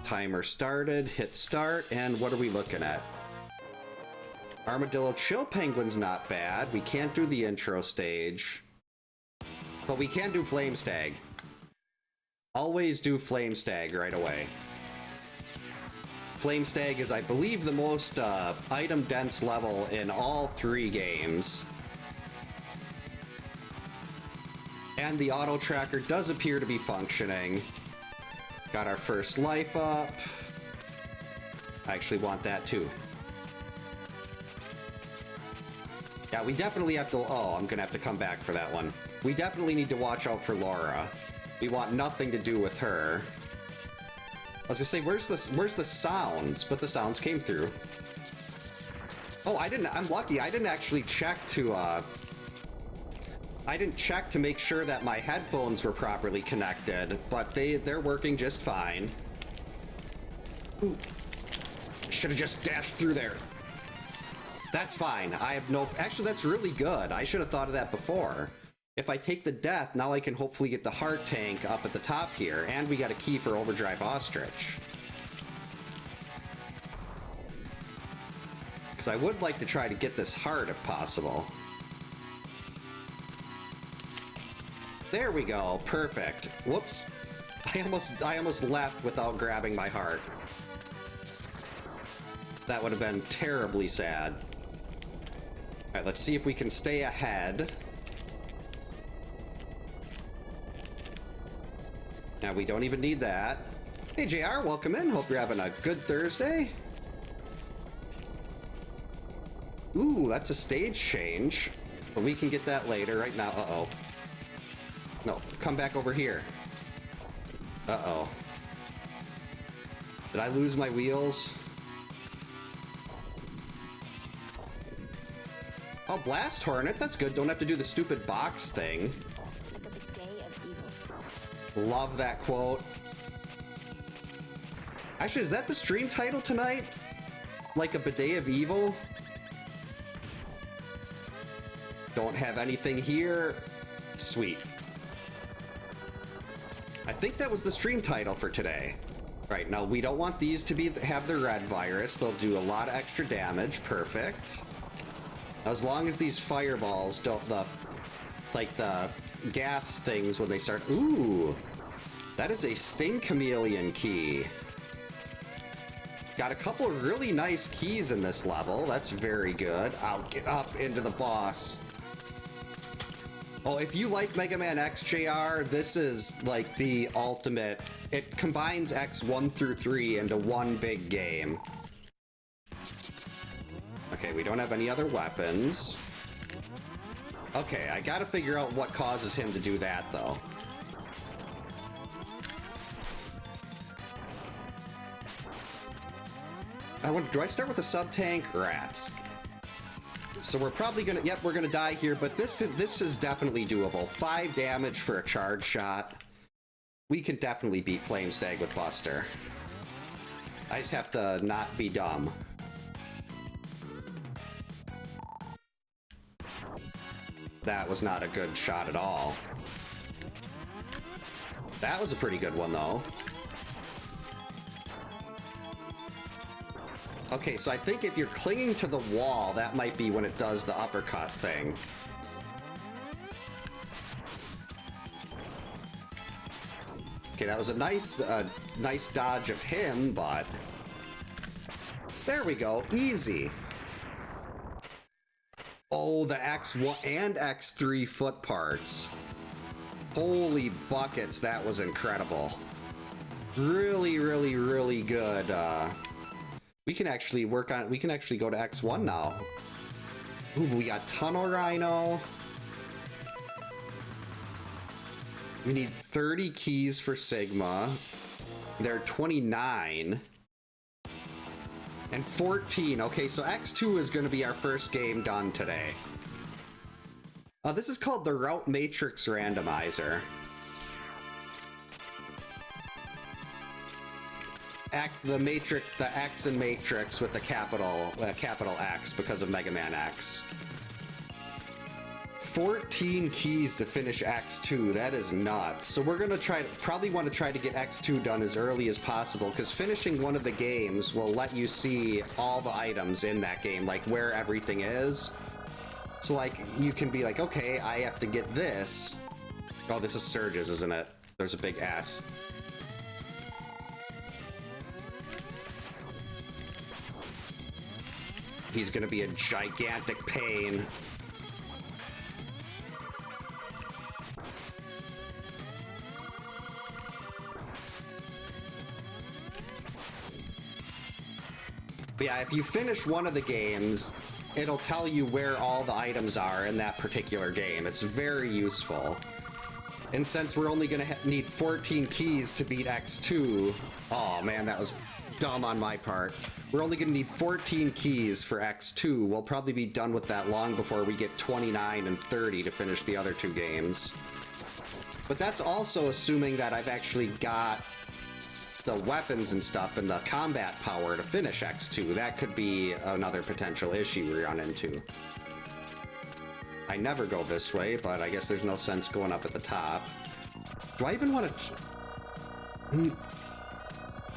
timer started, hit start, and what are we looking at? Armadillo Chill Penguin's not bad. We can't do the intro stage, but we can do Flame Stag. Always do Flame Stag right away. Flame Stag is, I believe, the most item-dense level in all 3 games. And the auto tracker does appear to be functioning. Got our first life up. I actually want that too. Yeah, we definitely have to... Oh, I'm gonna have to come back for that one. We definitely need to watch out for Laura. We want nothing to do with her. I was gonna say, where's the sounds? But the sounds came through. Oh, I'm lucky. I didn't actually check to, I didn't check to make sure that my headphones were properly connected, but they're working just fine. Ooh. Should have just dashed through there. That's fine. I have no... Actually, that's really good. I should have thought of that before. If I take the death, now I can hopefully get the heart tank up at the top here, and we got a key for Overdrive Ostrich. Because I would like to try to get this heart if possible. There we go. Perfect. Whoops. I almost left without grabbing my heart. That would have been terribly sad. Alright, let's see if we can stay ahead. Now, we don't even need that. Hey, JR, welcome in. Hope you're having a good Thursday. Ooh, that's a stage change. But we can get that later. Right now, uh-oh. No, come back over here. Uh-oh. Did I lose my wheels? Oh, Blast Hornet, that's good. Don't have to do the stupid box thing. Love that quote. Actually, is that the stream title tonight? Like a bidet of evil? Don't have anything here. Sweet. I think that was the stream title for today. Right, now we don't want these to have the red virus. They'll do a lot of extra damage. Perfect. As long as these fireballs don't, like the gas things when they start. Ooh, that is a Sting Chameleon key. Got a couple of really nice keys in this level. That's very good. I'll get up into the boss. Oh, if you like Mega Man X, JR, this is like the ultimate. It combines X 1 through 3 into one big game. Okay, we don't have any other weapons. Okay, I gotta figure out what causes him to do that, though. Do I start with a sub-tank? Rats. So we're probably gonna... Yep, we're gonna die here, but this is definitely doable. 5 damage for a charge shot. We can definitely beat Flame Stag with Buster. I just have to not be dumb. That was not a good shot at all. That was a pretty good one, though. Okay, so I think if you're clinging to the wall, that might be when it does the uppercut thing. Okay, that was a nice dodge of him, but... There we go, easy. Oh, the X1 and X3 foot parts. Holy buckets, that was incredible. Really, really, really good. We can actually work on it. We can actually go to X1 now. Ooh, we got Tunnel Rhino. We need 30 keys for Sigma. There are 29. And 14. Okay, so X2 is going to be our first game done today. This is called the Route Matrix Randomizer. The Matrix, the X in Matrix with the capital X because of Mega Man X. 14 keys to finish X2. That is nuts. So we're gonna probably want to try to get X2 done as early as possible, because finishing one of the games will let you see all the items in that game, like where everything is. So like you can be like, okay, I have to get this. Oh, this is Surges, isn't it? There's a big S. He's gonna be a gigantic pain. But yeah, if you finish one of the games, it'll tell you where all the items are in that particular game. It's very useful. And since we're only gonna need 14 keys to beat X2, oh man, that was dumb on my part. We're only gonna need 14 keys for X2. We'll probably be done with that long before we get 29 and 30 to finish the other two games. But that's also assuming that I've actually got the weapons and stuff and the combat power to finish X2. That could be another potential issue we run into. I never go this way, but I guess there's no sense going up at the top. Do I even want to...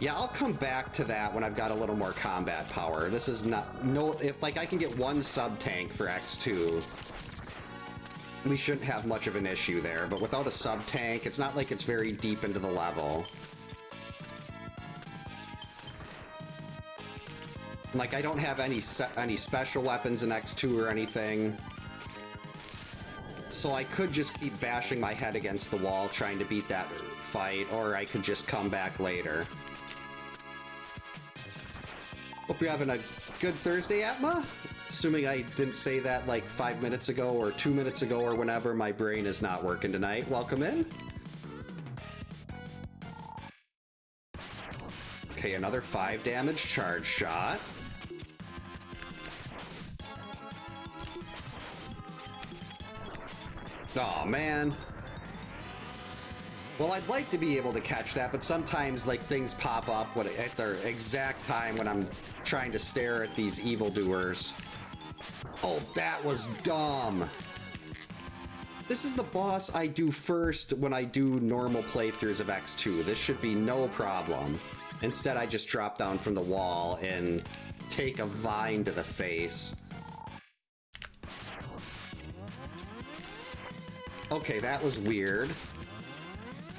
Yeah, I'll come back to that when I've got a little more combat power. This is not... No, if like I can get one sub-tank for X2, we shouldn't have much of an issue there. But without a sub-tank, it's not like it's very deep into the level. Like, I don't have any special weapons in X2 or anything. So I could just keep bashing my head against the wall trying to beat that fight, or I could just come back later. Hope you're having a good Thursday, Atma? Assuming I didn't say that like 5 minutes ago or 2 minutes ago or whenever. My brain is not working tonight. Welcome in. Okay, another 5 damage charge shot. Oh man. Well, I'd like to be able to catch that, but sometimes like things pop up at the exact time when I'm trying to stare at these evildoers. Oh, that was dumb. This is the boss I do first when I do normal playthroughs of X2. This should be no problem. Instead, I just drop down from the wall and take a vine to the face. Okay, that was weird.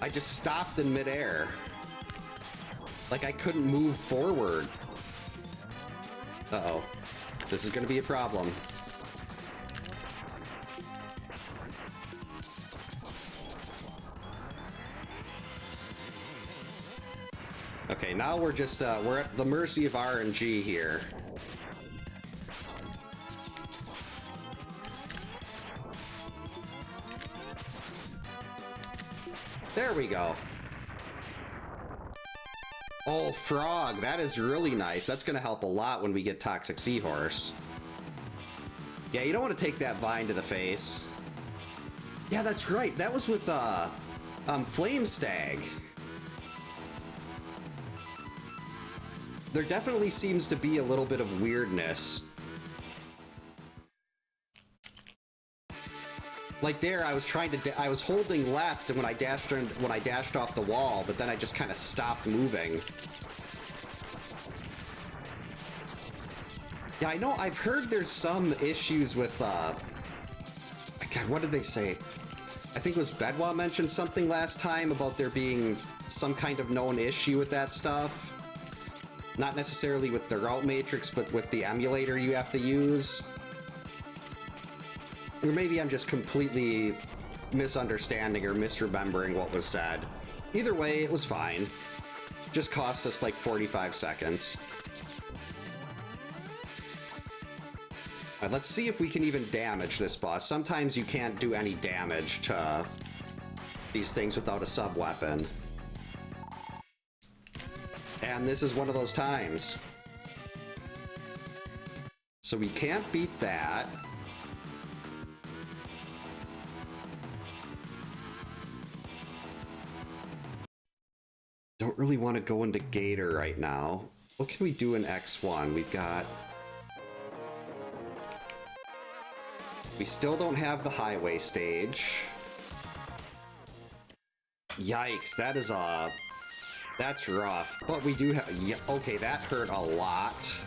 I just stopped in midair. Like I couldn't move forward. Uh-oh. This is gonna be a problem. Okay, now we're just, we're at the mercy of RNG here. There we go. Oh, frog. That is really nice. That's going to help a lot when we get Toxic Seahorse. Yeah, you don't want to take that vine to the face. Yeah, that's right. That was with Flame Stag. There definitely seems to be a little bit of weirdness. Like there, I was I was holding left when I dashed off the wall, but then I just kind of stopped moving. Yeah, I know. I've heard there's some issues with God, what did they say? I think it was Bedwa mentioned something last time about there being some kind of known issue with that stuff. Not necessarily with the route matrix, but with the emulator you have to use. Or maybe I'm just completely misunderstanding or misremembering what was said. Either way, it was fine. Just cost us like 45 seconds. All right, let's see if we can even damage this boss. Sometimes you can't do any damage to these things without a sub-weapon. And this is one of those times. So we can't beat that. Don't really want to go into Gator right now. What can we do in X1? We still don't have the highway stage. Yikes, that is that's rough. But we do have, yeah, okay, that hurt a lot.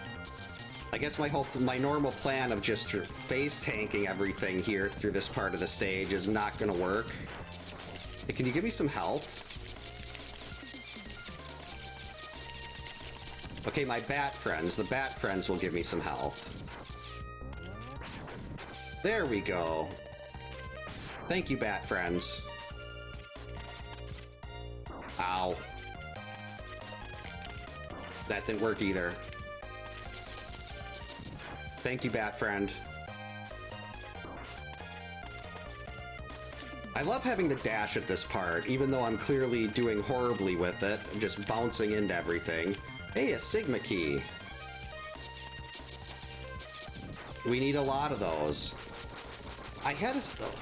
I guess my normal plan of just phase tanking everything here through this part of the stage is not gonna work. Hey, can you give me some health? Okay, my bat friends. The bat friends will give me some health. There we go. Thank you, bat friends. Ow. That didn't work either. Thank you, bat friend. I love having the dash at this part, even though I'm clearly doing horribly with it. I'm just bouncing into everything. Hey, a Sigma key. We need a lot of those. I had a... Oh,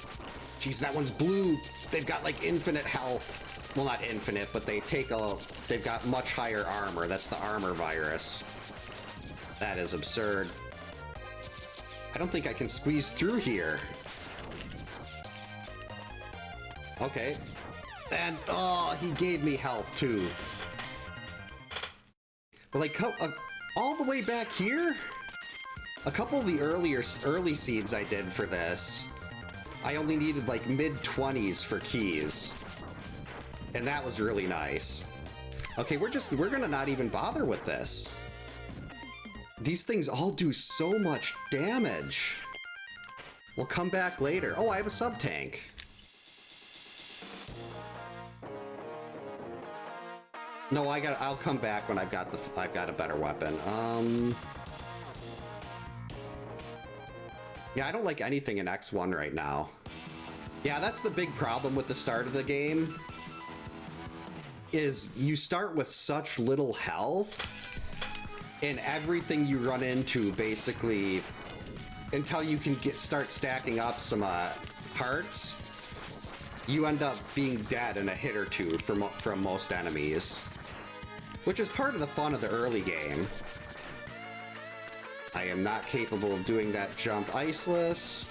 geez, that one's blue. They've got, like, infinite health. Well, not infinite, but they take a... They've got much higher armor. That's the armor virus. That is absurd. I don't think I can squeeze through here. Okay. And, oh, he gave me health, too. But, like, all the way back here? A couple of the early seeds I did for this, I only needed, like, mid-20s for keys. And that was really nice. Okay, we're gonna not even bother with this. These things all do so much damage. We'll come back later. Oh, I have a sub-tank. No, I'll come back when I've got a better weapon. Yeah, I don't like anything in X1 right now. Yeah, that's the big problem with the start of the game. Is you start with such little health, and everything you run into basically, until you can start stacking up some hearts, you end up being dead in a hit or two from most enemies, which is part of the fun of the early game. I am not capable of doing that jump iceless.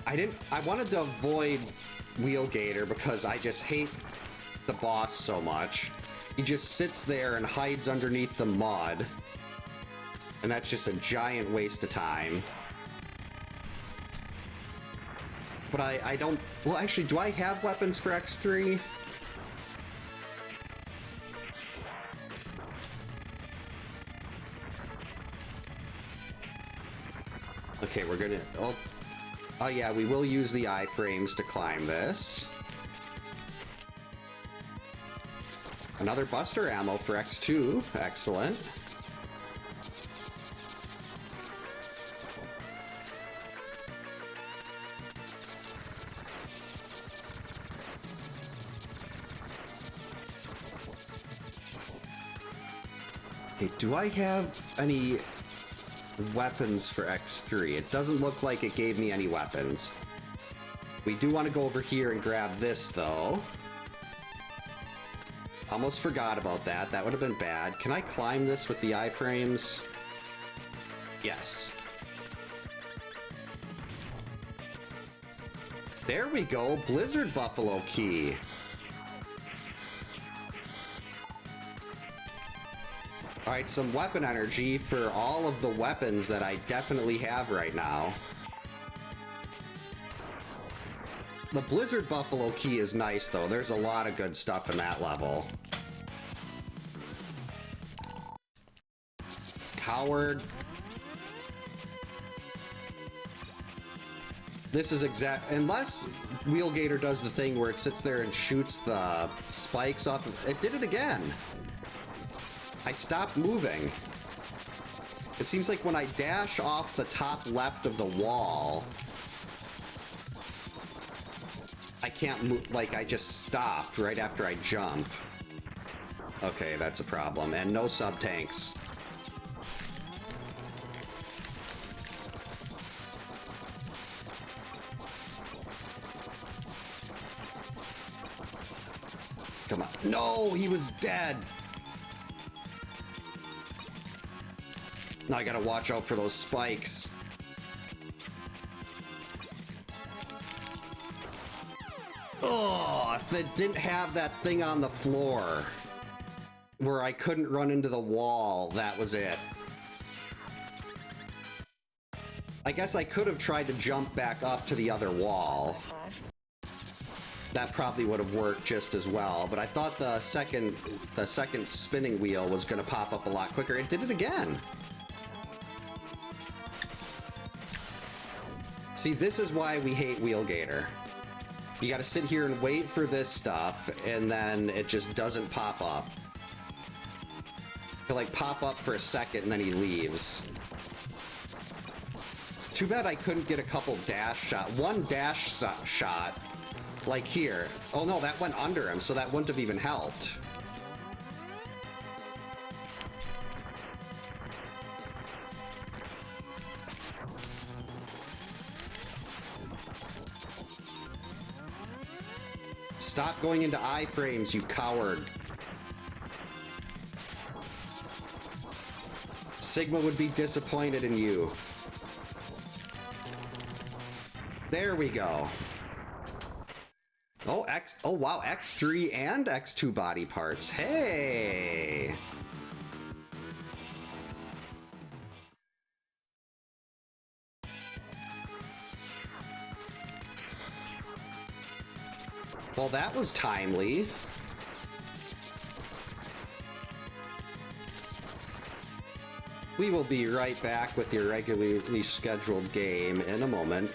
I wanted to avoid Wheelgator because I just hate the boss so much. He just sits there and hides underneath the mud, and that's just a giant waste of time. But I don't... Well, actually, do I have weapons for X3? Okay, we're gonna... Oh yeah, we will use the iframes to climb this. Another Buster ammo for X2. Excellent. Okay, do I have any weapons for X3? It doesn't look like it gave me any weapons. We do want to go over here and grab this, though. Almost forgot about that. That would have been bad. Can I climb this with the iframes? Yes. There we go. Blizzard Buffalo Key. Alright, some weapon energy for all of the weapons that I definitely have right now. The Blizzard Buffalo Key is nice, though. There's a lot of good stuff in that level. Coward. This is unless Wheelgator does the thing where it sits there and shoots the spikes off of... It did it again! I stopped moving. It seems like when I dash off the top left of the wall, I can't move, like I just stopped right after I jump. Okay, that's a problem. And no sub-tanks. Come on. No, he was dead. Now I gotta watch out for those spikes. Oh, if it didn't have that thing on the floor where I couldn't run into the wall, that was it. I guess I could have tried to jump back up to the other wall. That probably would have worked just as well, but I thought the second spinning wheel was going to pop up a lot quicker. It did it again. See, this is why we hate Wheelgator. You got to sit here and wait for this stuff, and then it just doesn't pop up. He'll like pop up for a second, and then he leaves. It's too bad I couldn't get a couple dash shot. One dash shot. Like here. Oh no, that went under him, so that wouldn't have even helped. Stop going into iframes, you coward. Sigma would be disappointed in you. There we go. Oh, oh wow, X3 and X2 body parts. Hey! Well, that was timely. We will be right back with your regularly scheduled game in a moment.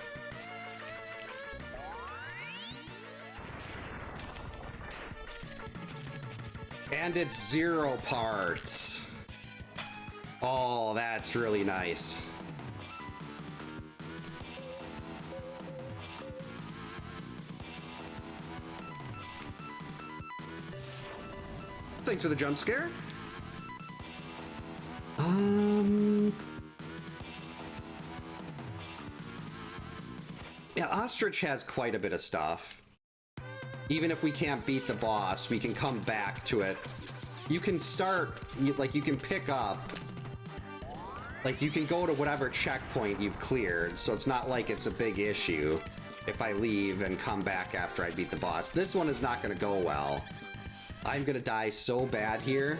And it's 0 parts. Oh, that's really nice. Thanks for the jump scare. Yeah, Ostrich has quite a bit of stuff. Even if we can't beat the boss, we can come back to it. You can start, like, you can pick up, like, you can go to whatever checkpoint you've cleared, so it's not like it's a big issue if I leave and come back after I beat the boss. This one is not going to go well. I'm going to die so bad here.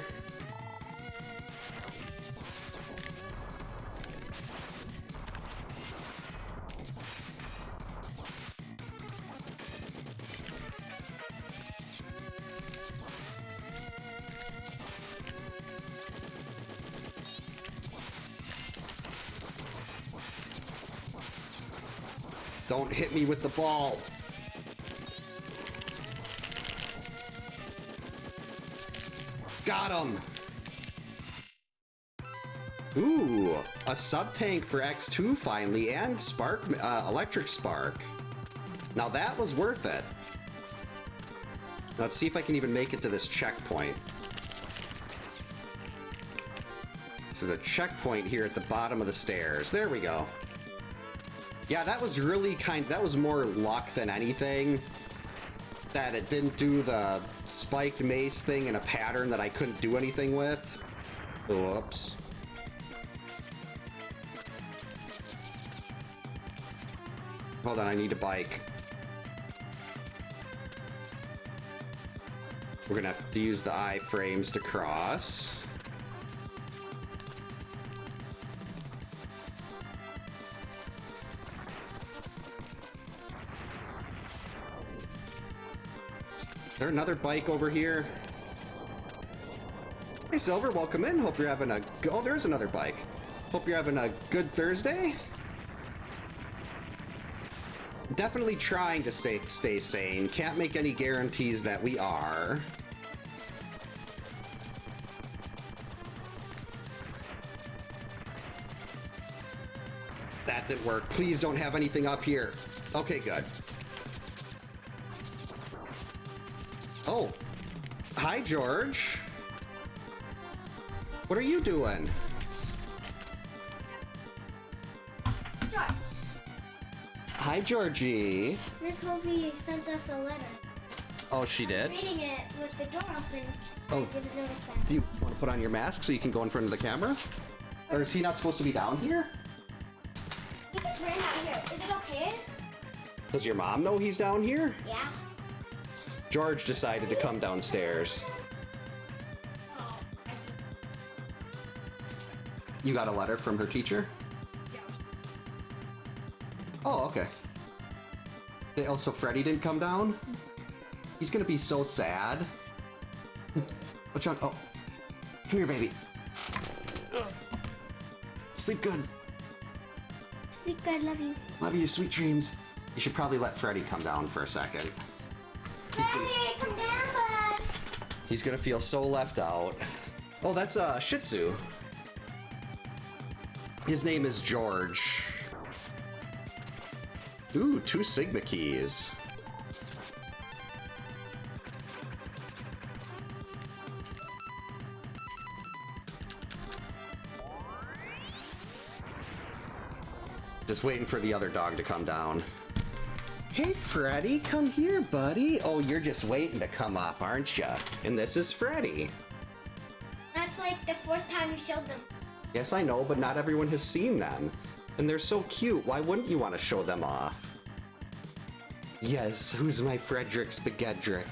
Don't hit me with the ball. Got him. Ooh, a sub-tank for X2 finally, and spark, electric spark. Now that was worth it. Let's see if I can even make it to this checkpoint. So the checkpoint here at the bottom of the stairs. There we go. Yeah, that was really that was more luck than anything. That it didn't do the spiked mace thing in a pattern that I couldn't do anything with. Oops. Hold on, I need a bike. We're gonna have to use the iframes to cross. Is there another bike over here? Hey Silver, welcome in. Hope you're having a... Oh, there's another bike. Hope you're having a good Thursday. Definitely trying to stay sane. Can't make any guarantees that we are. That didn't work. Please don't have anything up here. Okay, good. Oh, hi, George. What are you doing? George. Hi, Georgie. Miss Hovey sent us a letter. Oh, she did? Reading it with the door open. Oh. I didn't notice that. Do you want to put on your mask so you can go in front of the camera? Or is he not supposed to be down here? He just ran down here. Is it okay? Does your mom know he's down here? Yeah. George decided to come downstairs. Oh. You got a letter from her teacher? Oh, okay. So Freddy didn't come down? He's gonna be so sad. What's wrong? Oh. Come here, baby. Sleep good. Sleep good, love you. Love you, sweet dreams. You should probably let Freddy come down for a second. Freddy, come down, bud. He's gonna feel so left out. Oh, that's a Shih Tzu. His name is George. Ooh, 2 Sigma keys. Just waiting for the other dog to come down. Hey, Freddy, come here, buddy. Oh, you're just waiting to come up, aren't you? And this is Freddy. That's like the first time you showed them. Yes, I know, but not everyone has seen them. And they're so cute, why wouldn't you want to show them off? Yes, who's my Frederick Spagheddrick?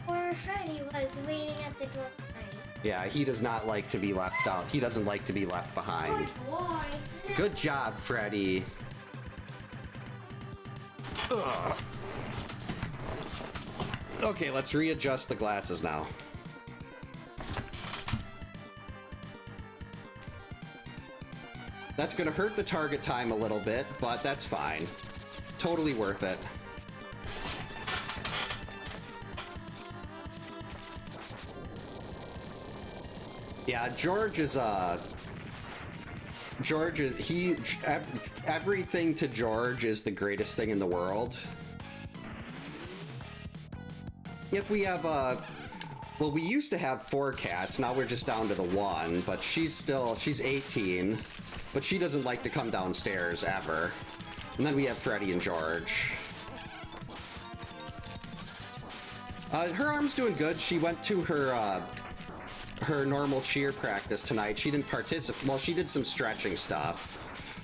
Poor Freddy was waiting at the door. Yeah, he does not like to be left out. He doesn't like to be left behind. Good boy. Good job, Freddy. Ugh. Okay, let's readjust the glasses now. That's gonna hurt the target time a little bit, but that's fine. Totally worth it. Yeah, George is everything to George is the greatest thing in the world. Yep, we have well, we used to have 4 cats, now we're just down to the 1, but she's 18, but she doesn't like to come downstairs ever. And then we have Freddy and George. Her arm's doing good. She went to her normal cheer practice tonight. She didn't participate. Well, she did some stretching stuff,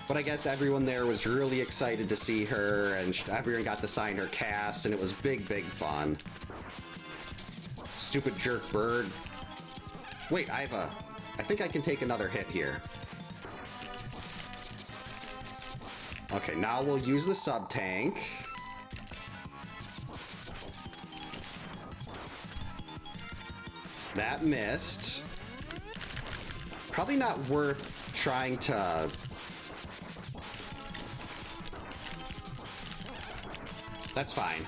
but I guess everyone there was really excited to see her, and everyone got to sign her cast, and it was big fun. Stupid jerk bird. Wait, I think I can take another hit here. Okay, now we'll use the sub-tank. That missed. Probably not worth trying to... That's fine.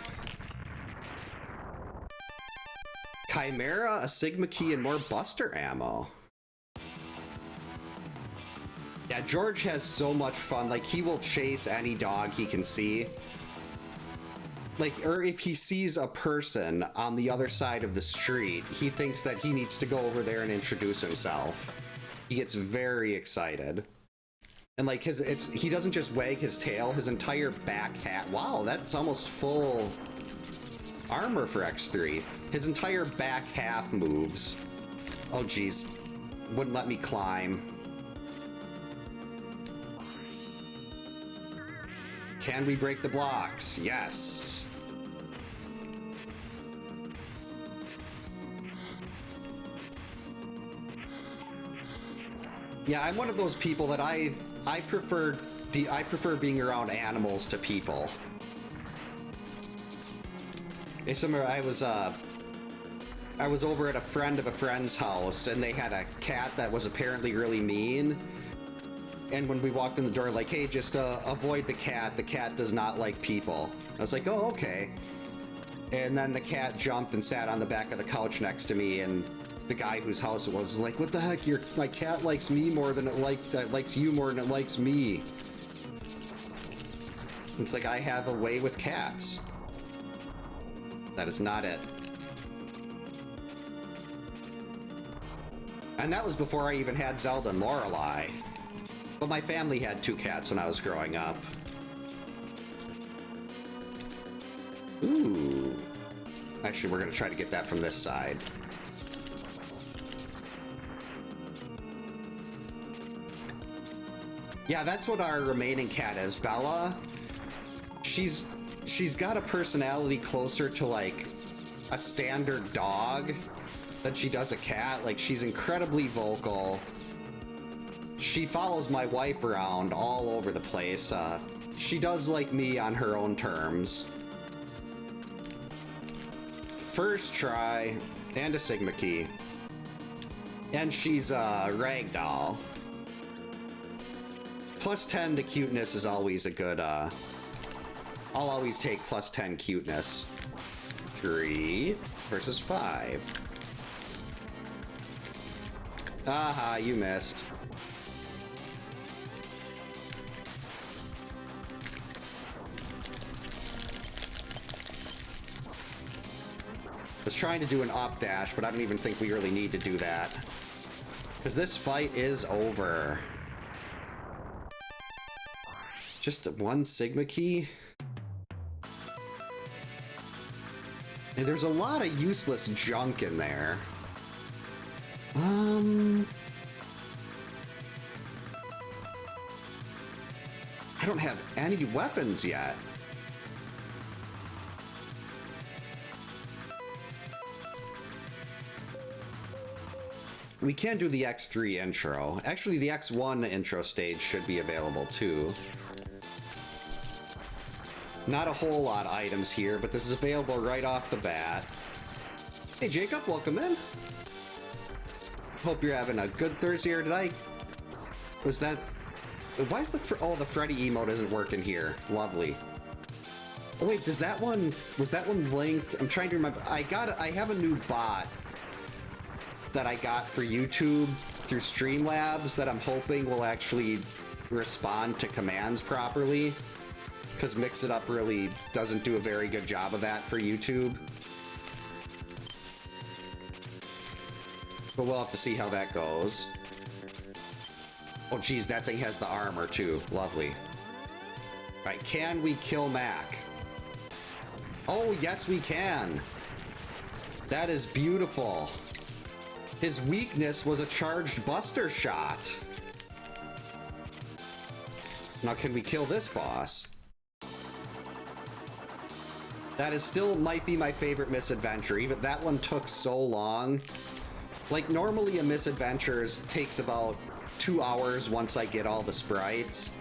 Chimera, a Sigma key, and more Buster ammo. Yeah, George has so much fun. Like, he will chase any dog he can see. Like, or if he sees a person on the other side of the street, he thinks that he needs to go over there and introduce himself. He gets very excited. And like he doesn't just wag his tail, his entire back hat. Wow, that's almost full armor for X3. His entire back half moves. Oh geez, wouldn't let me climb. Can we break the blocks? Yes. Yeah, I'm one of those people that I prefer being around animals to people. I was over at a friend of a friend's house, and they had a cat that was apparently really mean. And when we walked in the door, like, hey, just avoid the cat. The cat does not like people. I was like, oh, okay. And then the cat jumped and sat on the back of the couch next to me, and the guy whose house it was like, what the heck? My cat likes me more than it likes you more than it likes me. It's like I have a way with cats. That is not it. And that was before I even had Zelda and Lorelei. But my family had 2 cats when I was growing up. Ooh. Actually, we're gonna try to get that from this side. Yeah, that's what our remaining cat is, Bella. She's got a personality closer to like a standard dog than she does a cat. Like, she's incredibly vocal. She follows my wife around all over the place. She does like me on her own terms. First try, and a Sigma key. And she's a ragdoll. Plus 10 to cuteness is always a good, I'll always take plus 10 cuteness. 3 versus 5. Aha, you missed. I was trying to do an up dash, but I don't even think we really need to do that. Because this fight is over. Just one Sigma key? And there's a lot of useless junk in there. I don't have any weapons yet. We can do the X3 intro. Actually, the X1 intro stage should be available too. Not a whole lot of items here, but this is available right off the bat. Hey Jacob, welcome in. Hope you're having a good Thursday, or did I... Was that... Why is the Freddy emote isn't working here? Lovely. Oh wait, does that one... Was that one linked? I'm trying to remember. I have a new bot that I got for YouTube through Streamlabs that I'm hoping will actually respond to commands properly. Because Mix It Up really doesn't do a very good job of that for YouTube. But we'll have to see how that goes. Oh geez, that thing has the armor too. Lovely. Right, can we kill Mac? Oh yes we can! That is beautiful. His weakness was a charged buster shot. Now can we kill this boss? That is still might be my favorite misadventure. Even that one took so long. Like normally a misadventure takes about 2 hours once I get all the sprites.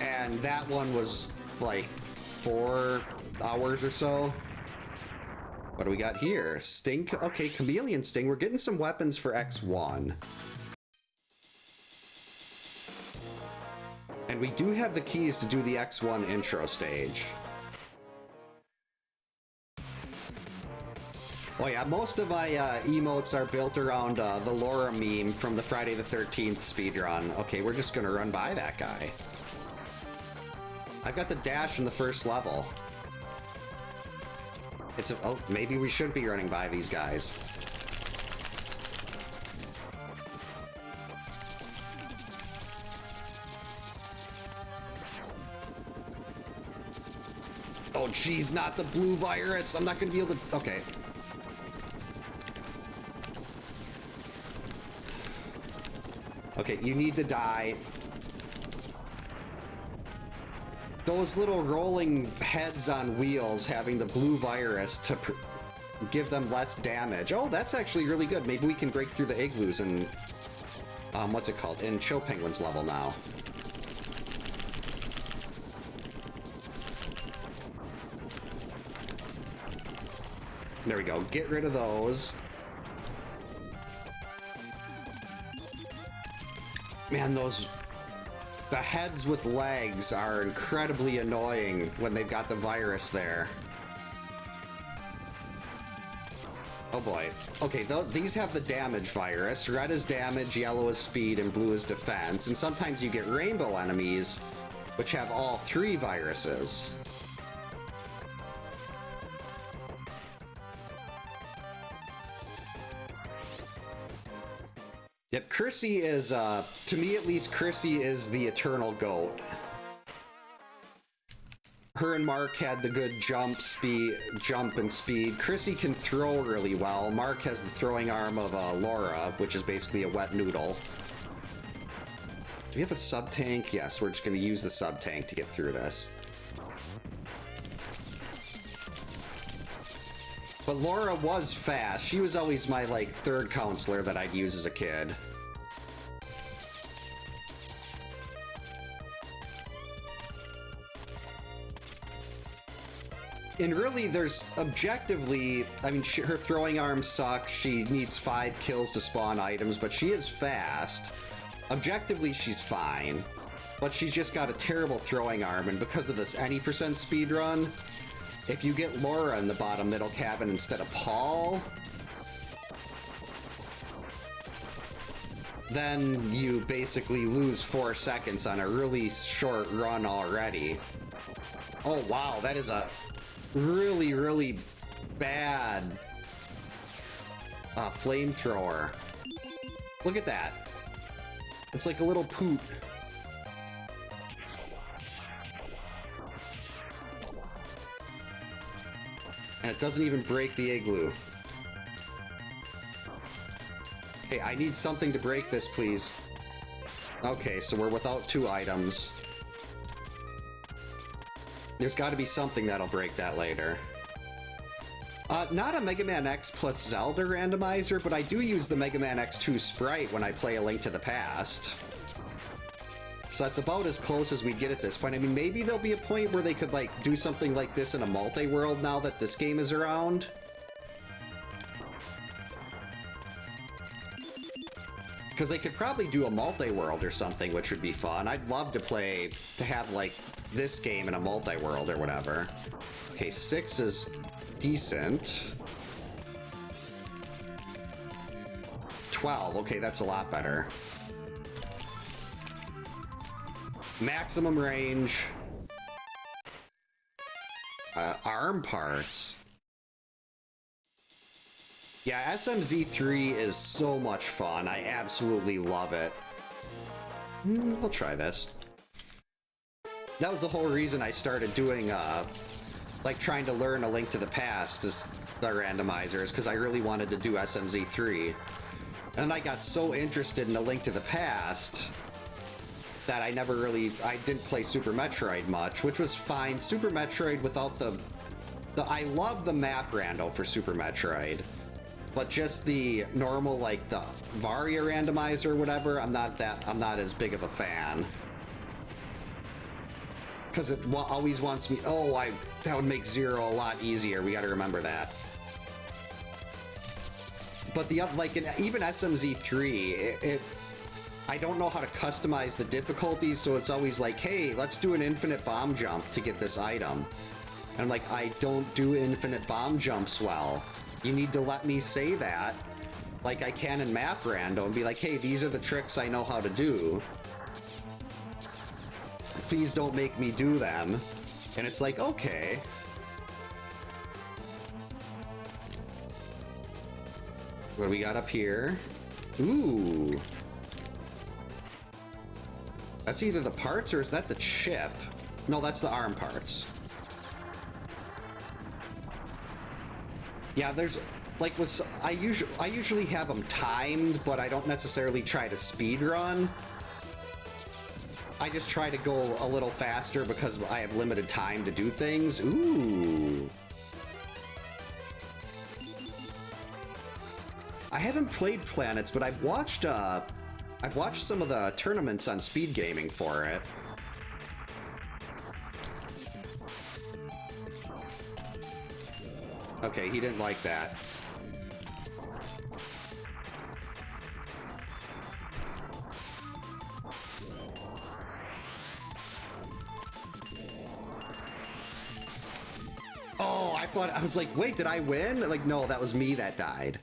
And that one was like 4 hours or so. What do we got here? Sting? Okay, Chameleon Sting. We're getting some weapons for X1. And we do have the keys to do the X1 intro stage. Oh yeah, most of my emotes are built around the Laura meme from the Friday the 13th speedrun. Okay, we're just gonna run by that guy. I've got the dash in the first level. It's a, oh, maybe we should be running by these guys. Oh geez, not the blue virus. I'm not gonna be able to, okay. Okay, you need to die. Those little rolling heads on wheels having the blue virus to give them less damage. Oh, that's actually really good. Maybe we can break through the igloos and, what's it called? In Chill Penguin's level now. There we go. Get rid of those. Man, those... The heads with legs are incredibly annoying when they've got the virus there. Oh boy. Okay, these have the damage virus. Red is damage, yellow is speed, and blue is defense. And sometimes you get rainbow enemies, which have all 3 viruses. Yep, Chrissy is, to me at least, Chrissy is the eternal GOAT. her and Mark had the good jump and speed. Chrissy can throw really well. Mark has the throwing arm of Laura, which is basically a wet noodle. Do we have a sub-tank? Yes, we're just going to use the sub-tank to get through this. But Laura was fast. She was always my, like, third counselor that I'd use as a kid. And really, there's objectively, I mean, her throwing arm sucks. She needs 5 kills to spawn items, but she is fast. Objectively, she's fine. But she's just got a terrible throwing arm, and because of this any percent speed run, if you get Laura in the bottom middle cabin instead of Paul, then you basically lose 4 seconds on a really short run already. Oh wow, that is a really, really bad flamethrower. Look at that. It's like a little poot. And it doesn't even break the igloo. Hey, I need something to break this, please. Okay, so we're without 2 items. There's got to be something that'll break that later. Not a Mega Man X plus Zelda randomizer, but I do use the Mega Man X2 sprite when I play A Link to the Past. So that's about as close as we'd get at this point. I mean, maybe there'll be a point where they could, like, do something like this in a multi-world now that this game is around. Because they could probably do a multi-world or something, which would be fun. I'd love to have, like, this game in a multi-world or whatever. Okay, 6 is decent. 12, okay, that's a lot better. Maximum range. Arm parts. Yeah, SMZ3 is so much fun. I absolutely love it. We'll try this. That was the whole reason I started doing, like, trying to learn A Link to the Past as the randomizers, because I really wanted to do SMZ3. And I got so interested in A Link to the Past that I didn't play Super Metroid much, which was fine. Super Metroid without I love the map rando for Super Metroid. But just the normal, like, the Varia randomizer or whatever, I'm not as big of a fan. Because it always wants me, that would make Zero a lot easier. We gotta remember that. But even SMZ3, I don't know how to customize the difficulties, so it's always like, hey, let's do an infinite bomb jump to get this item. And I'm like, I don't do infinite bomb jumps well. You need to let me say that, like I can in Map Rando, and be like, hey, these are the tricks I know how to do. Please don't make me do them. And it's like, okay. What do we got up here? Ooh. That's either the parts, or is that the chip? No, that's the arm parts. Yeah, there's, like, I usually have them timed, but I don't necessarily try to speed run. I just try to go a little faster because I have limited time to do things. Ooh. I haven't played Planets, but I've watched some of the tournaments on Speed Gaming for it. Okay, he didn't like that. Oh, I was like, wait, did I win? Like, no, that was me that died.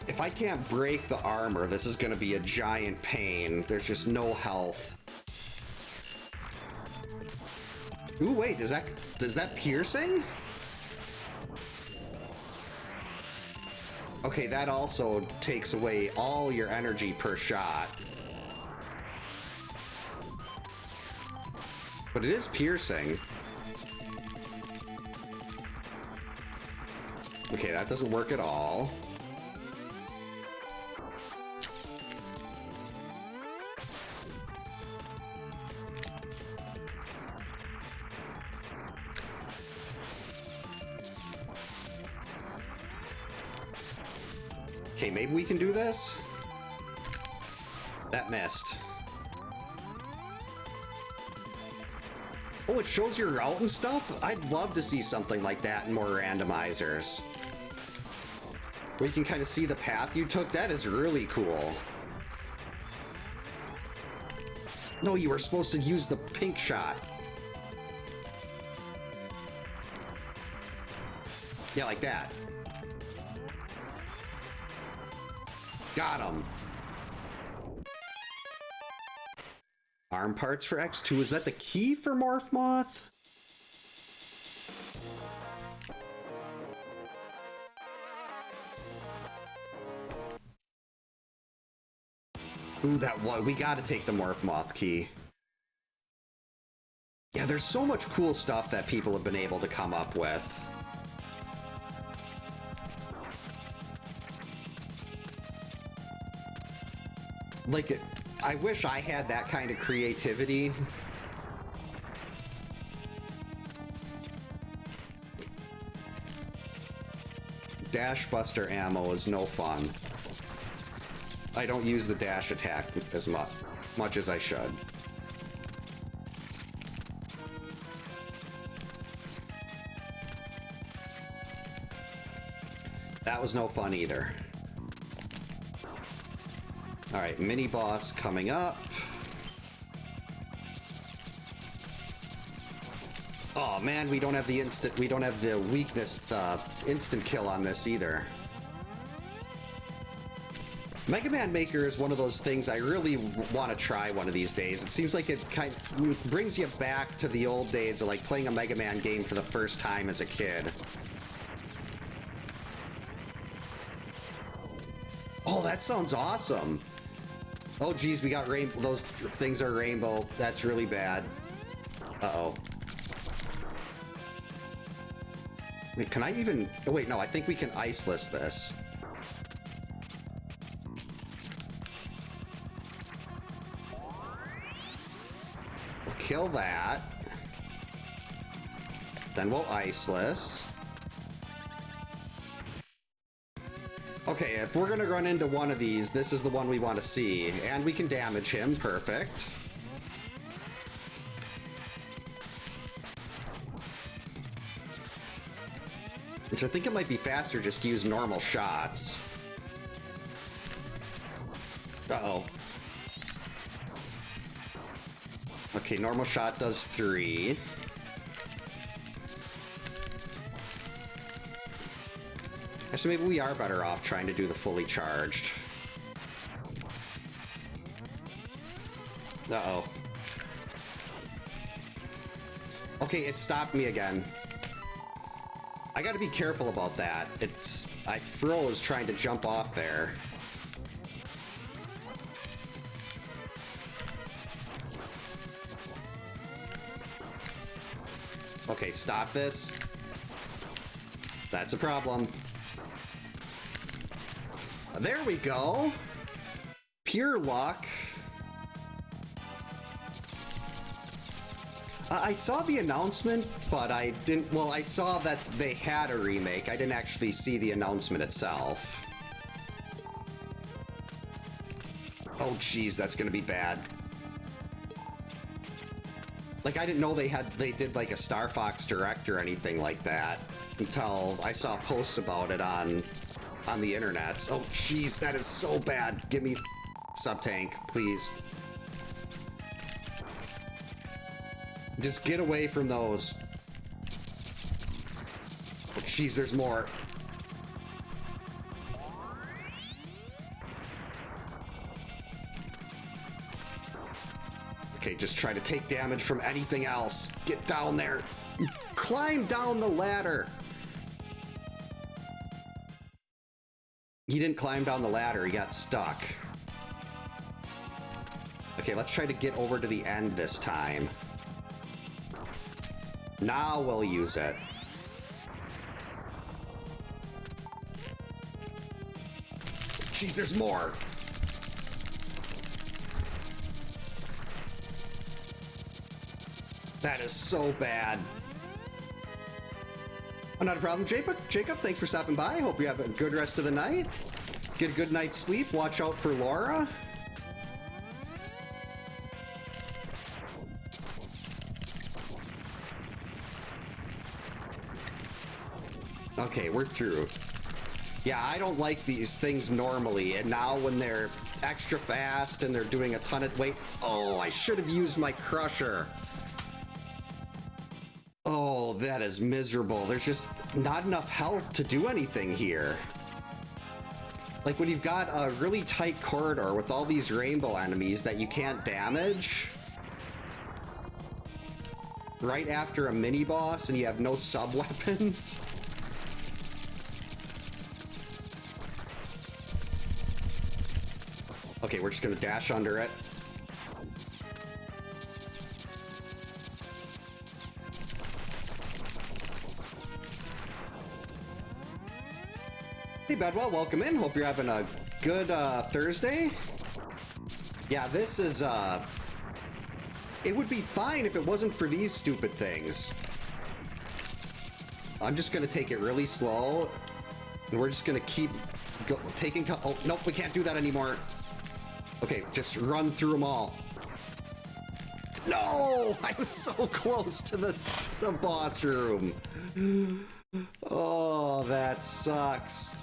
If I can't break the armor, this is gonna be a giant pain. There's just no health. Ooh, wait, does that piercing? Okay, that also takes away all your energy per shot. But it is piercing. Okay, that doesn't work at all. Okay, maybe we can do this? That missed. Oh, it shows your route and stuff? I'd love to see something like that in more randomizers. Where you can kind of see the path you took. That is really cool. No, you were supposed to use the pink shot. Yeah, like that. Got him. Arm parts for X2. Is that the key for Morph Moth? Ooh, that one. We gotta take the Morph Moth key. Yeah, there's so much cool stuff that people have been able to come up with. Like, I wish I had that kind of creativity. Dash Buster ammo is no fun. I don't use the dash attack as much as I should. That was no fun either. All right, mini boss coming up. Oh man, we don't have the weakness, instant kill on this either. Mega Man Maker is one of those things I really want to try one of these days. It seems like it brings you back to the old days of like playing a Mega Man game for the first time as a kid. Oh, that sounds awesome. Oh geez, we got rainbow. Those things are rainbow. That's really bad. Uh-oh. Wait, can I even... Oh wait, no, I think we can iceless this. We'll kill that. Then we'll iceless. Okay, if we're gonna run into one of these, this is the one we want to see. And we can damage him, perfect. Which I think it might be faster just to use normal shots. Uh-oh. Okay, normal shot does 3. Actually, maybe we are better off trying to do the fully charged. Uh-oh. Okay, it stopped me again. I gotta be careful about that. I froze trying to jump off there. Okay, stop this. That's a problem. There we go. Pure luck. I saw the announcement, but I didn't... Well, I saw that they had a remake. I didn't actually see the announcement itself. Oh, geez, that's gonna be bad. Like, I didn't know they did like a Star Fox Direct or anything like that until I saw posts about it on the internet. Oh, jeez, that is so bad. Give me sub-tank, please. Just get away from those. Oh, jeez, there's more. Okay, just try to take damage from anything else. Get down there. Climb down the ladder. He didn't climb down the ladder, he got stuck. Okay, let's try to get over to the end this time. Now we'll use it. Jeez, there's more. That is so bad. Oh, not a problem, Jacob. Jacob, thanks for stopping by. Hope you have a good rest of the night. Get a good night's sleep. Watch out for Laura. Okay, we're through. Yeah, I don't like these things normally, and now when they're extra fast and they're doing a ton of weight... Oh, I should have used my crusher. Oh, that is miserable. There's just not enough health to do anything here. Like when you've got a really tight corridor with all these rainbow enemies that you can't damage right after a mini boss and you have no sub weapons. Okay, we're just gonna dash under it. Hey Bedwell, welcome in. Hope you're having a good Thursday. Yeah, this is it would be fine if it wasn't for these stupid things. I'm just gonna take it really slow, and we're just gonna keep taking. Oh nope, we can't do that anymore. Okay, just run through them all. No, I was so close to the boss room. Oh, that sucks.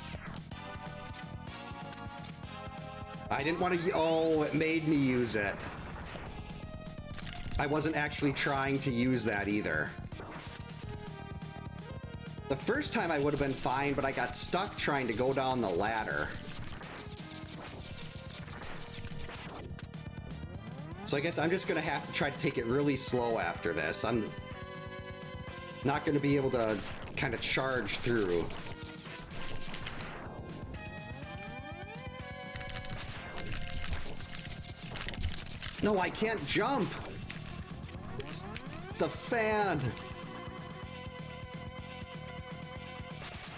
I didn't want to. Oh, it made me use it. I wasn't actually trying to use that either. The first time I would have been fine, but I got stuck trying to go down the ladder. So I guess I'm just gonna have to try to take it really slow after this. I'm not gonna be able to kind of charge through. No, I can't jump. It's the fan.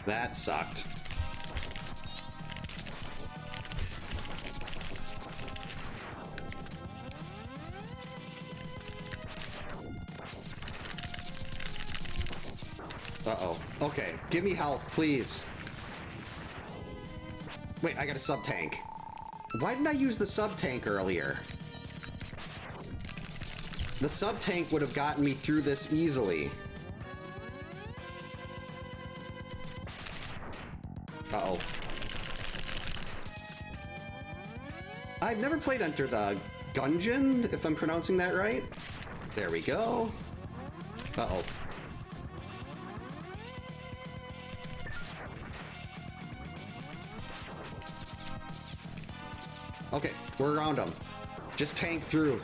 That sucked. Uh-oh. Okay, give me health, please. Wait, I got a sub-tank. Why didn't I use the sub-tank earlier? The sub-tank would have gotten me through this easily. Uh-oh. I've never played Enter the Gungeon, if I'm pronouncing that right. There we go. Uh-oh. Okay, we're around them. Just tank through.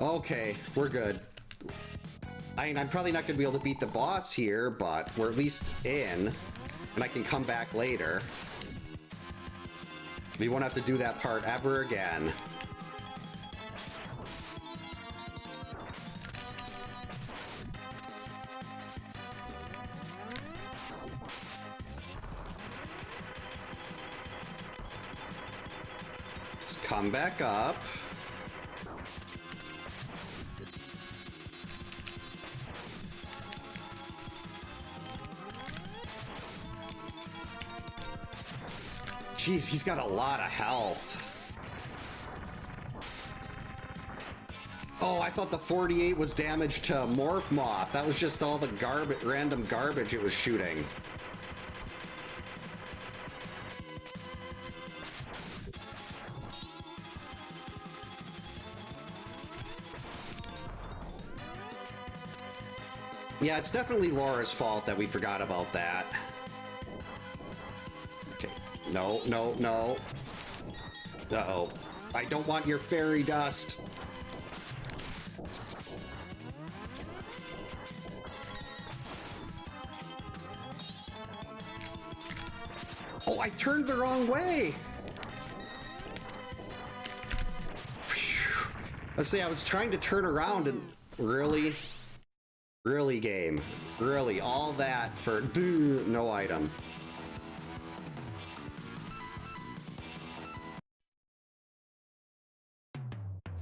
Okay, we're good. I mean, I'm probably not going to be able to beat the boss here, but we're at least in, and I can come back later. We won't have to do that part ever again. Let's come back up. Jeez, he's got a lot of health. Oh, I thought the 48 was damage to Morph Moth. That was just all the random garbage it was shooting. Yeah, it's definitely Laura's fault that we forgot about that. Okay. No, no, no. Uh-oh. I don't want your fairy dust. Oh, I turned the wrong way. Phew. Let's see, I was trying to turn around and... Really? Really, game? Really? All that for no item?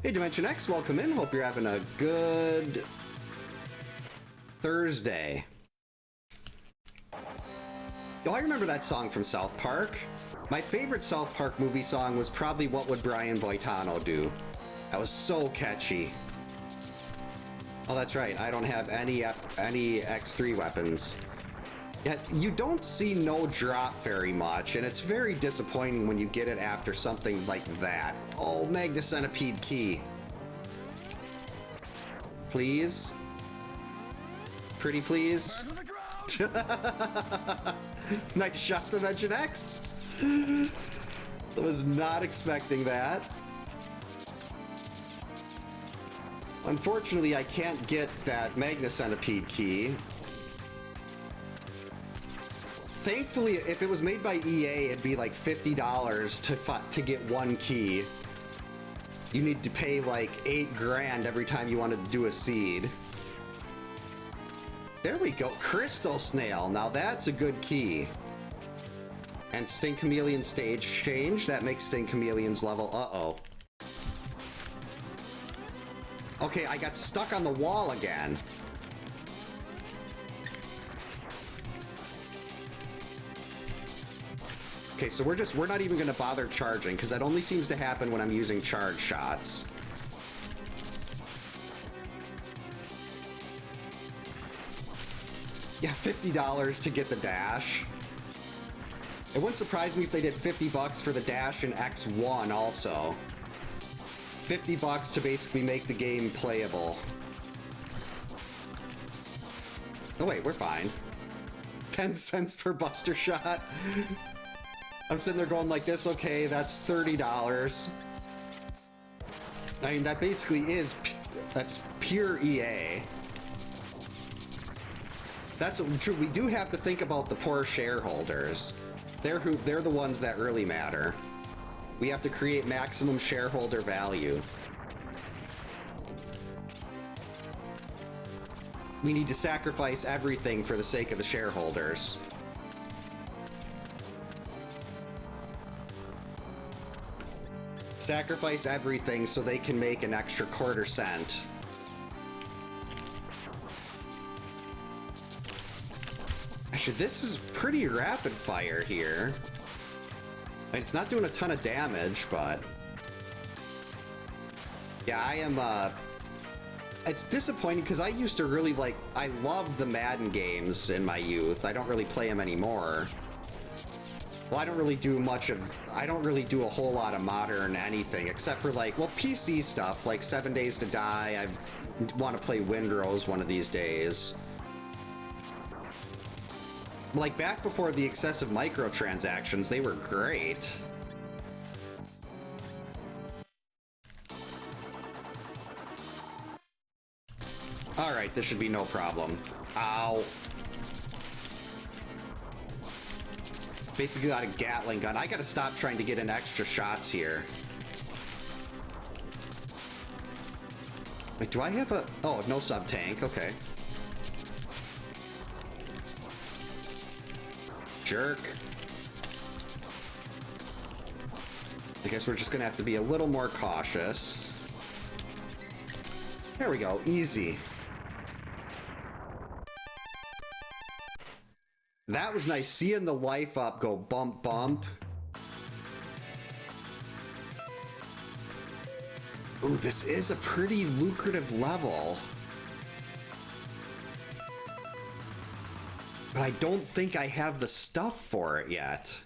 Hey, Dimension X, welcome in. Hope you're having a good Thursday. Oh, I remember that song from South Park. My favorite South Park movie song was probably What Would Brian Boitano Do? That was so catchy. Oh, that's right. I don't have any X3 weapons. Yet you don't see no drop very much, and it's very disappointing when you get it after something like that. Oh, Magna Centipede key. Please? Pretty please? Nice shot, Dimension X. I was not expecting that. Unfortunately, I can't get that Magna Centipede key. Thankfully, if it was made by EA, it'd be like $50 to get one key. You need to pay like $8 grand every time you wanted to do a seed. There we go. Crystal Snail. Now that's a good key. And Sting Chameleon stage change. That makes Sting Chameleon's level. Uh-oh. Okay, I got stuck on the wall again. Okay, so we're not even gonna bother charging, because that only seems to happen when I'm using charge shots. Yeah, $50 to get the dash. It wouldn't surprise me if they did $50 for the dash in X1 also. $50 to basically make the game playable. Oh wait, we're fine. 10 cents per buster shot. I'm sitting there going like this, okay, that's $30. I mean, that basically is, that's pure EA. That's true. We do have to think about the poor shareholders. They're the ones that really matter. We have to create maximum shareholder value. We need to sacrifice everything for the sake of the shareholders. Sacrifice everything so they can make an extra quarter cent. Actually, this is pretty rapid fire here. I mean, it's not doing a ton of damage, but... Yeah, I am, it's disappointing because I used to really like... I loved the Madden games in my youth. I don't really play them anymore. Well, I don't really do much of... I don't really do a whole lot of modern anything, except for like, well, PC stuff, like 7 Days to Die. I want to play Windrose one of these days. Like, back before the excessive microtransactions, they were great. Alright, this should be no problem. Ow. Basically got a Gatling gun. I gotta stop trying to get in extra shots here. Wait, do I have a... Oh, no sub-tank. Okay. Jerk. I guess we're just gonna have to be a little more cautious. There we go. Easy. That was nice. Seeing the life up go bump, bump. Ooh, this is a pretty lucrative level. But I don't think I have the stuff for it yet.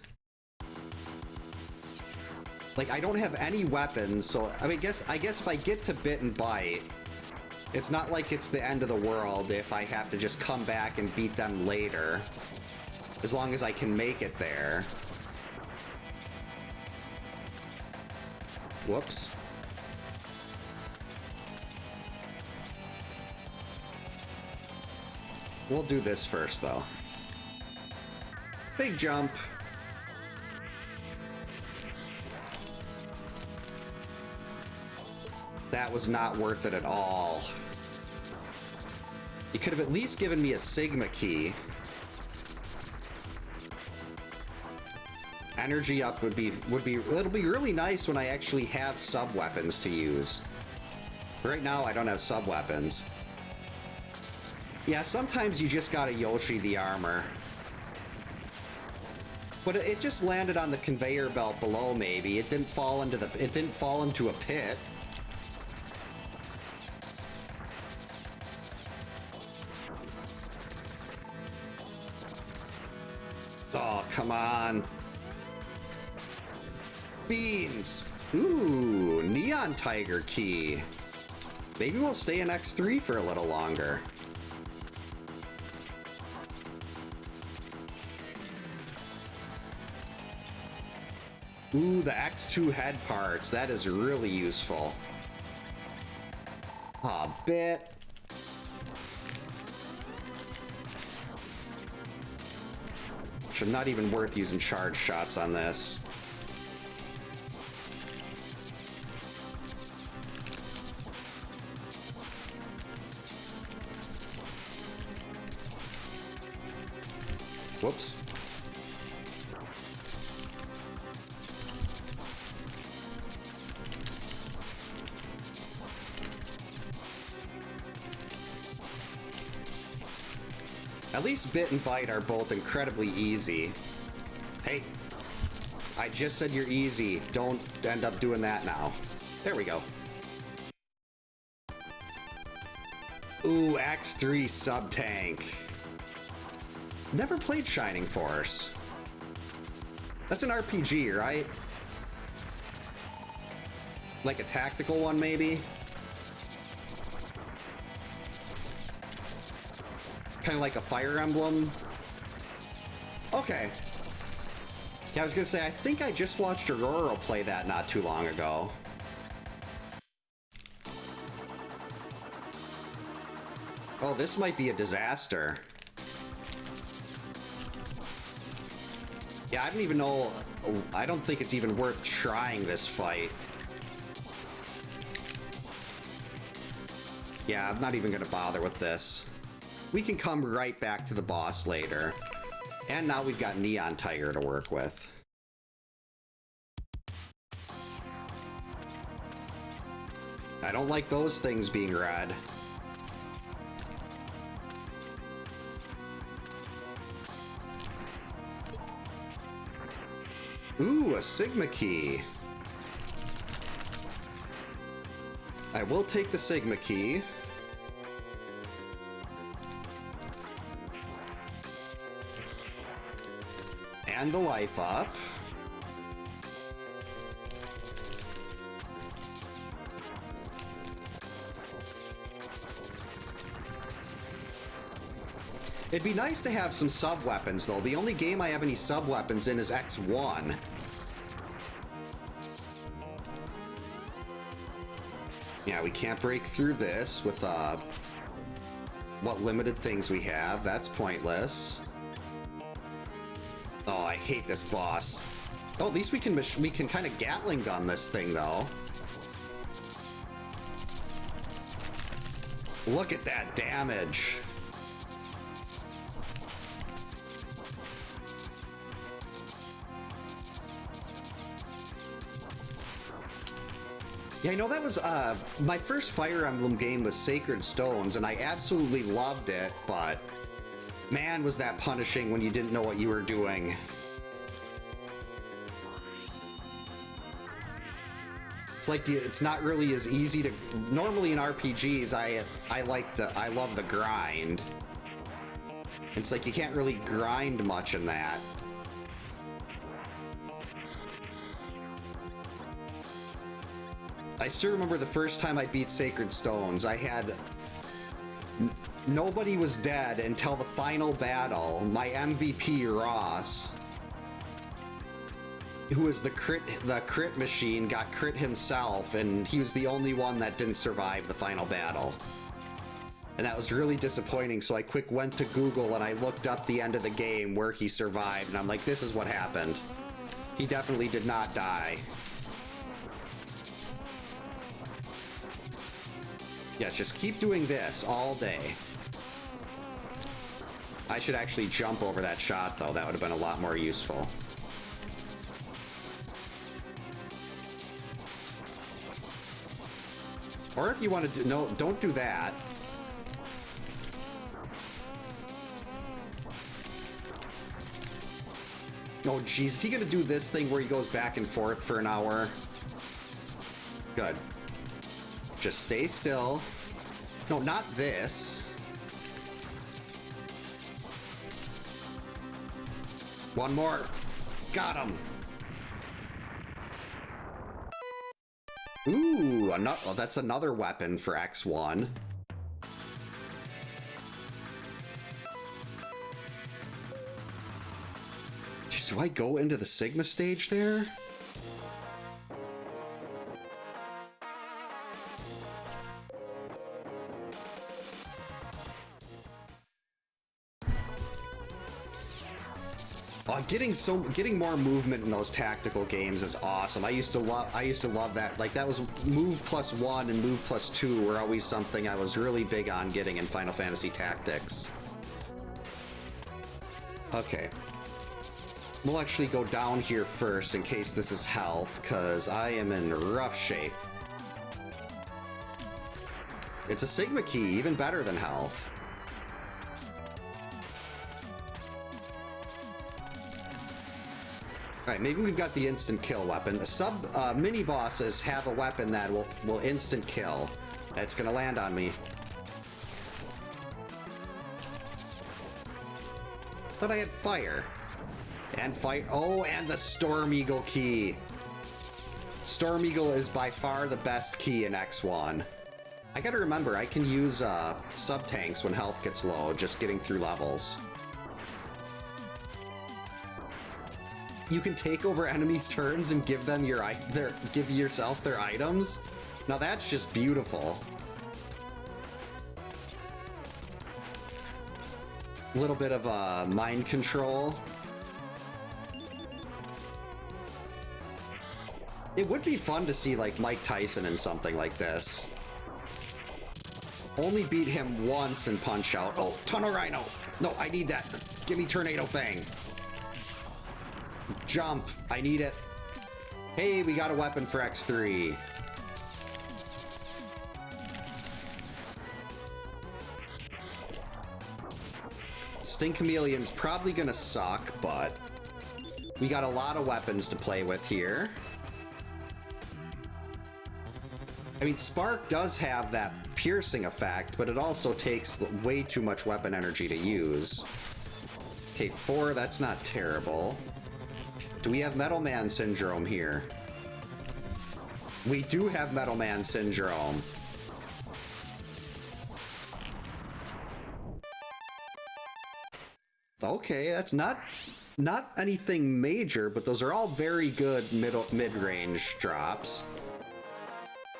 Like, I don't have any weapons, so I mean, I guess if I get to Bit and Bite, it's not like it's the end of the world if I have to just come back and beat them later. As long as I can make it there. Whoops. We'll do this first, though. Big jump. That was not worth it at all. You could have at least given me a Sigma key. Energy up it'll be really nice when I actually have sub-weapons to use. Right now, I don't have sub-weapons. Yeah, sometimes you just gotta Yoshi the armor. But it just landed on the conveyor belt below, maybe. It didn't fall into a pit. Oh, come on. Beans! Ooh, Neon Tiger key. Maybe we'll stay in X3 for a little longer. Ooh, the X2 head parts. That is really useful. A bit. Which are not even worth using charge shots on this. Whoops. At least Bit and Bite are both incredibly easy. Hey, I just said you're easy. Don't end up doing that now. There we go. Ooh, X3 sub-tank. Never played Shining Force. That's an RPG, right? Like a tactical one, maybe? Kind of like a Fire Emblem. Okay. Yeah, I was gonna say, I think I just watched Aurora play that not too long ago. Oh, this might be a disaster. Yeah, I don't even know. I don't think it's even worth trying this fight. Yeah, I'm not even gonna bother with this. We can come right back to the boss later. And now we've got Neon Tiger to work with. I don't like those things being red. Ooh, a Sigma key. I will take the Sigma key. And the life up. It'd be nice to have some sub-weapons, though. The only game I have any sub-weapons in is X1. Yeah, we can't break through this with, what limited things we have. That's pointless. Oh, I hate this boss. Oh, at least we can kind of Gatling gun this thing, though. Look at that damage. Yeah, you know, that was, my first Fire Emblem game was Sacred Stones, and I absolutely loved it, but man, was that punishing when you didn't know what you were doing. It's like it's not really as easy to. Normally in RPGs, I love the grind. It's like you can't really grind much in that. I still remember the first time I beat Sacred Stones. I had nobody was dead until the final battle. My MVP Ross, who was the crit machine, got crit himself, and he was the only one that didn't survive the final battle. And that was really disappointing, so I quick went to Google and I looked up the end of the game where he survived, and I'm like, this is what happened. He definitely did not die. Yes, just keep doing this all day. I should actually jump over that shot, though. That would have been a lot more useful. Or if you want to do... No, don't do that. Oh, jeez. Is he going to do this thing where he goes back and forth for an hour? Good. Just stay still. No, not this. One more. Got him. Ooh, oh, that's another weapon for X1. Just, do I go into the Sigma stage there? Getting more movement in those tactical games is awesome. I used to love that. Like, that was move +1 and move +2 were always something I was really big on getting in Final Fantasy Tactics. Okay. We'll actually go down here first in case this is health, because I am in rough shape. It's a Sigma key, even better than health. Alright, maybe we've got the instant kill weapon. Mini bosses have a weapon that will instant kill. It's gonna land on me. Thought I had fire. And fight. Oh, and the Storm Eagle key. Storm Eagle is by far the best key in X1. I gotta remember, I can use sub-tanks when health gets low, just getting through levels. You can take over enemies' turns and give them give yourself their items. Now that's just beautiful. A little bit of mind control. It would be fun to see like Mike Tyson in something like this. Only beat him once in Punch Out. Oh, Tunnel Rhino. No, I need that. Give me Tornado Fang. Jump. I need it. Hey, we got a weapon for X3. Sting Chameleon's probably gonna suck, but we got a lot of weapons to play with here. I mean, Spark does have that piercing effect, but it also takes way too much weapon energy to use. Okay, 4, that's not terrible. Do we have Metal Man Syndrome here? We do have Metal Man Syndrome. Okay, that's not anything major, but those are all very good mid-range drops.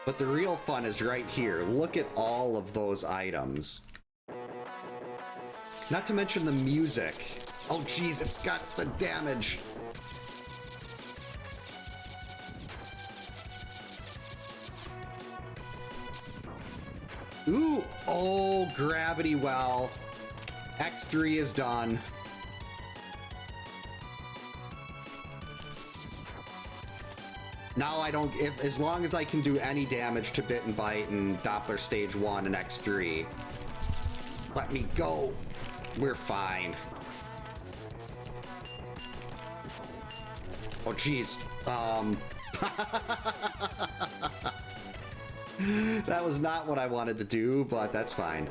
But the real fun is right here. Look at all of those items. Not to mention the music. Oh geez, it's got the damage. Ooh, oh, Gravity Well. X3 is done. Now I don't, as long as I can do any damage to Bit and Bite and Doppler Stage 1 and X3. Let me go. We're fine. Oh, geez. That was not what I wanted to do, but that's fine.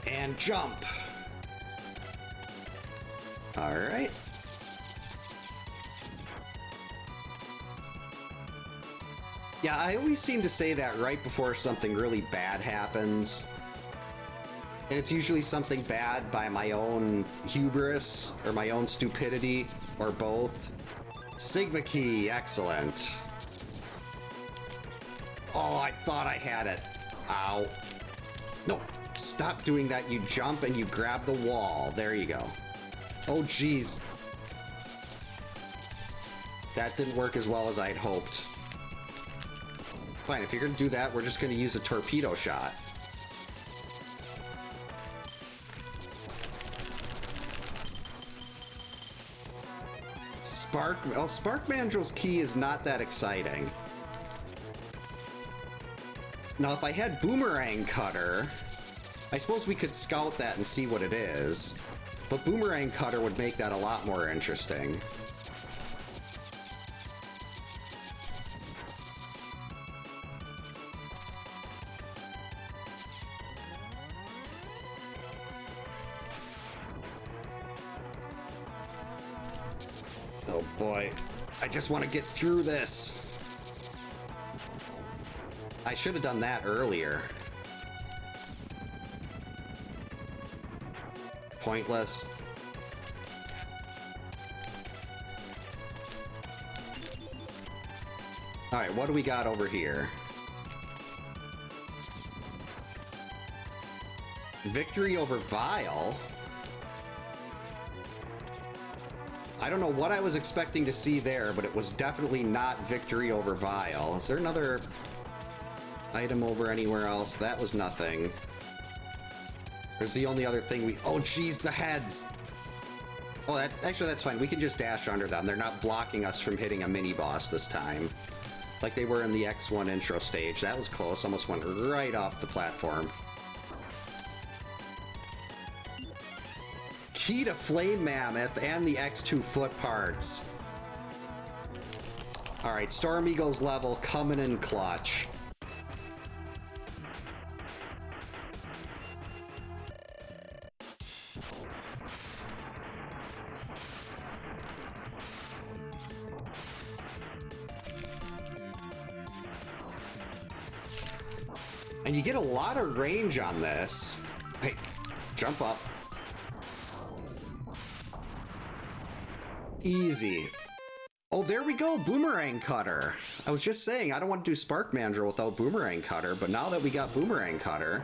And jump. All right. Yeah, I always seem to say that right before something really bad happens. And it's usually something bad by my own hubris or my own stupidity or both. Sigma key, excellent. Oh, I thought I had it. Ow. No, stop doing that. You jump and you grab the wall. There you go. Oh, geez. That didn't work as well as I'd hoped. Fine, if you're gonna do that, we're just gonna use a torpedo shot. Spark Mandrill's key is not that exciting. Now, if I had Boomerang Cutter, I suppose we could scout that and see what it is. But Boomerang Cutter would make that a lot more interesting. Oh boy, I just want to get through this. I should have done that earlier. Pointless. Alright, what do we got over here? Victory over Vile? I don't know what I was expecting to see there, but it was definitely not victory over Vile. Is there another item over anywhere else? That was nothing. There's the only other thing we... Oh, geez, the heads! Oh, actually, that's fine. We can just dash under them. They're not blocking us from hitting a mini-boss this time. Like they were in the X1 intro stage. That was close. Almost went right off the platform. Key to Flame Mammoth and the X2 foot parts. Alright, Storm Eagle's level coming in clutch. And you get a lot of range on this. Hey, jump up. Easy. Oh, there we go, Boomerang Cutter. I was just saying, I don't want to do Spark Mandrill without Boomerang Cutter, but now that we got Boomerang Cutter...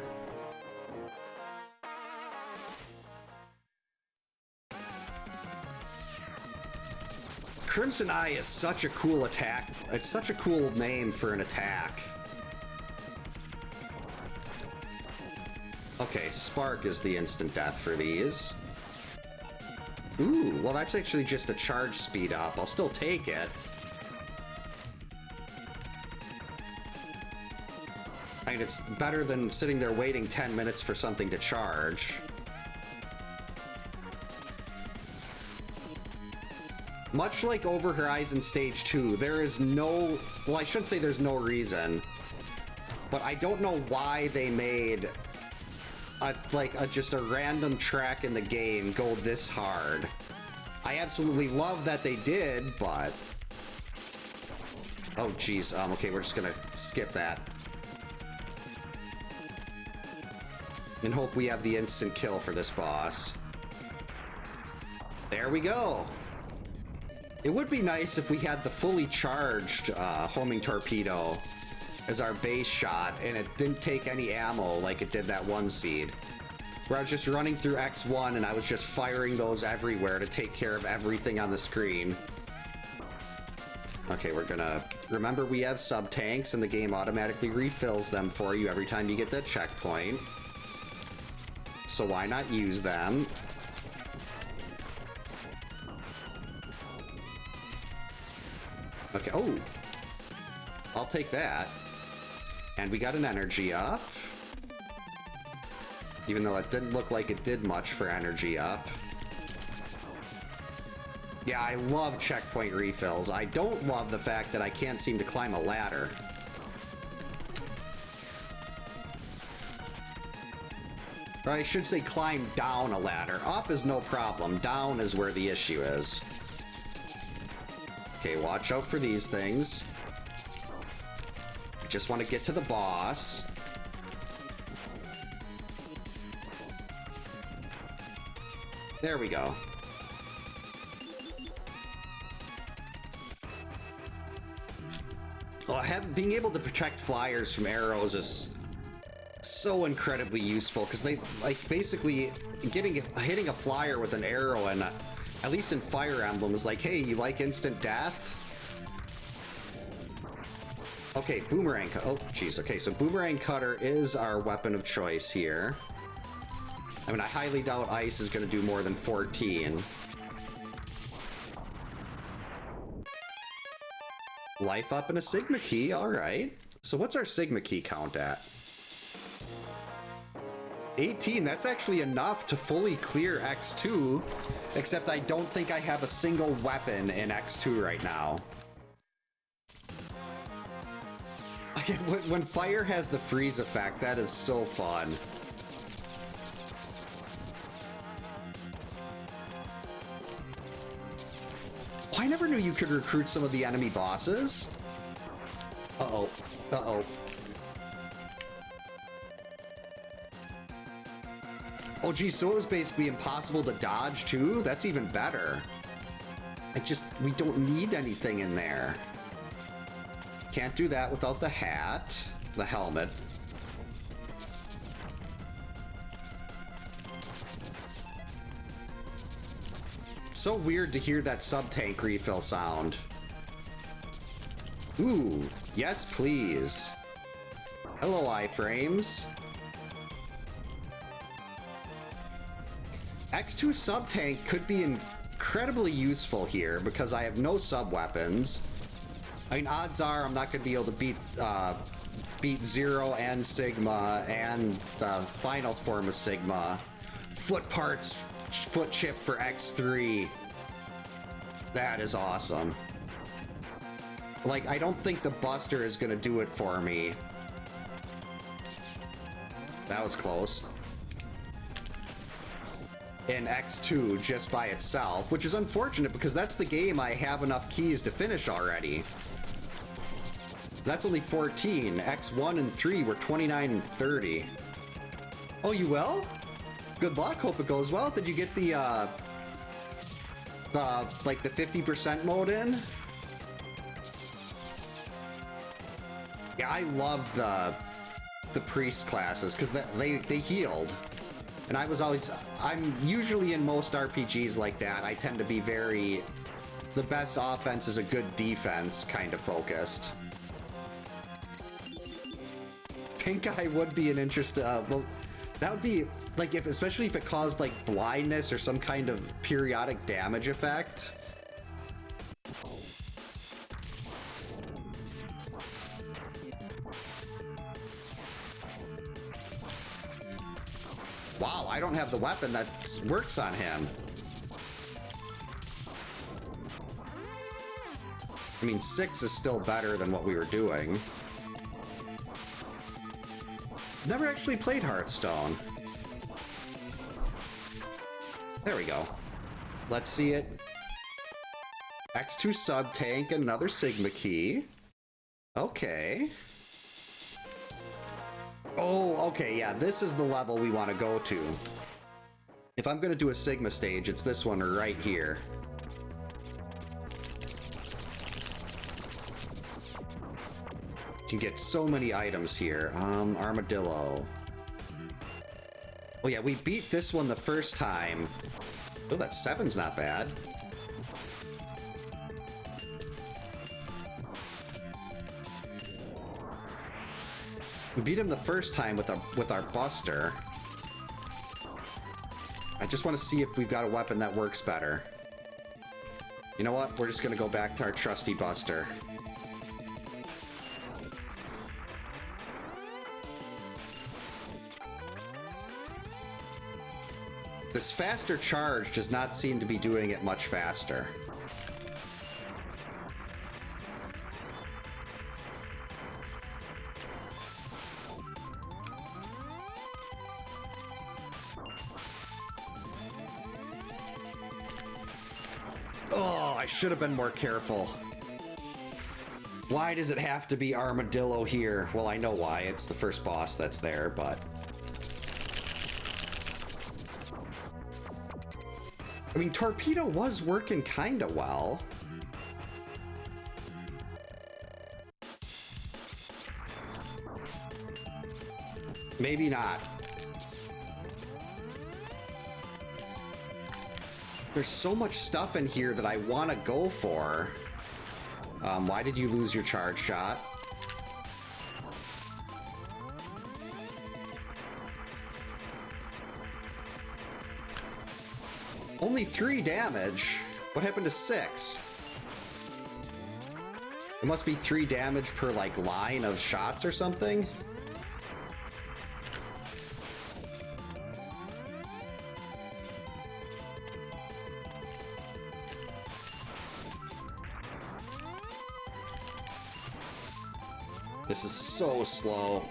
Crimson Eye is such a cool attack. It's such a cool name for an attack. Okay, Spark is the instant death for these. Ooh, well that's actually just a charge speed up. I'll still take it. I mean, it's better than sitting there waiting 10 minutes for something to charge. Much like Over Horizon Stage 2, there is no... Well, I shouldn't say there's no reason, but I don't know why they made... just a random track in the game go this hard. I absolutely love that they did, but... Oh, geez. Okay, we're just gonna skip that. And hope we have the instant kill for this boss. There we go. It would be nice if we had the fully charged homing torpedo as our base shot, and it didn't take any ammo like it did that one seed. Where I was just running through X1 and I was just firing those everywhere to take care of everything on the screen. Okay, we're gonna... Remember, we have sub-tanks, and the game automatically refills them for you every time you get that checkpoint. So why not use them? Okay, oh! I'll take that. And we got an energy up. Even though it didn't look like it did much for energy up. Yeah, I love checkpoint refills. I don't love the fact that I can't seem to climb a ladder. Or I should say climb down a ladder. Up is no problem. Down is where the issue is. Okay, watch out for these things. I just want to get to the boss. There we go. Well, being able to protect flyers from arrows is so incredibly useful, because they, like, basically hitting a flyer with an arrow, and at least in Fire Emblem, is like, hey, you like instant death? Okay, boomerang. Oh, jeez. Okay, so boomerang cutter is our weapon of choice here. I mean, I highly doubt ice is going to do more than 14. Life up and a Sigma key. All right. So what's our Sigma key count at? 18. That's actually enough to fully clear X2, except I don't think I have a single weapon in X2 right now. When fire has the freeze effect, that is so fun. Oh, I never knew you could recruit some of the enemy bosses. Uh-oh. Uh-oh. Oh, geez, so it was basically impossible to dodge, too? That's even better. We don't need anything in there. Can't do that without the hat, the helmet. So weird to hear that sub-tank refill sound. Ooh, yes please. Hello, iframes. X2 sub-tank could be incredibly useful here because I have no sub-weapons. I mean, odds are I'm not going to be able to beat Zero and Sigma and the final form of Sigma. Foot parts, foot chip for X3. That is awesome. Like, I don't think the Buster is going to do it for me. That was close. In X2 just by itself, which is unfortunate because that's the game I have enough keys to finish already. That's only 14. X1 and 3 were 29 and 30. Oh, you will? Good luck. Hope it goes well. Did you get the 50% mode in? Yeah, I love the priest classes because they healed. And I'm usually in most RPGs like that. I tend to be the best offense is a good defense kind of focused. Pink eye would be an interest. Well, that would be like especially if it caused like blindness or some kind of periodic damage effect. Wow, I don't have the weapon that works on him. I mean, 6 is still better than what we were doing. Never actually played Hearthstone. There we go. Let's see it. X2 sub-tank and another Sigma key. Okay. Oh, okay, yeah, this is the level we want to go to. If I'm going to do a Sigma stage, it's this one right here. You can get so many items here. Armadillo. Oh yeah, we beat this one the first time. Oh, that 7's not bad. We beat him the first time with our Buster. I just want to see if we've got a weapon that works better. You know what? We're just going to go back to our trusty Buster. This faster charge does not seem to be doing it much faster. Oh, I should have been more careful. Why does it have to be Armadillo here? Well, I know why. It's the first boss that's there, but... I mean, Torpedo was working kinda well. Maybe not. There's so much stuff in here that I want to go for. Why did you lose your charge shot? Only 3 damage? What happened to 6? It must be 3 damage per, like, line of shots or something? This is so slow.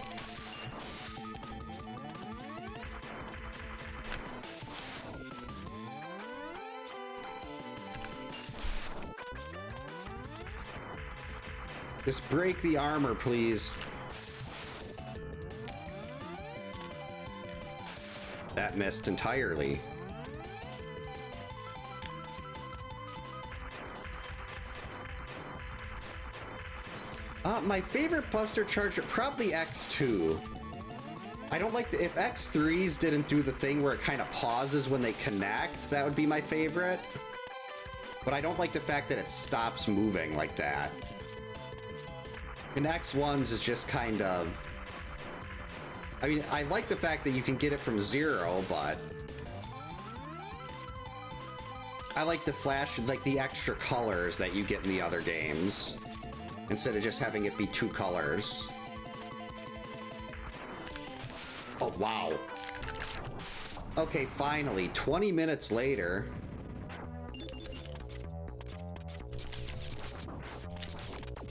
Just break the armor, please. That missed entirely. My favorite Buster Charger, probably X2. I don't like if X3s didn't do the thing where it kind of pauses when they connect, that would be my favorite. But I don't like the fact that it stops moving like that. And X1s is just kind of... I mean, I like the fact that you can get it from 0, but... I like the flash, like the extra colors that you get in the other games, instead of just having it be 2 colors. Oh, wow. Okay, finally, 20 minutes later.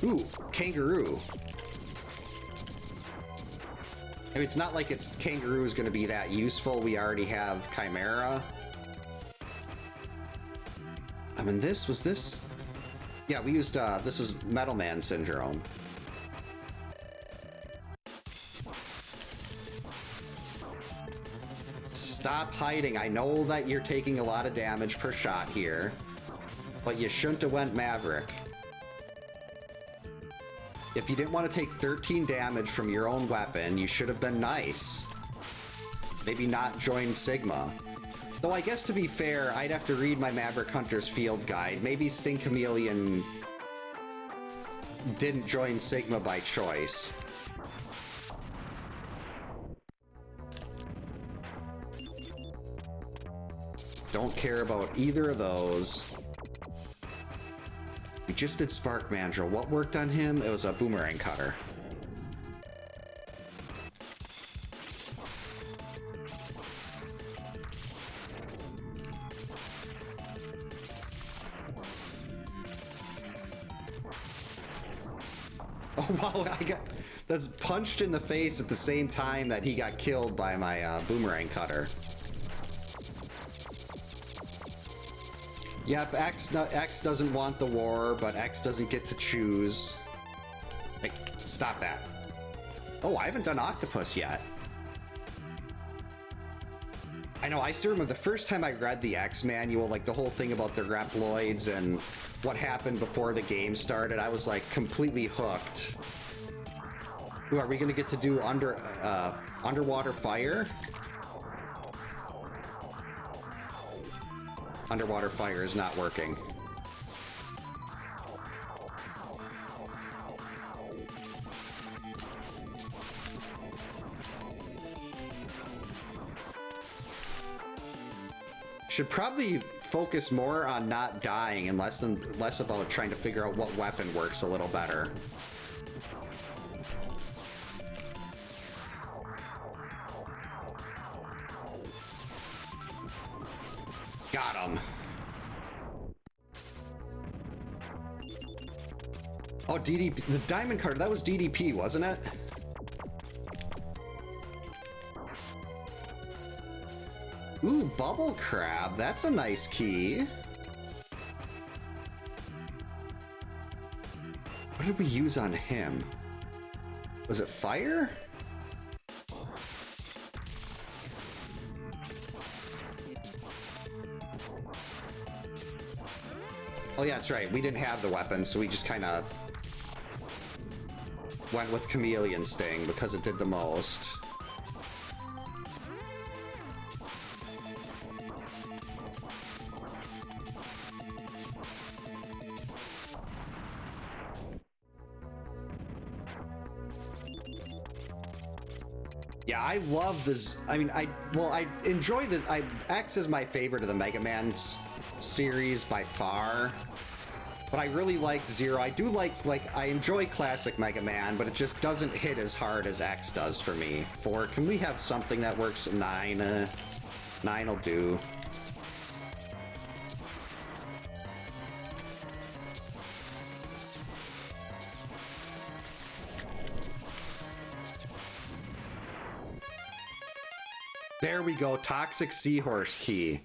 Ooh, kangaroo. I mean, it's not like kangaroo is going to be that useful. We already have Chimera. I mean, this... Yeah, we used, this is Metal Man Syndrome. Stop hiding. I know that you're taking a lot of damage per shot here, but you shouldn't have went Maverick. If you didn't want to take 13 damage from your own weapon, you should have been nice. Maybe not join Sigma. Though I guess to be fair, I'd have to read my Maverick Hunter's field guide. Maybe Sting Chameleon didn't join Sigma by choice. Don't care about either of those. We just did Spark Mandrill. What worked on him? It was a boomerang cutter. Oh wow, I got that's punched in the face at the same time that he got killed by my boomerang cutter. Yep, X doesn't want the war, but X doesn't get to choose. Like, stop that. Oh, I haven't done Octopus yet. I know, I still remember the first time I read the X manual, like the whole thing about the Reploids and what happened before the game started, I was like completely hooked. Ooh, are we gonna get to do underwater fire? Underwater fire is not working. Should probably focus more on not dying and less about trying to figure out what weapon works a little better. Got him. Oh, DDP, the diamond card, that was DDP, wasn't it? Ooh, Bubble Crab, that's a nice key. What did we use on him? Was it fire? Oh yeah, that's right. We didn't have the weapon, so we just kind of went with Chameleon Sting because it did the most. Yeah, I love this. I mean, I enjoy this. X is my favorite of the Mega Man series by far. But I really like Zero. I do like I enjoy classic Mega Man, but it just doesn't hit as hard as X does for me. 4, can we have something that works? 9, 9 will do. There we go, Toxic Seahorse Key.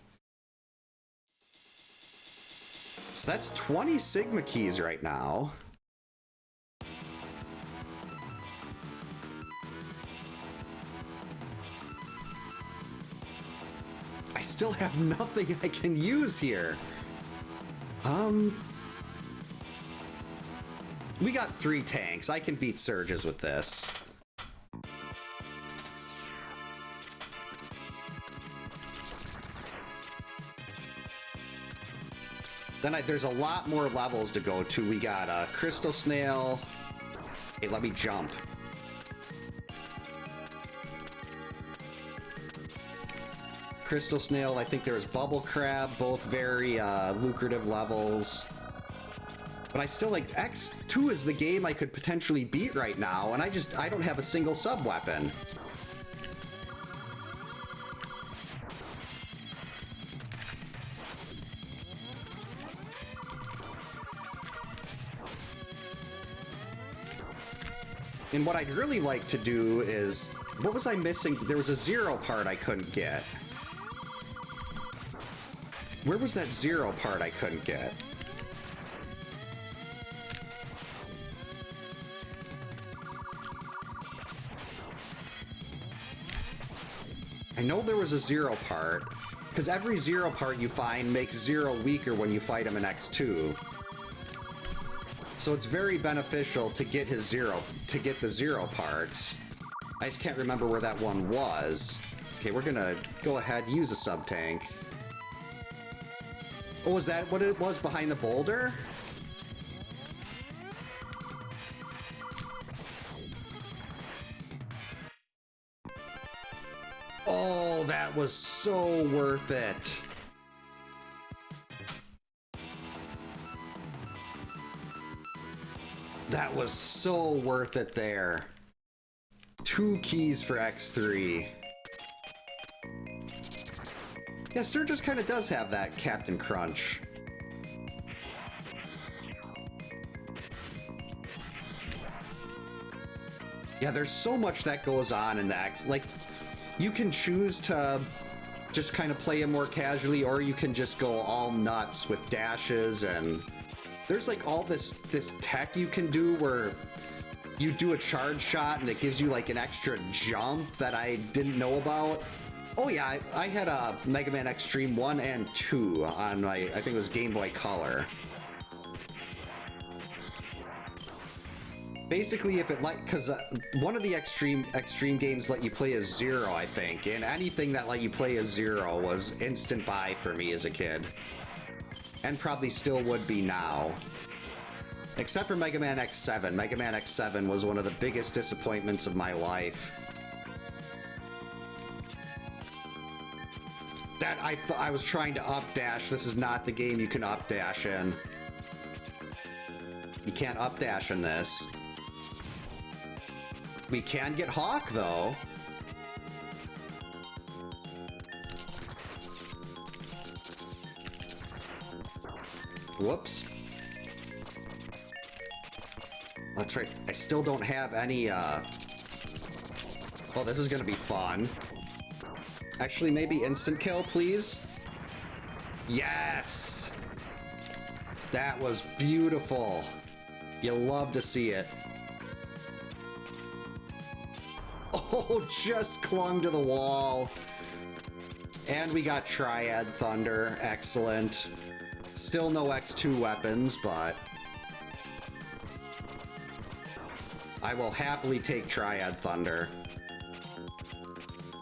So that's 20 Sigma keys right now. I still have nothing I can use here. We got 3 tanks. I can beat Surges with this. Then there's a lot more levels to go to. We got a Crystal Snail. Hey, let me jump. Crystal Snail, I think there's Bubble Crab, both very lucrative levels. But I still like X2 is the game I could potentially beat right now, and I don't have a single sub-weapon. And what I'd really like to do is, what was I missing? There was a Zero part I couldn't get. Where was that Zero part I couldn't get? I know there was a Zero part, because every Zero part you find makes Zero weaker when you fight him in X2. So it's very beneficial to get his the Zero parts. I just can't remember where that one was. Okay, we're gonna go ahead, use a sub-tank. Oh, is that what it was behind the boulder? Oh, that was so worth it. That was so worth it there. 2 keys for X3. Yeah, Surges kind of does have that Captain Crunch. Yeah, there's so much that goes on in the X. Like, you can choose to just kind of play it more casually, or you can just go all nuts with dashes, and there's like all this tech you can do where you do a charge shot and it gives you like an extra jump that I didn't know about. Oh yeah, I had a Mega Man Extreme 1 and 2 on my, I think it was Game Boy Color. Basically, if it because one of the extreme games let you play as Zero, I think, and anything that let you play as Zero was instant buy for me as a kid. And probably still would be now. Except for Mega Man X7. Mega Man X7 was one of the biggest disappointments of my life. That I was trying to up dash. This is not the game you can up dash in. You can't up dash in this. We can get Hawk though. Whoops. That's right. I still don't have any, well, this is gonna be fun. Actually, maybe instant kill, please? Yes! That was beautiful. You love to see it. Oh, just clung to the wall. And we got Triad Thunder. Excellent. Still no X2 weapons, but I will happily take Triad Thunder.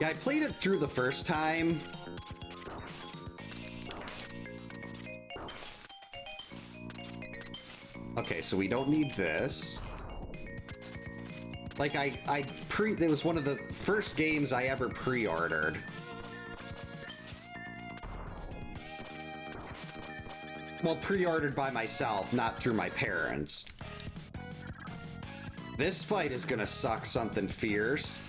Yeah, I played it through the first time. Okay, so we don't need this. Like, it was one of the first games I ever pre-ordered. Well, pre-ordered by myself, not through my parents. This fight is gonna suck something fierce.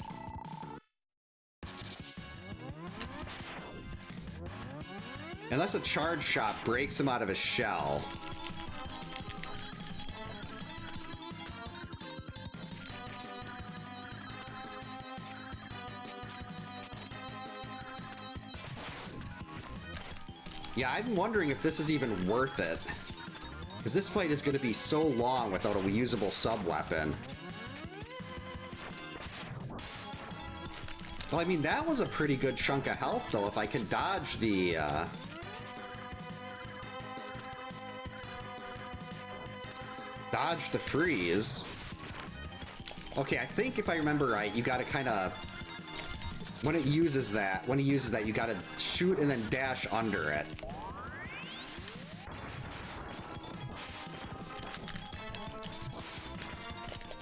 Unless a charge shot breaks him out of his shell. Yeah, I'm wondering if this is even worth it. Because this fight is going to be so long without a usable sub-weapon. Well, I mean, that was a pretty good chunk of health, though, if I can dodge the, dodge the freeze. Okay, I think if I remember right, you gotta kind of... When he uses that, you gotta shoot and then dash under it.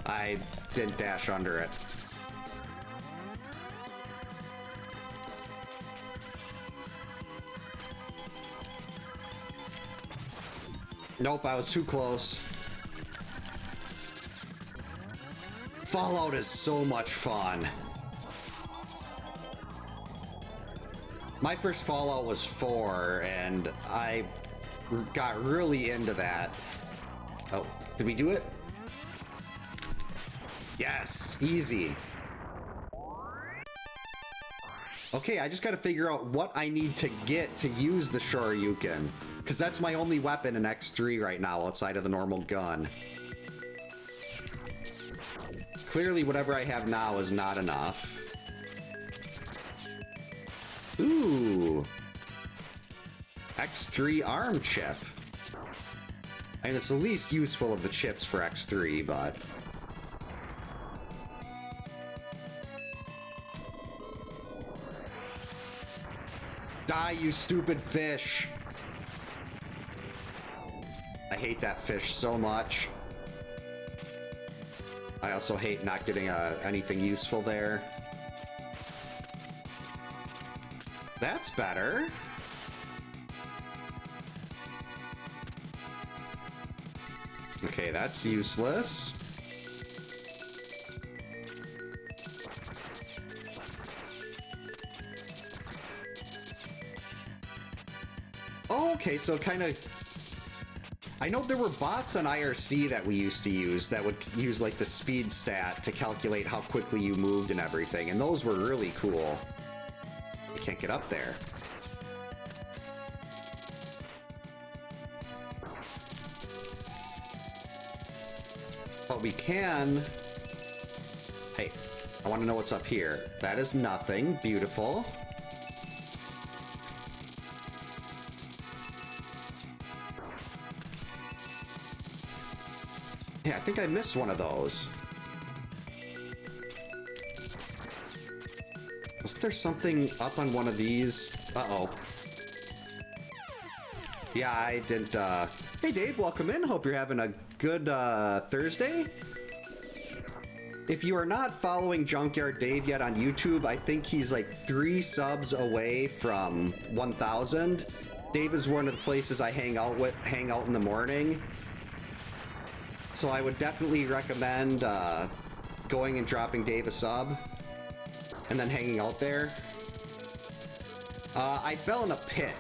I didn't dash under it. Nope, I was too close. Fallout is so much fun. My first Fallout was 4, and I got really into that. Oh, did we do it? Yes, easy. Okay, I just gotta figure out what I need to get to use the Shoryuken, because that's my only weapon in X3 right now outside of the normal gun. Clearly, whatever I have now is not enough. Ooh. X3 arm chip. I mean, it's the least useful of the chips for X3, but... Die, you stupid fish! I hate that fish so much. I also hate not getting anything useful there. That's better. Okay, that's useless. Oh, okay, so kind of... I know there were bots on IRC that we used to use that would use like the speed stat to calculate how quickly you moved and everything, and those were really cool. You can't get up there. But we can... Hey, I want to know what's up here. That is nothing. Beautiful. Yeah, I think I missed one of those. Wasn't there something up on one of these? Uh-oh. Yeah, I didn't, Hey Dave, welcome in. Hope you're having a good, Thursday. If you are not following Junkyard Dave yet on YouTube, I think he's like 3 subs away from 1,000. Dave is one of the places I hang out in the morning. So I would definitely recommend going and dropping Dave a sub and then hanging out there. I fell in a pit.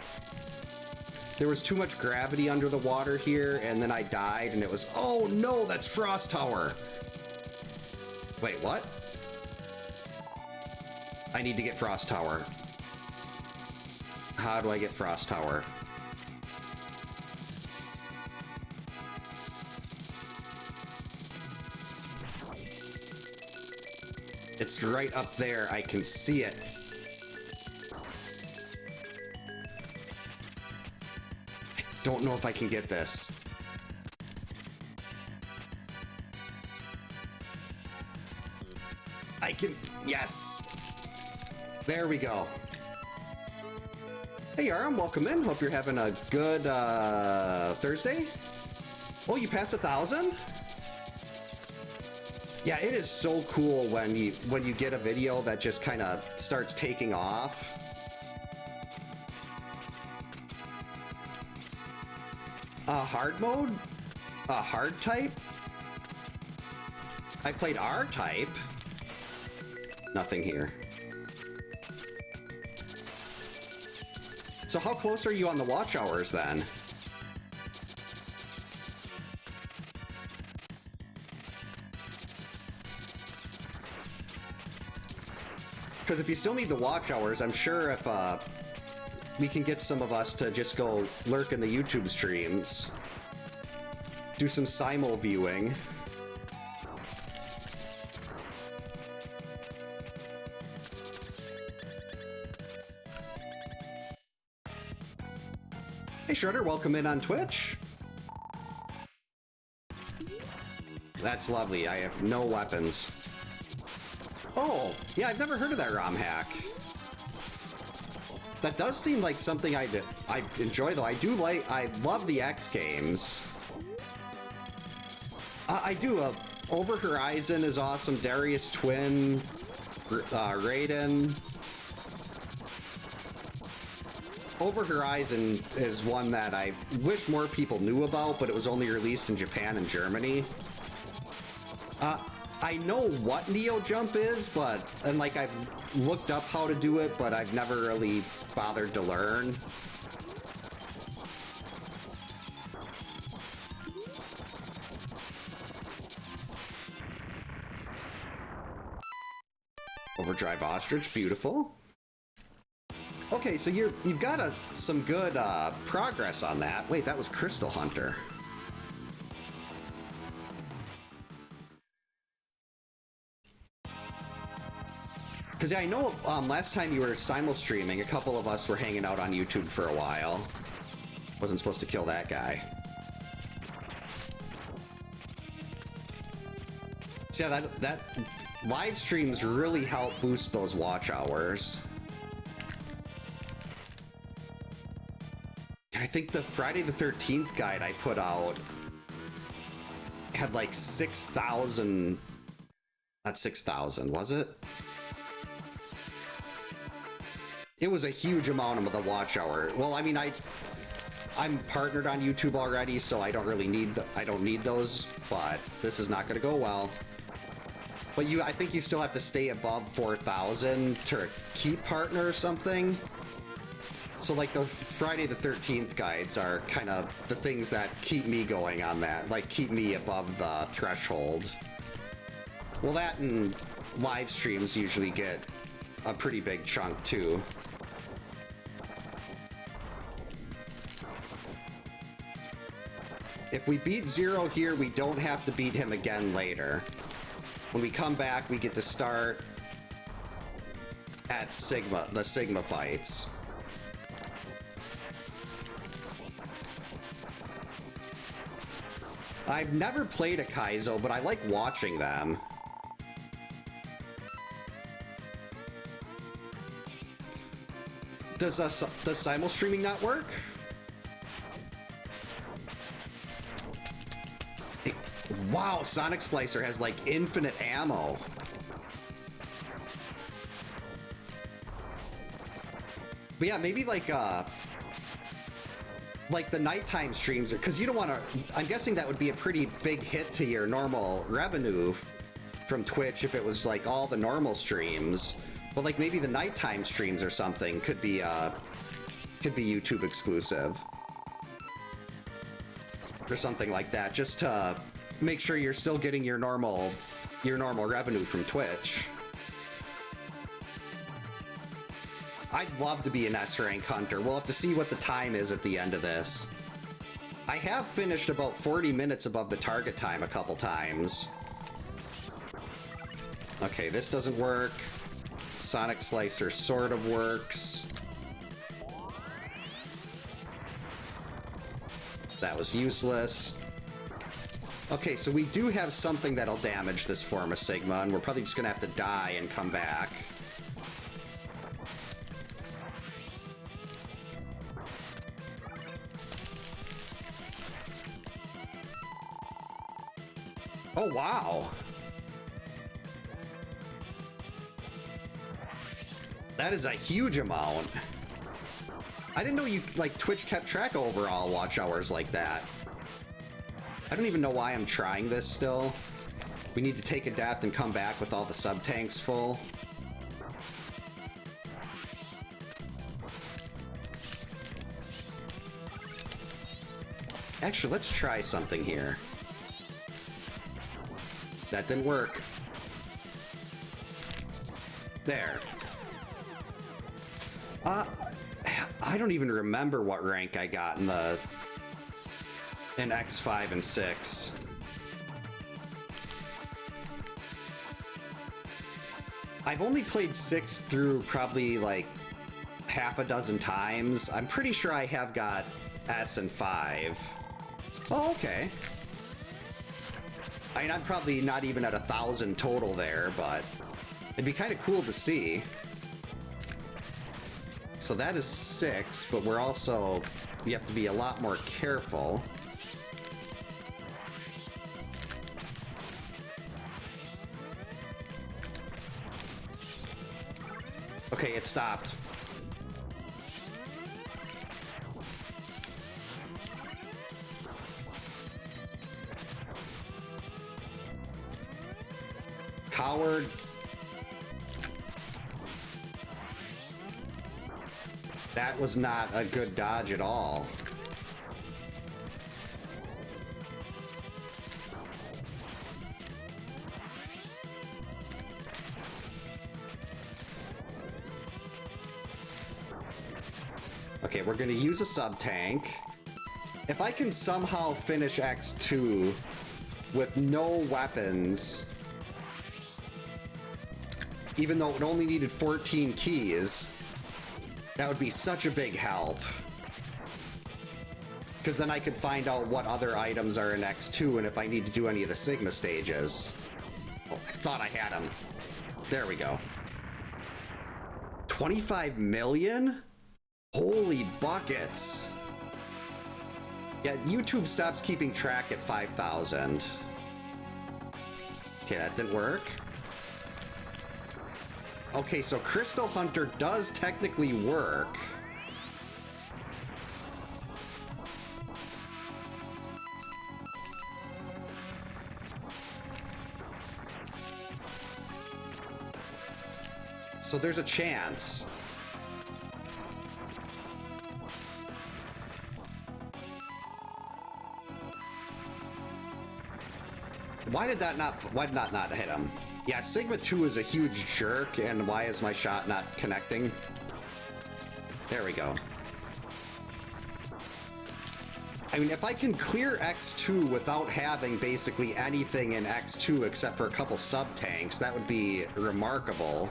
There was too much gravity under the water here, and then I died, and it was, oh no, that's Frost Tower. Wait, what? I need to get Frost Tower. How do I get Frost Tower? It's right up there. I can see it. I don't know if I can get this. I can... Yes! There we go. Hey, Aram, welcome in. Hope you're having a good Thursday. Oh, you passed 1,000? Yeah, it is so cool when you get a video that just kind of starts taking off. Hard mode? Hard type? I played R type. Nothing here. So how close are you on the watch hours then? Because if you still need the watch hours, I'm sure if we can get some of us to just go lurk in the YouTube streams, do some simul viewing. Hey Shredder, welcome in on Twitch. That's lovely. I have no weapons. Oh, yeah, I've never heard of that ROM hack. That does seem like something I enjoy, though. I love the X games. I do. Over Horizon is awesome. Darius Twin, Raiden. Over Horizon is one that I wish more people knew about, but it was only released in Japan and Germany. I know what Neo Jump is, and like I've looked up how to do it, but I've never really bothered to learn. Overdrive Ostrich, beautiful. Okay, so you've got some good progress on that. Wait, that was Crystal Hunter. Because yeah, I know last time you were simul streaming, a couple of us were hanging out on YouTube for a while. Wasn't supposed to kill that guy. So yeah, that live streams really help boost those watch hours. I think the Friday the 13th guide I put out had like 6,000, not 6,000, was it? It was a huge amount of the watch hour. Well, I mean, I'm partnered on YouTube already, so I don't really need I don't need those, but this is not going to go well. But I think you still have to stay above 4,000 to keep partner or something. So like the Friday the 13th guides are kind of the things that keep me going on that, like keep me above the threshold. Well, that and live streams usually get a pretty big chunk too. If we beat Zero here, we don't have to beat him again later. When we come back, we get to start at the Sigma fights. I've never played a Kaizo, but I like watching them. Does simul streaming not work? Hey, wow, Sonic Slicer has like infinite ammo. But yeah, maybe like the nighttime streams, because you don't want to. I'm guessing that would be a pretty big hit to your normal revenue from Twitch if it was like all the normal streams. But like maybe the nighttime streams or something could be YouTube exclusive or something like that, just to make sure you're still getting your normal revenue from Twitch. I'd love to be an S-rank hunter. We'll have to see what the time is at the end of this. I have finished about 40 minutes above the target time a couple times. Okay, this doesn't work. Sonic Slicer sort of works. That was useless. Okay, so we do have something that'll damage this form of Sigma, and we're probably just gonna have to die and come back. Oh, wow. That is a huge amount. I didn't know you, like, Twitch kept track of overall watch hours like that. I don't even know why I'm trying this still. We need to take a death and come back with all the sub-tanks full. Actually, let's try something here. That didn't work. There. I don't even remember what rank I got in X5 and 6. I've only played 6 through probably like half a dozen times. I'm pretty sure I have got S and 5. Oh, okay. I mean, I'm probably not even at 1,000 total there, but it'd be kind of cool to see. So that is 6, but we're also, you have to be a lot more careful. Okay, it stopped. Coward. That was not a good dodge at all. Okay, we're gonna use a sub-tank. If I can somehow finish X2 with no weapons, even though it only needed 14 keys, that would be such a big help. Because then I could find out what other items are in X2 and if I need to do any of the Sigma stages. Oh, I thought I had them. There we go. 25 million? Holy buckets. Yeah, YouTube stops keeping track at 5,000. Okay, that didn't work. Okay, so Crystal Hunter does technically work. So there's a chance. Why did that not hit him? Yeah, Sigma 2 is a huge jerk, and why is my shot not connecting? There we go. I mean, if I can clear X2 without having basically anything in X2 except for a couple sub-tanks, that would be remarkable.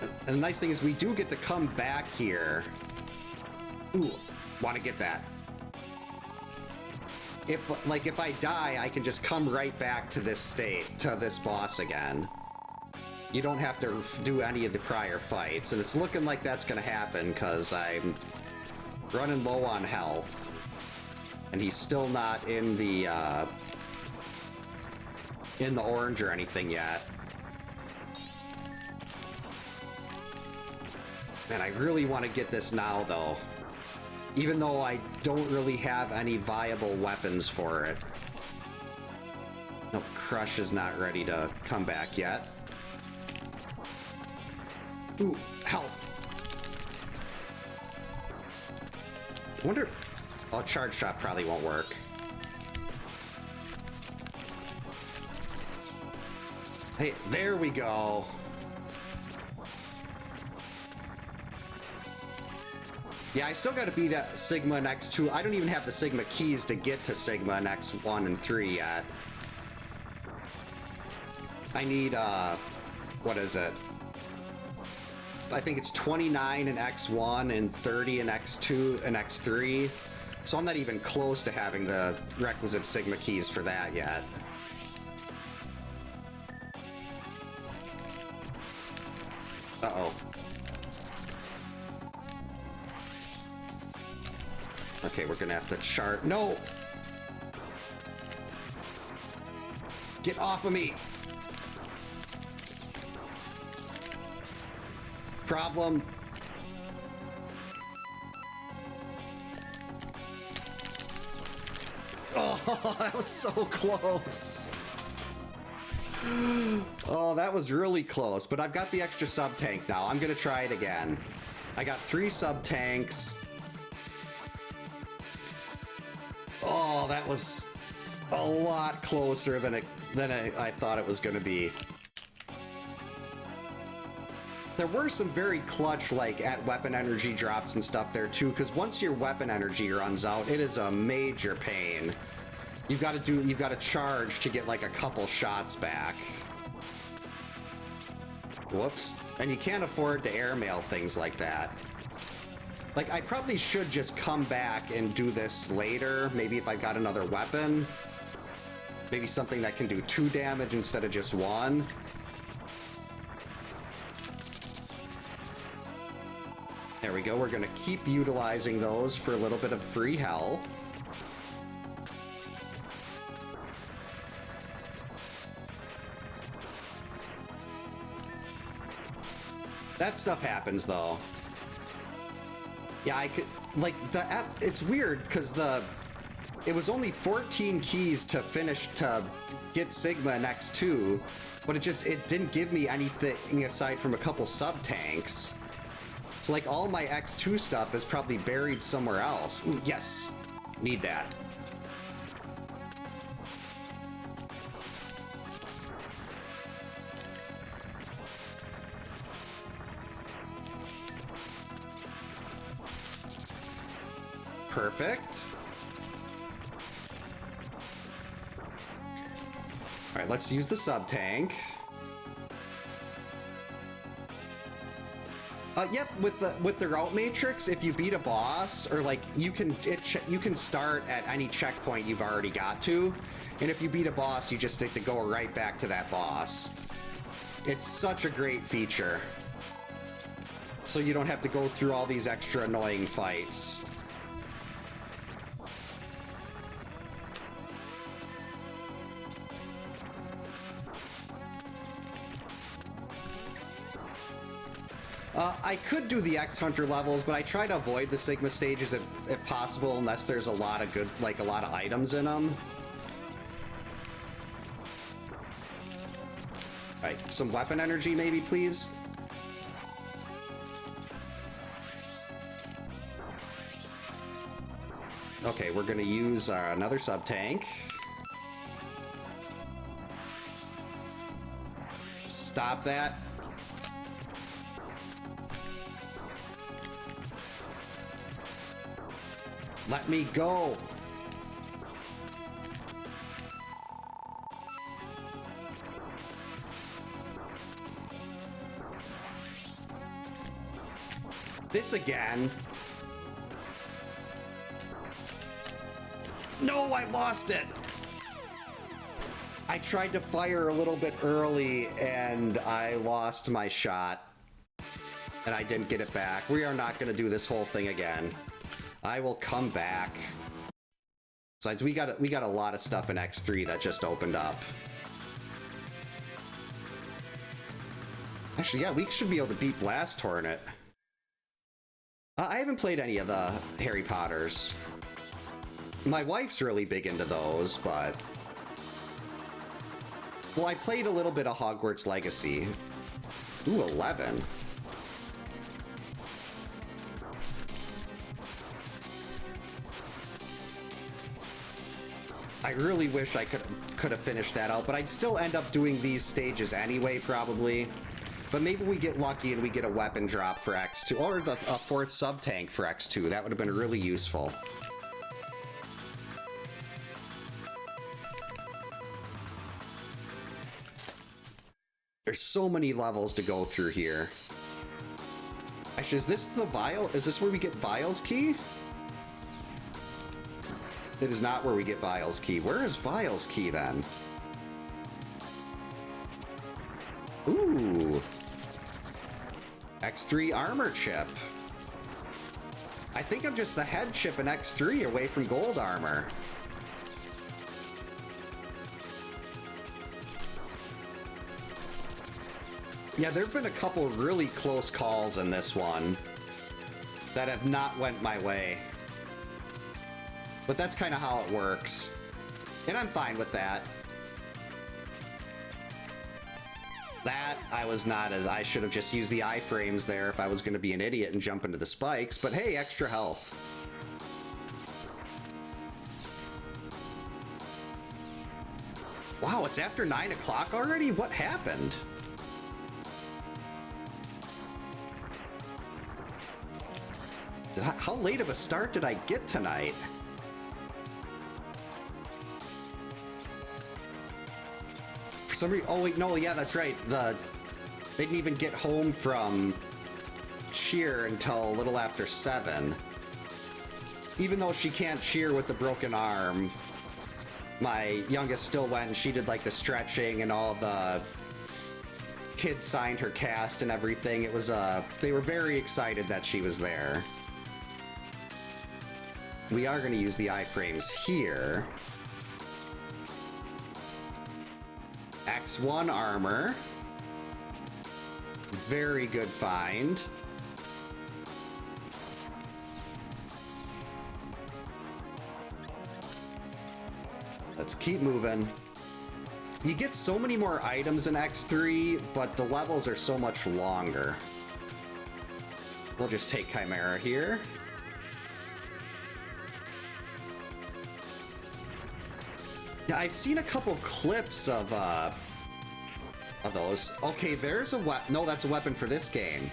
And the nice thing is we do get to come back here. Ooh, want to get that. If I die, I can just come right back to this state, to this boss again. You don't have to do any of the prior fights, and it's looking like that's gonna happen because I'm running low on health, and he's still not in the orange or anything yet. Man, I really want to get this now, though. Even though I don't really have any viable weapons for it. Nope, Crush is not ready to come back yet. Ooh, health. I wonder... Oh, Charge Shot probably won't work. Hey, there we go. Yeah, I still gotta beat Sigma and X2. I don't even have the Sigma keys to get to Sigma and X1 and 3 yet. I need, what is it? I think it's 29 in X1 and 30 in X2 and X3. So I'm not even close to having the requisite Sigma keys for that yet. Uh-oh. Okay, we're gonna have to chart. No! Get off of me! Problem. Oh, that was so close. Oh, that was really close, but I've got the extra sub-tank now. I'm gonna try it again. I got 3 sub-tanks. Oh, that was a lot closer than I thought it was gonna be. There were some very clutch, like, at weapon energy drops and stuff there, too, because once your weapon energy runs out, it is a major pain. You've got to charge to get, like, a couple shots back. Whoops. And you can't afford to airmail things like that. Like, I probably should just come back and do this later, maybe if I got another weapon. Maybe something that can do 2 damage instead of just 1. There we go, we're gonna keep utilizing those for a little bit of free health. That stuff happens, though. Yeah, I could, like, it's weird, because it was only 14 keys to get Sigma in X2, but it didn't give me anything aside from a couple sub-tanks. So, like, all my X2 stuff is probably buried somewhere else. Ooh, yes! Need that. Perfect. Alright, let's use the sub-tank. Yep, with the route matrix, if you beat a boss, or like you can start at any checkpoint you've already got to, and if you beat a boss, you just need to go right back to that boss. It's such a great feature, so you don't have to go through all these extra annoying fights. I could do the X-Hunter levels, but I try to avoid the Sigma stages if possible, unless there's a lot of a lot of items in them. Alright, some weapon energy maybe, please? Okay, we're gonna use another sub-tank. Stop that. Let me go. This again. No, I lost it. I tried to fire a little bit early and I lost my shot. And I didn't get it back. We are not going to do this whole thing again. I will come back. Besides, we got a lot of stuff in X3 that just opened up. Actually, yeah, we should be able to beat Blast Hornet. I haven't played any of the Harry Potters. My wife's really big into those, but... Well, I played a little bit of Hogwarts Legacy. Ooh, 11. I really wish I could have finished that out, but I'd still end up doing these stages anyway, probably. But maybe we get lucky and we get a weapon drop for X2, or a 4th sub-tank for X2. That would have been really useful. There's so many levels to go through here. Actually, is this the vial? Is this where we get Vial's key? It is not where we get Vial's key. Where is Vial's key, then? Ooh. X3 armor chip. I think I'm just the head chip in X3 away from gold armor. Yeah, there have been a couple really close calls in this one that have not went my way. But that's kind of how it works. And I'm fine with that. That, I was not as... I should have just used the iframes there if I was going to be an idiot and jump into the spikes. But hey, extra health. Wow, it's after 9 o'clock already? What happened? How late of a start did I get tonight? For some reason... Oh, wait, no, yeah, that's right. They didn't even get home from cheer until a little after 7. Even though she can't cheer with the broken arm, my youngest still went and she did like the stretching and all the kids signed her cast and everything. It was, they were very excited that she was there. We are going to use the iframes here. X1 armor. Very good find. Let's keep moving. You get so many more items in X3, but the levels are so much longer. We'll just take Chimera here. I've seen a couple clips of those. Okay, there's a weapon. No, that's a weapon for this game.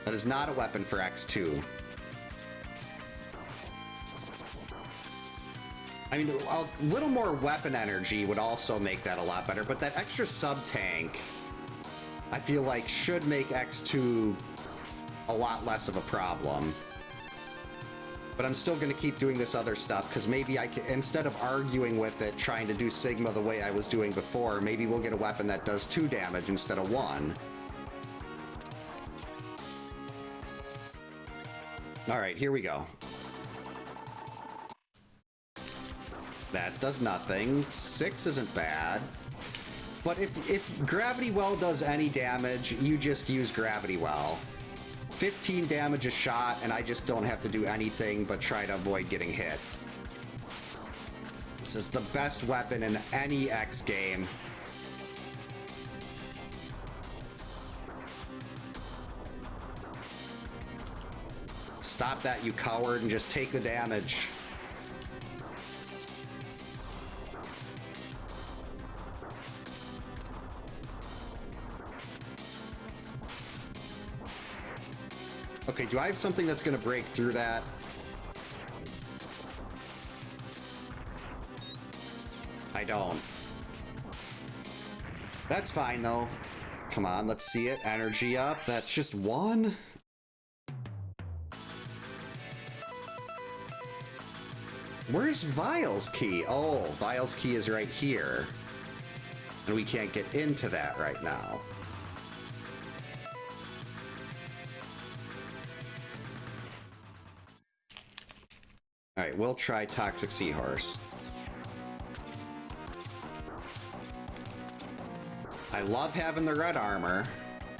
That is not a weapon for X2. I mean, a little more weapon energy would also make that a lot better, but that extra sub-tank, I feel like, should make X2 a lot less of a problem. But I'm still going to keep doing this other stuff, because maybe I can, instead of arguing with it, trying to do Sigma the way I was doing before, maybe we'll get a weapon that does 2 damage instead of 1. Alright, here we go. That does nothing. 6 isn't bad. But if Gravity Well does any damage, you just use Gravity Well. 15 damage a shot, and I just don't have to do anything but try to avoid getting hit. This is the best weapon in any X game. Stop that, you coward, and just take the damage. Okay, do I have something that's going to break through that? I don't. That's fine, though. Come on, let's see it. Energy up. That's just 1. Where's Vile's key? Oh, Vile's key is right here. And we can't get into that right now. Alright, we'll try Toxic Seahorse. I love having the red armor,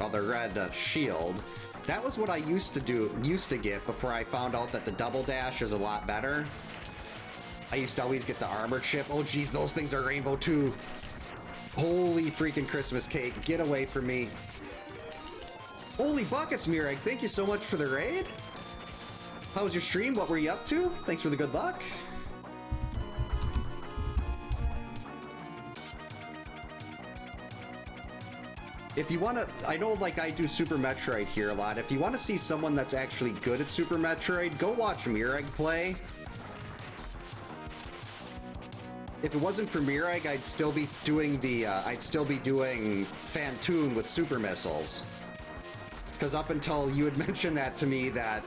or the red shield. That was what I used to get before I found out that the double dash is a lot better. I used to always get the armor chip. Oh geez, those things are rainbow too. Holy freaking Christmas cake, get away from me. Holy buckets, Mireg, thank you so much for the raid. How was your stream? What were you up to? Thanks for the good luck. If you want to, I know like I do Super Metroid here a lot. If you want to see someone that's actually good at Super Metroid, go watch Mireg play. If it wasn't for Mireg, I'd still be doing the, Fantoon with super missiles. Because up until you had mentioned that to me, that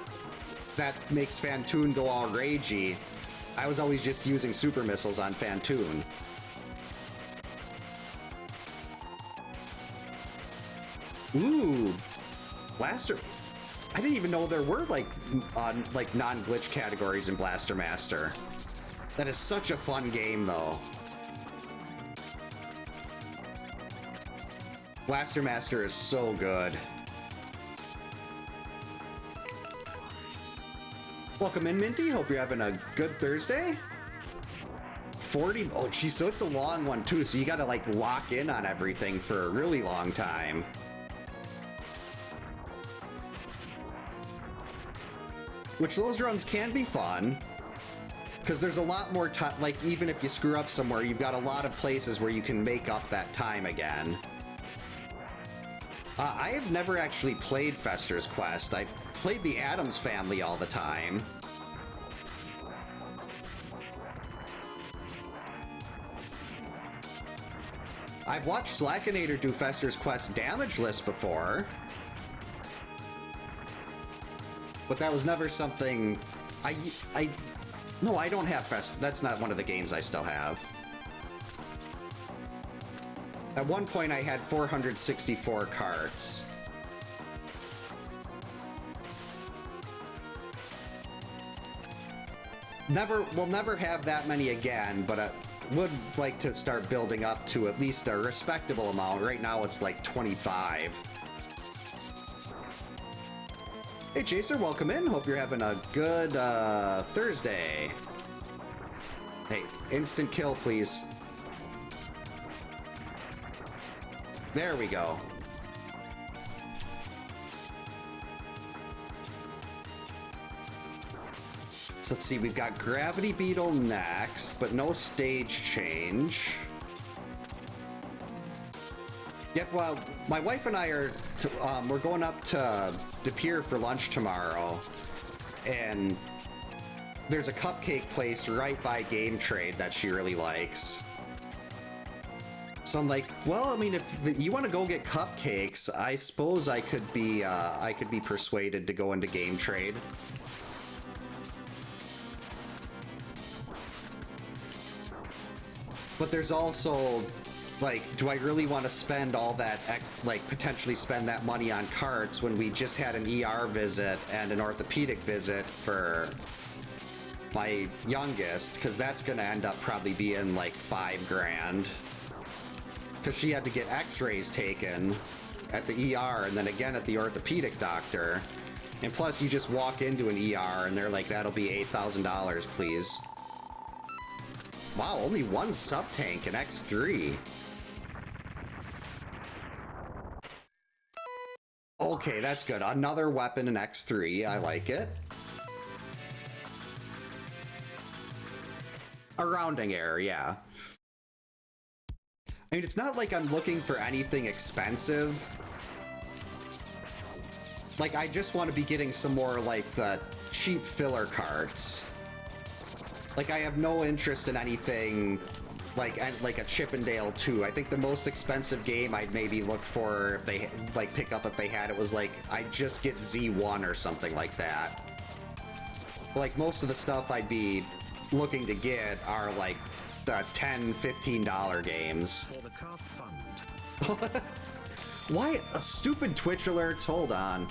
makes Fantoon go all ragey, I was always just using super missiles on Fantoon. Ooh, Blaster. I didn't even know there were like non-glitch categories in Blaster Master. That is such a fun game though. Blaster Master is so good. Welcome in, Minty. Hope you're having a good Thursday. 40. Oh, geez, so it's a long one, too. So you got to, like, lock in on everything for a really long time. Which those runs can be fun. Because there's a lot more time. Like, even if you screw up somewhere, you've got a lot of places where you can make up that time again. I have never actually played Fester's Quest. I played the Addams Family all the time. I've watched Slackinator do Fester's Quest damage list before. But that was never something... No, I don't have Fester. That's not one of the games I still have. At one point, I had 464 carts. We'll never have that many again, but I would like to start building up to at least a respectable amount. Right now, it's like 25. Hey, Chaser, welcome in. Hope you're having a good Thursday. Hey, instant kill, please. There we go. So let's see, we've got Gravity Beetle next, but no stage change. Yep, well, my wife and I are, we're going up to De Pere for lunch tomorrow, and there's a cupcake place right by Game Trade that she really likes. So I'm like, well, I mean, if you want to go get cupcakes, I suppose I could be persuaded to go into Game Trade. But there's also, like, do I really want to spend all that, potentially spend that money on carts when we just had an ER visit and an orthopedic visit for my youngest? Because that's going to end up probably being like $5 grand. Because she had to get x-rays taken at the ER and then again at the orthopedic doctor. And plus, you just walk into an ER and they're like, that'll be $8,000, please. Wow, only one sub-tank in X3. Okay, that's good. Another weapon in X3. I like it. A rounding error, yeah. I mean, it's not like I'm looking for anything expensive. Like, I just want to be getting some more, like, the cheap filler cards. Like, I have no interest in anything like a Chippendale 2. I think the most expensive game I'd maybe look for if they, like, pick up if they had it was, like, I'd just get Z1 or something like that. Like, most of the stuff I'd be looking to get are, like, the $10, $15 games. For the cart fund. Why stupid Twitch alerts? Hold on.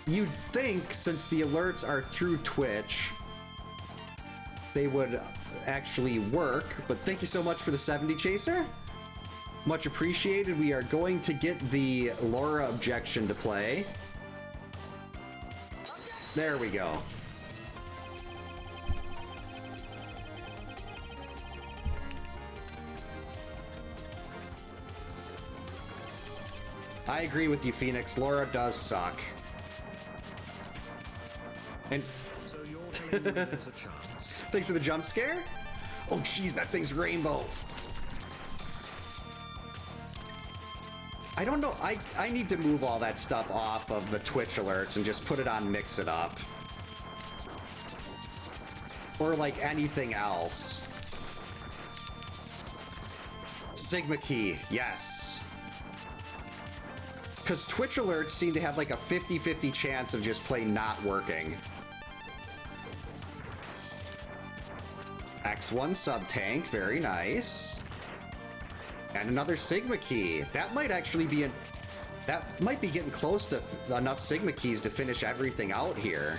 You'd think, since the alerts are through Twitch, they would actually work, but thank you so much for the 70, Chaser. Much appreciated. We are going to get the Laura objection to play. There we go. I agree with you, Phoenix. Laura does suck. And So you're taking there's a chance. thanks for the jump scare. Oh, jeez, that thing's rainbow. I don't know. I need to move all that stuff off of the Twitch alerts and just put it on Mix It Up. Or like anything else. Sigma key, yes. Because Twitch alerts seem to have like a 50-50 chance of just plain not working. X1 sub-tank, very nice. And another Sigma key. That might actually be that might be getting close to enough Sigma keys to finish everything out here.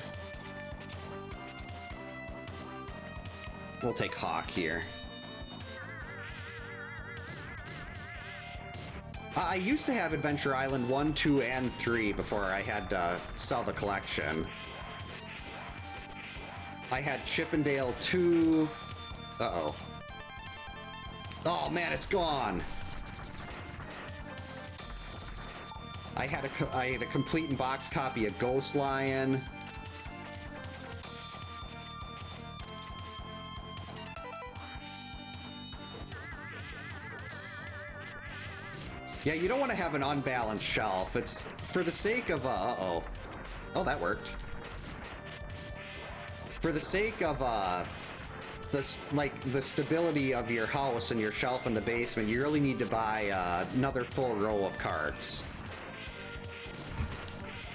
We'll take Hawk here. I used to have Adventure Island 1, 2, and 3 before I had to sell the collection. I had Chippendale 2. Uh-oh. Oh, man, it's gone. I had a complete and box copy of Ghost Lion. Yeah, you don't want to have an unbalanced shelf. It's for the sake of, uh-oh. Oh, that worked. For the sake of, the stability of your house and your shelf in the basement, you really need to buy another full row of carts.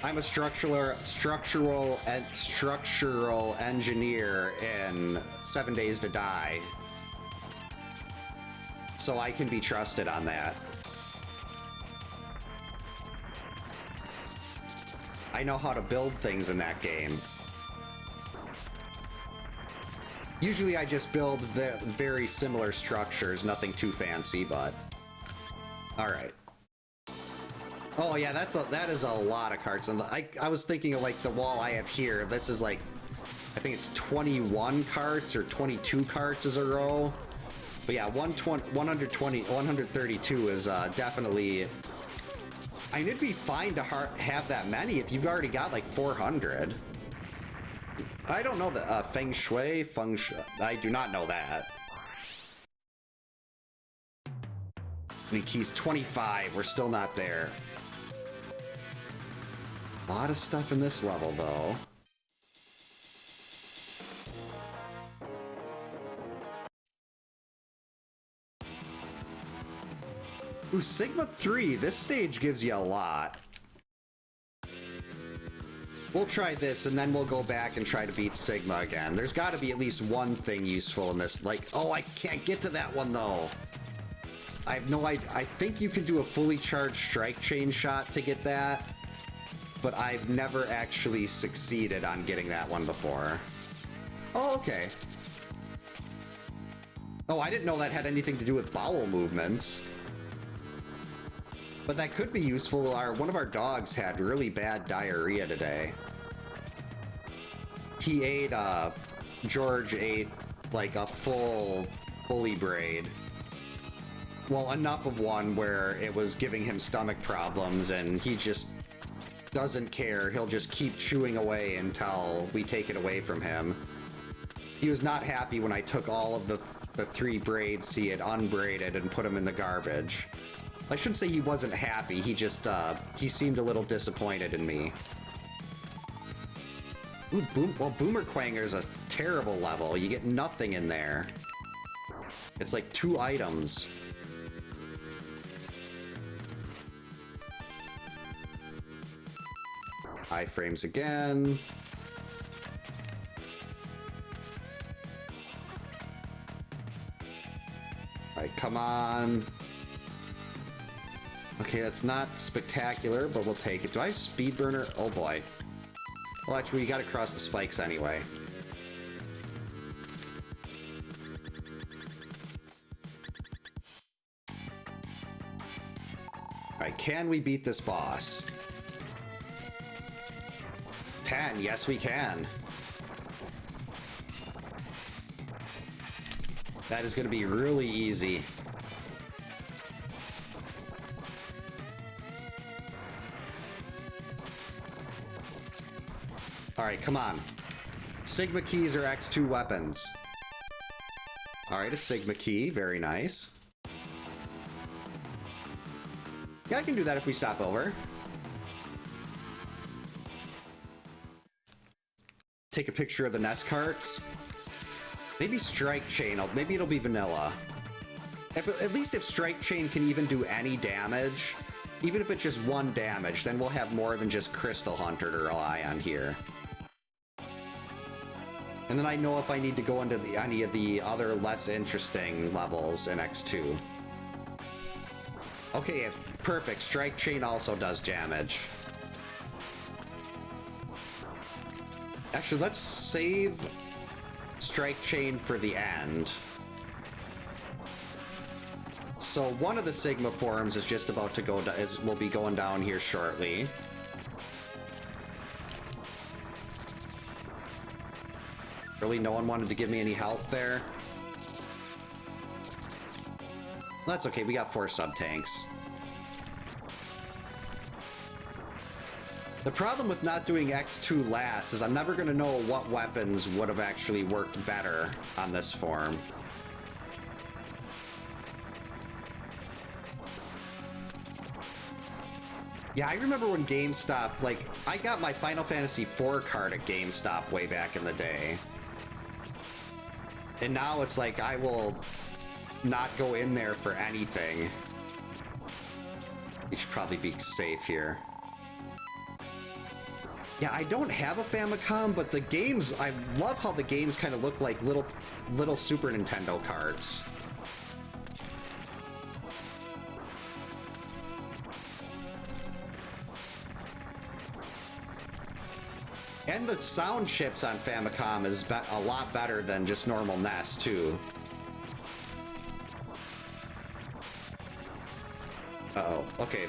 I'm a structural engineer in 7 Days to Die, so I can be trusted on that. I know how to build things in that game. Usually I just build very similar structures, nothing too fancy, but... Alright. Oh yeah, that is a lot of carts. And I was thinking of like the wall I have here. This is like, I think it's 21 carts or 22 carts as a row. But yeah, 132 is definitely... I mean, it'd be fine to have that many if you've already got like 400. I don't know the feng shui. I do not know that. Keys 25. We're still not there. A lot of stuff in this level, though. Ooh, Sigma 3. This stage gives you a lot. We'll try this, and then we'll go back and try to beat Sigma again. There's got to be at least one thing useful in this. Like, oh, I can't get to that one, though. I have no idea. I think you can do a fully charged strike chain shot to get that, but I've never actually succeeded on getting that one before. Oh, okay. Oh, I didn't know that had anything to do with bowel movements. But that could be useful. One of our dogs had really bad diarrhea today. He ate, George ate like a full bully braid. Well, enough of one where it was giving him stomach problems, and he just doesn't care. He'll just keep chewing away until we take it away from him. He was not happy when I took all of the 3 braids he had unbraided and put them in the garbage. I shouldn't say he wasn't happy, he just, he seemed a little disappointed in me. Ooh, Boomer Quanger's a terrible level. You get nothing in there. It's like 2 items. Iframes again. Alright, come on. Okay, that's not spectacular, but we'll take it. Do I have speed burner? Oh boy. Well, actually, you gotta cross the spikes anyway. Alright, can we beat this boss? 10, yes we can. That is gonna be really easy. Alright, come on. Sigma keys are X2 weapons. Alright, a Sigma key. Very nice. Yeah, I can do that if we stop over. Take a picture of the nest carts. Maybe Strike Chain. Maybe it'll be vanilla. At least if Strike Chain can even do any damage, even if it's just 1 damage, then we'll have more than just Crystal Hunter to rely on here. And then I know if I need to go into any of the other less interesting levels in X2. Okay, perfect. Strike Chain also does damage. Actually, let's save Strike Chain for the end. So one of the Sigma forums is just about to go, will be going down here shortly. Really, no one wanted to give me any health there? That's okay, we got 4 sub-tanks. The problem with not doing X2 last is I'm never going to know what weapons would have actually worked better on this form. Yeah, I remember when GameStop, like, I got my Final Fantasy IV card at GameStop way back in the day. And now it's like, I will not go in there for anything. We should probably be safe here. Yeah, I don't have a Famicom, but the games, I love how the games kind of look like little Super Nintendo cards. And the sound chips on Famicom is a lot better than just normal NES, too. Uh-oh. Okay,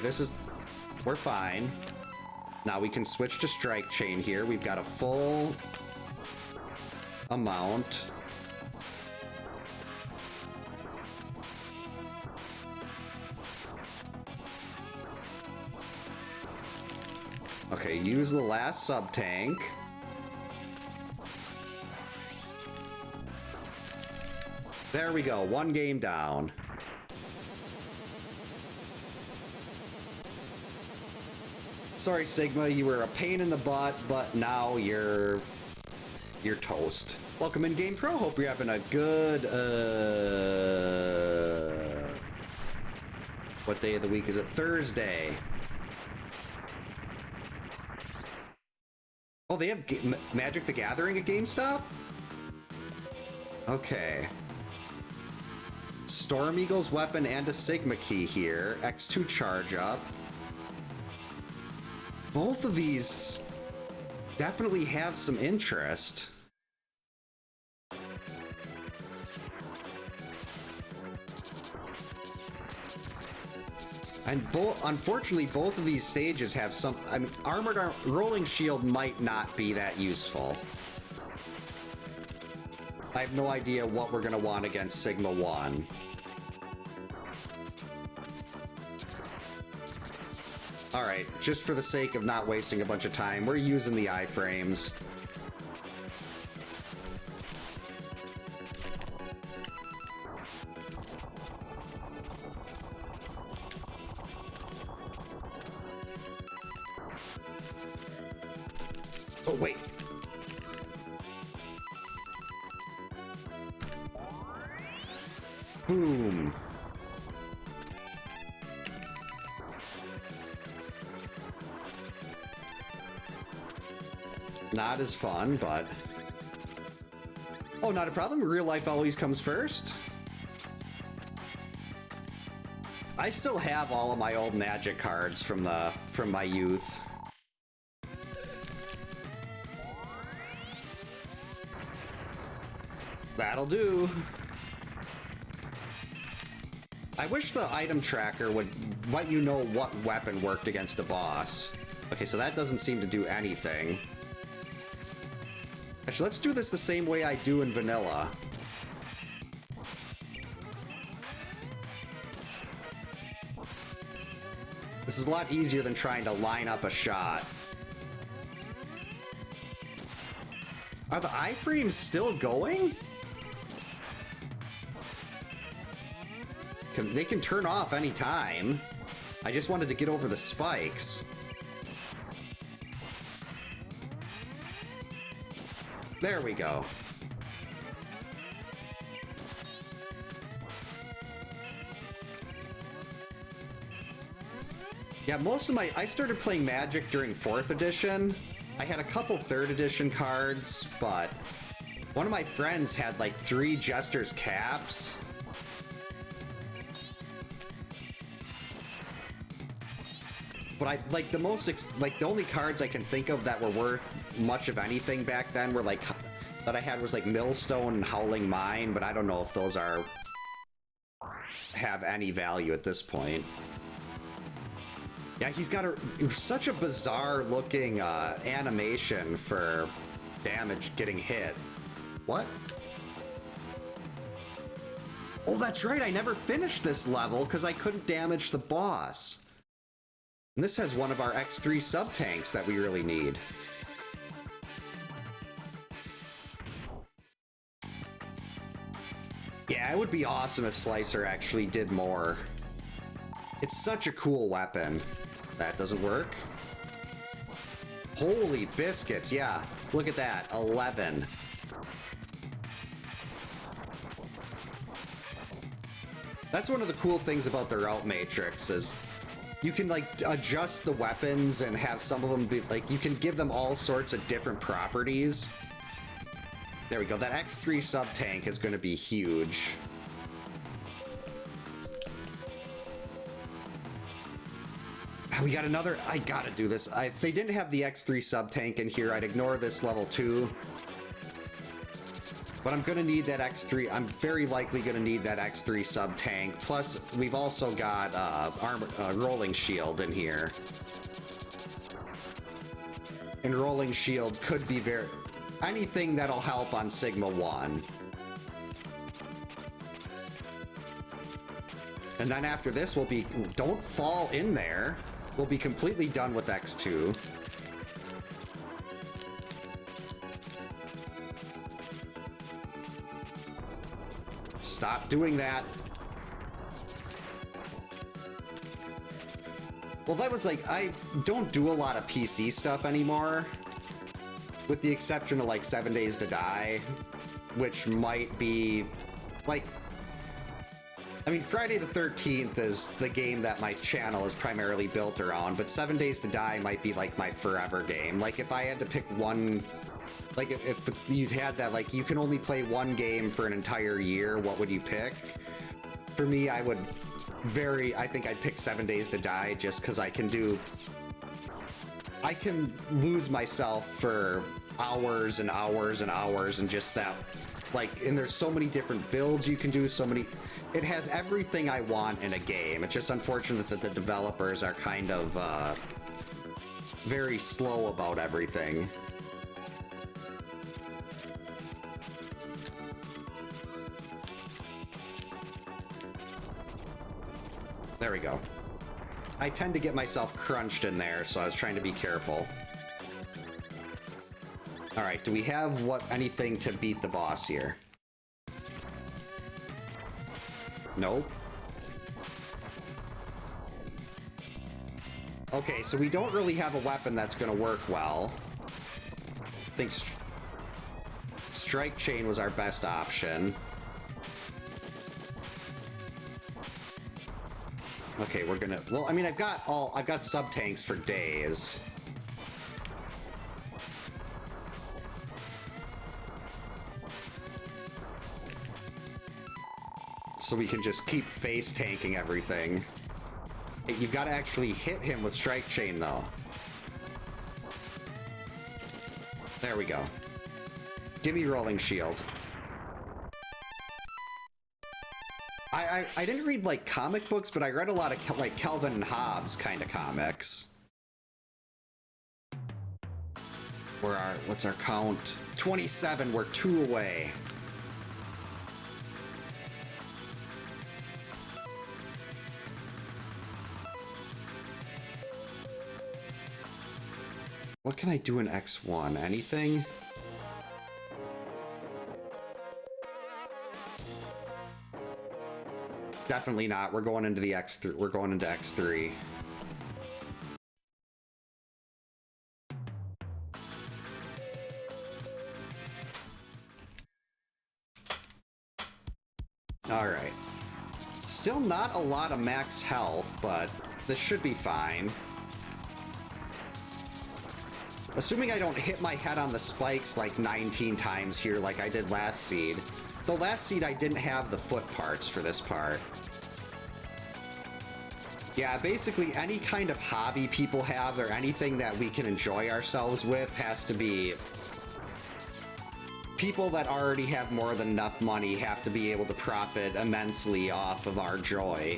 we're fine. Now we can switch to Strike Chain here. We've got a full amount. Okay, use the last sub-tank. There we go, 1 game down. Sorry, Sigma, you were a pain in the butt, but now you're toast. Welcome in Game Pro. Hope you're having a good, what day of the week is it? Thursday. Oh, they have Magic the Gathering at GameStop? Okay. Storm Eagle's weapon and a Sigma key here. X2 charge up. Both of these definitely have some interest. And unfortunately, both of these stages have some... I mean, Armored Rolling Shield might not be that useful. I have no idea what we're going to want against Sigma 1. Alright, just for the sake of not wasting a bunch of time, we're using the iframes. Oh, wait. Boom. Not as fun, but... Oh, not a problem. Real life always comes first. I still have all of my old Magic cards from my youth. That'll do. I wish the item tracker would let you know what weapon worked against a boss. Okay, so that doesn't seem to do anything. Actually, let's do this the same way I do in vanilla. This is a lot easier than trying to line up a shot. Are the iframes still going? They can turn off anytime. I just wanted to get over the spikes. There we go. Yeah, I started playing Magic during 4th edition. I had a couple 3rd edition cards, but one of my friends had like 3 Jester's caps. But the only cards I can think of that were worth much of anything back then were like, that I had was like Millstone and Howling Mine, but I don't know if those are have any value at this point. Yeah, he's got such a bizarre looking animation for damage getting hit. What? Oh, that's right, I never finished this level because I couldn't damage the boss. And this has one of our X3 sub-tanks that we really need. Yeah, it would be awesome if Slicer actually did more. It's such a cool weapon. That doesn't work. Holy biscuits, yeah. Look at that, 11. That's one of the cool things about the route matrix is you can like adjust the weapons and have some of them be like, you can give them all sorts of different properties. There we go, that X3 sub-tank is gonna be huge. We got another, I gotta do this. If they didn't have the X3 sub-tank in here, I'd ignore this level 2. But I'm gonna need that X3, I'm very likely gonna need that X3 sub-tank. Plus, we've also got rolling shield in here. And rolling shield could be anything that'll help on Sigma 1. And then after this, we'll be, don't fall in there. We'll be completely done with X2. Stop doing that. Well, that was like, I don't do a lot of PC stuff anymore. With the exception of like 7 Days to Die, which might be like, I mean, Friday the 13th is the game that my channel is primarily built around, but 7 Days to Die might be like my forever game. Like if I had to pick one, like if you had that, like you can only play one game for an entire year, what would you pick? For me, I think I'd pick 7 Days to Die just because I can lose myself for hours and hours and hours and just that, like, and there's so many different builds you can do, it has everything I want in a game. It's just unfortunate that the developers are kind of very slow about everything. There we go. I tend to get myself crunched in there, so I was trying to be careful. All right, do we have anything to beat the boss here? Nope. Okay, so we don't really have a weapon that's gonna work well. I think Strike Chain was our best option. Okay, we're gonna, well, I mean, I've got sub-tanks for days. So we can just keep face tanking everything. You've got to actually hit him with Strike Chain, though. There we go. Give me Rolling Shield. I didn't read, like, comic books, but I read a lot of, like, Calvin and Hobbes kind of comics. What's our count? 27, we're 2 away. What can I do in X1? Anything? Definitely not. We're going into the X3. We're going into X3. All right. Still not a lot of max health, but this should be fine. Assuming I don't hit my head on the spikes like 19 times here like I did last seed. The last seed I didn't have the foot parts for this part. Yeah, basically any kind of hobby people have or anything that we can enjoy ourselves with has to be... people that already have more than enough money have to be able to profit immensely off of our joy.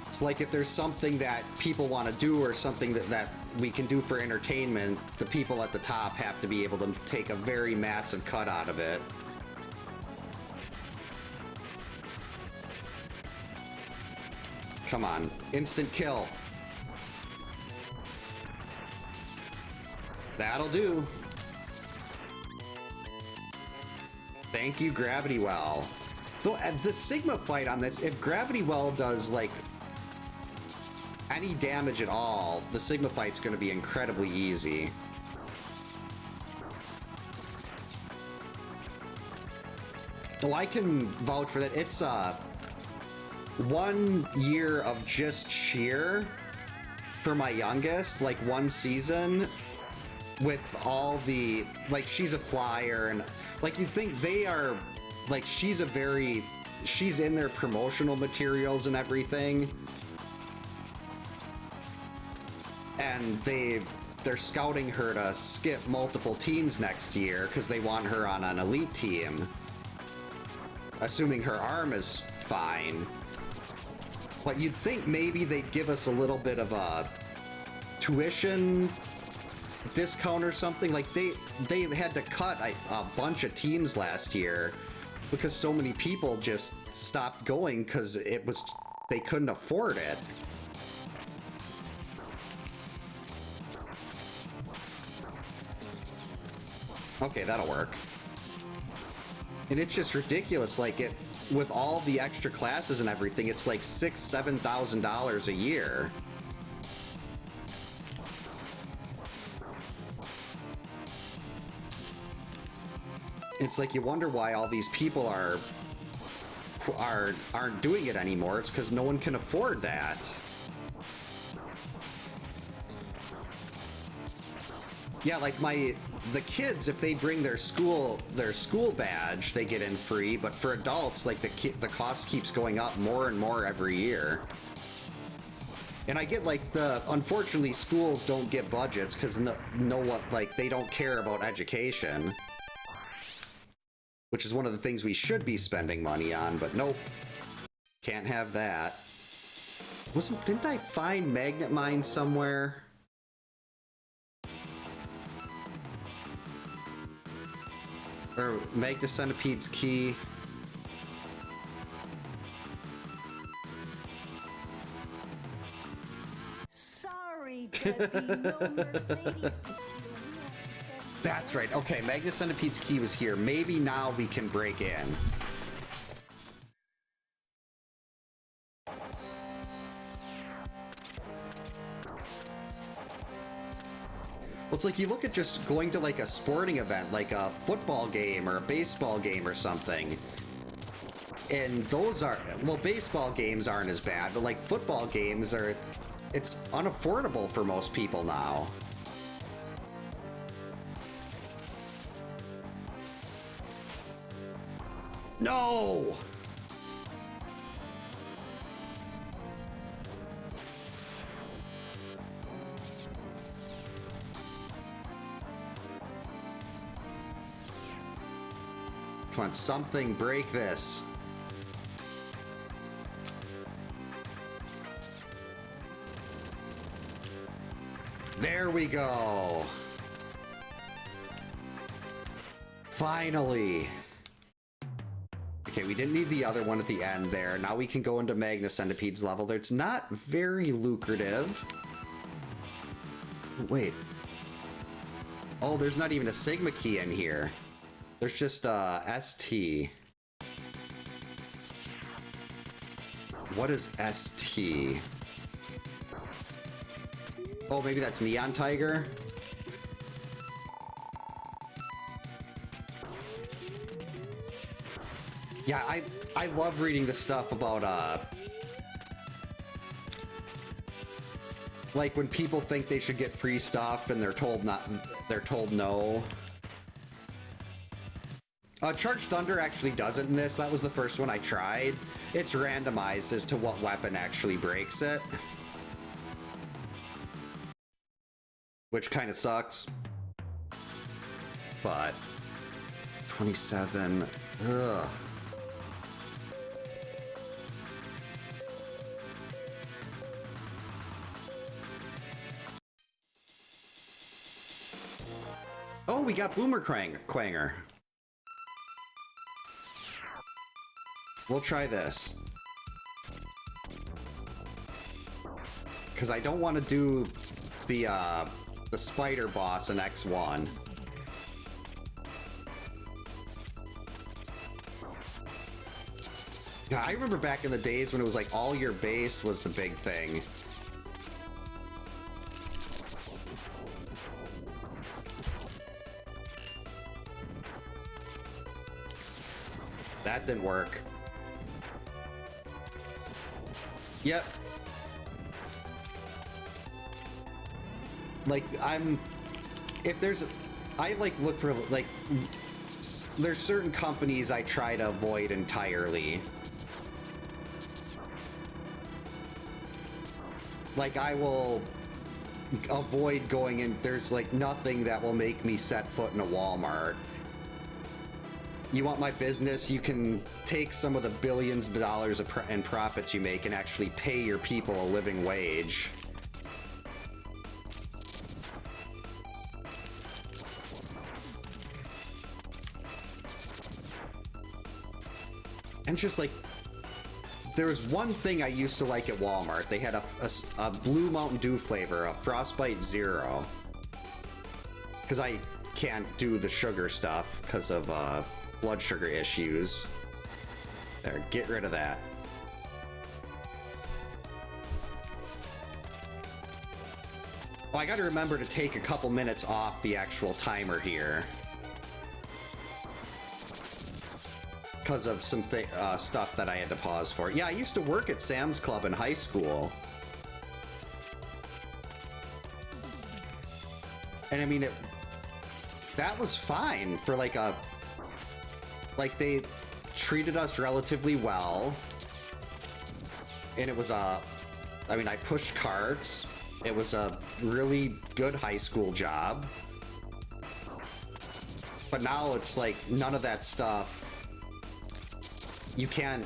It's like if there's something that people want to do or something that we can do for entertainment, the people at the top have to be able to take a very massive cut out of it. Come on, instant kill. That'll do. Thank you, Gravity Well. Though the Sigma fight on this, if Gravity Well does like any damage at all, the Sigma fight's going to be incredibly easy. Well, I can vouch for that. It's 1 year of just cheer for my youngest, like 1 season with all the, like, she's a flyer, and like you'd think they are, like, she's in their promotional materials and everything, and they're scouting her to skip multiple teams next year because they want her on an elite team, assuming her arm is fine. But you'd think maybe they'd give us a little bit of a tuition discount or something. Like they had to cut a bunch of teams last year because so many people just stopped going because they couldn't afford it. Okay, that'll work. And it's just ridiculous, like with all the extra classes and everything, it's like $6,000–7,000 a year. It's like you wonder why all these people aren't doing it anymore. It's because no one can afford that. Yeah, like the kids, if they bring their school badge, they get in free. But for adults, like the cost keeps going up more and more every year. And I get like unfortunately schools don't get budgets because they don't care about education, which is one of the things we should be spending money on. But nope, can't have that. Didn't I find magnet mine somewhere? Or Magna Centipede's key. Sorry, Debbie, no Mercedes. That's right. Okay, Magna Centipede's key was here. Maybe now we can break in. Well, it's like you look at just going to like a sporting event, like a football game or a baseball game or something. And those are, well, baseball games aren't as bad, but like football games it's unaffordable for most people now. No! Come on, something break this. There we go. Finally. Okay, we didn't need the other one at the end there. Now we can go into Magna Centipede's level. It's not very lucrative. Wait. Oh, there's not even a Sigma key in here. There's just ST. What is ST? Oh, maybe that's Neon Tiger? Yeah, I love reading the stuff about like when people think they should get free stuff and they're told no. Charged Thunder actually doesn't in this. That was the first one I tried. It's randomized as to what weapon actually breaks it, which kind of sucks. but 27. Ugh. Oh, we got Boomer Quanger. We'll try this. Because I don't want to do the spider boss in X1. I remember back in the days when it was like all your base was the big thing. That didn't work. Yep. Like, if there's, I like look for, like, there's certain companies I try to avoid entirely. Like, I will avoid going in, there's like nothing that will make me set foot in a Walmart. You want my business, you can take some of the billions of dollars in profits you make and actually pay your people a living wage. And just like, there was one thing I used to like at Walmart. They had a blue Mountain Dew flavor, a Frostbite Zero. Because I can't do the sugar stuff because of blood sugar issues. There, get rid of that. Oh, I gotta remember to take a couple minutes off the actual timer here. Because of some stuff that I had to pause for. Yeah, I used to work at Sam's Club in high school. And I mean, that was fine for like a... Like, they treated us relatively well. And it was I mean, I pushed carts. It was a really good high school job. But now it's like, none of that stuff... You can't,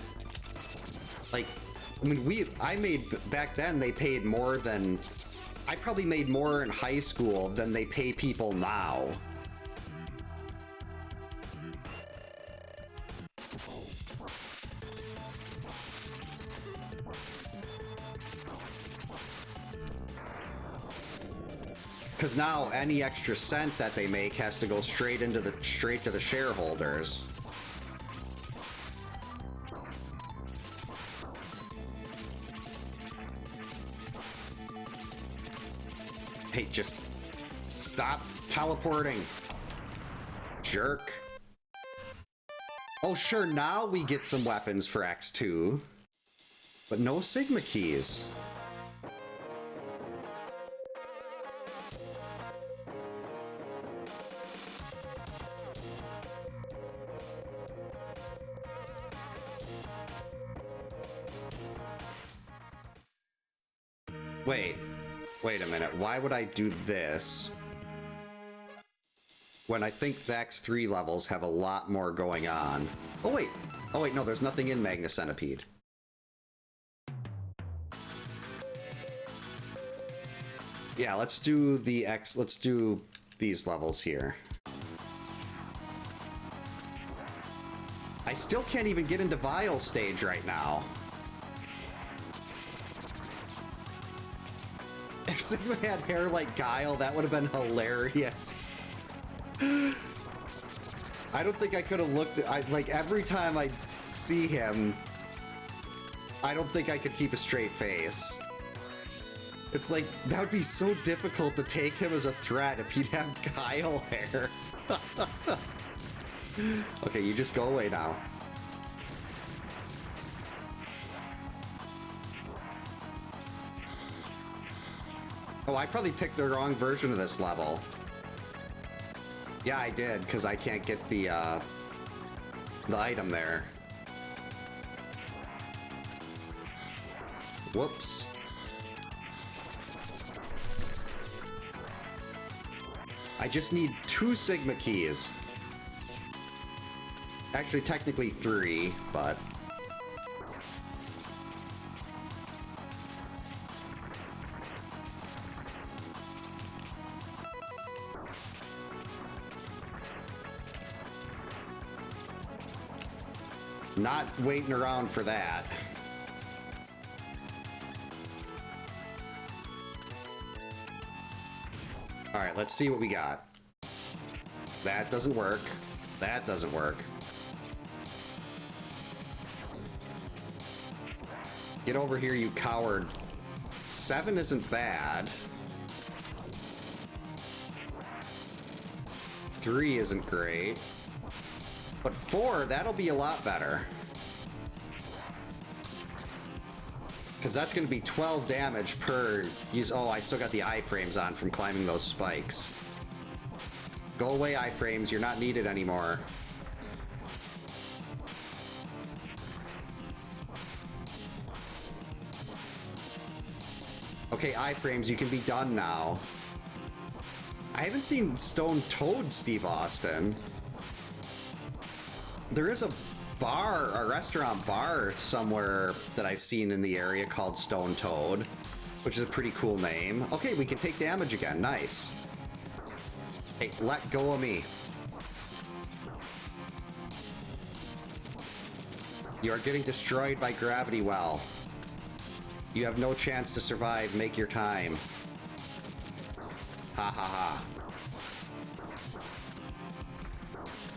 like, I mean, I made, back then they paid more than, I probably made more in high school than they pay people now. Because now any extra cent that they make has to go straight to the shareholders. Hey, just stop teleporting, jerk. Oh, sure, now we get some weapons for X2, but no Sigma keys. Wait a minute, why would I do this when I think the X3 levels have a lot more going on? Oh wait, no, there's nothing in Magna Centipede. Yeah, let's do these levels here. I still can't even get into Vial stage right now. If Sigma had hair like Guile, that would have been hilarious. I don't think I could have looked at, like, every time I see him, I don't think I could keep a straight face. It's like, that would be so difficult to take him as a threat if he'd have Guile hair. Okay, you just go away now. Oh, I probably picked the wrong version of this level. Yeah, I did, because I can't get the item there. Whoops. I just need 2 Sigma keys. Actually, technically 3, but... Not waiting around for that. Alright, let's see what we got. That doesn't work. That doesn't work. Get over here, you coward. 7 isn't bad. 3 isn't great. But 4, that'll be a lot better. Because that's going to be 12 damage per use. Oh, I still got the iframes on from climbing those spikes. Go away, iframes. You're not needed anymore. Okay, iframes, you can be done now. I haven't seen Stone Toad Steve Austin. There is a bar, a restaurant bar somewhere that I've seen in the area called Stone Toad, which is a pretty cool name. Okay, we can take damage again. Nice. Hey, let go of me. You are getting destroyed by gravity well. You have no chance to survive. Make your time. Ha ha ha.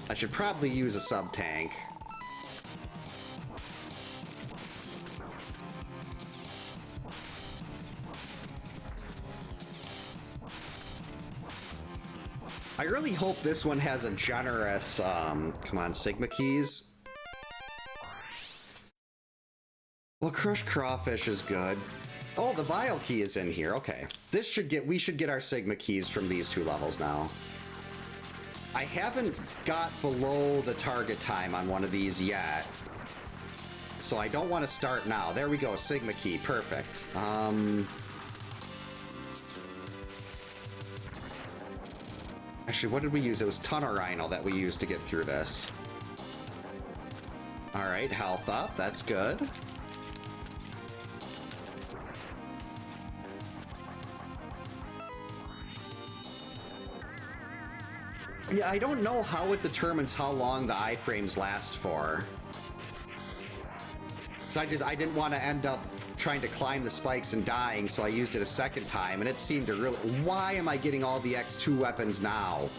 I should probably use a sub-tank. I really hope this one has a generous, come on, Sigma keys. Well, Crushed Crawfish is good. Oh, the Vial key is in here. Okay. We should get our Sigma keys from these 2 levels now. I haven't got below the target time on one of these yet. So I don't want to start now. There we go, Sigma key. Perfect. Actually, what did we use? It was Tunnel Rhino that we used to get through this. Alright, health up. That's good. Yeah, I don't know how it determines how long the iframes last for. So I didn't want to end up trying to climb the spikes and dying, so I used it a second time, and it seemed to really... Why am I getting all the X2 weapons now?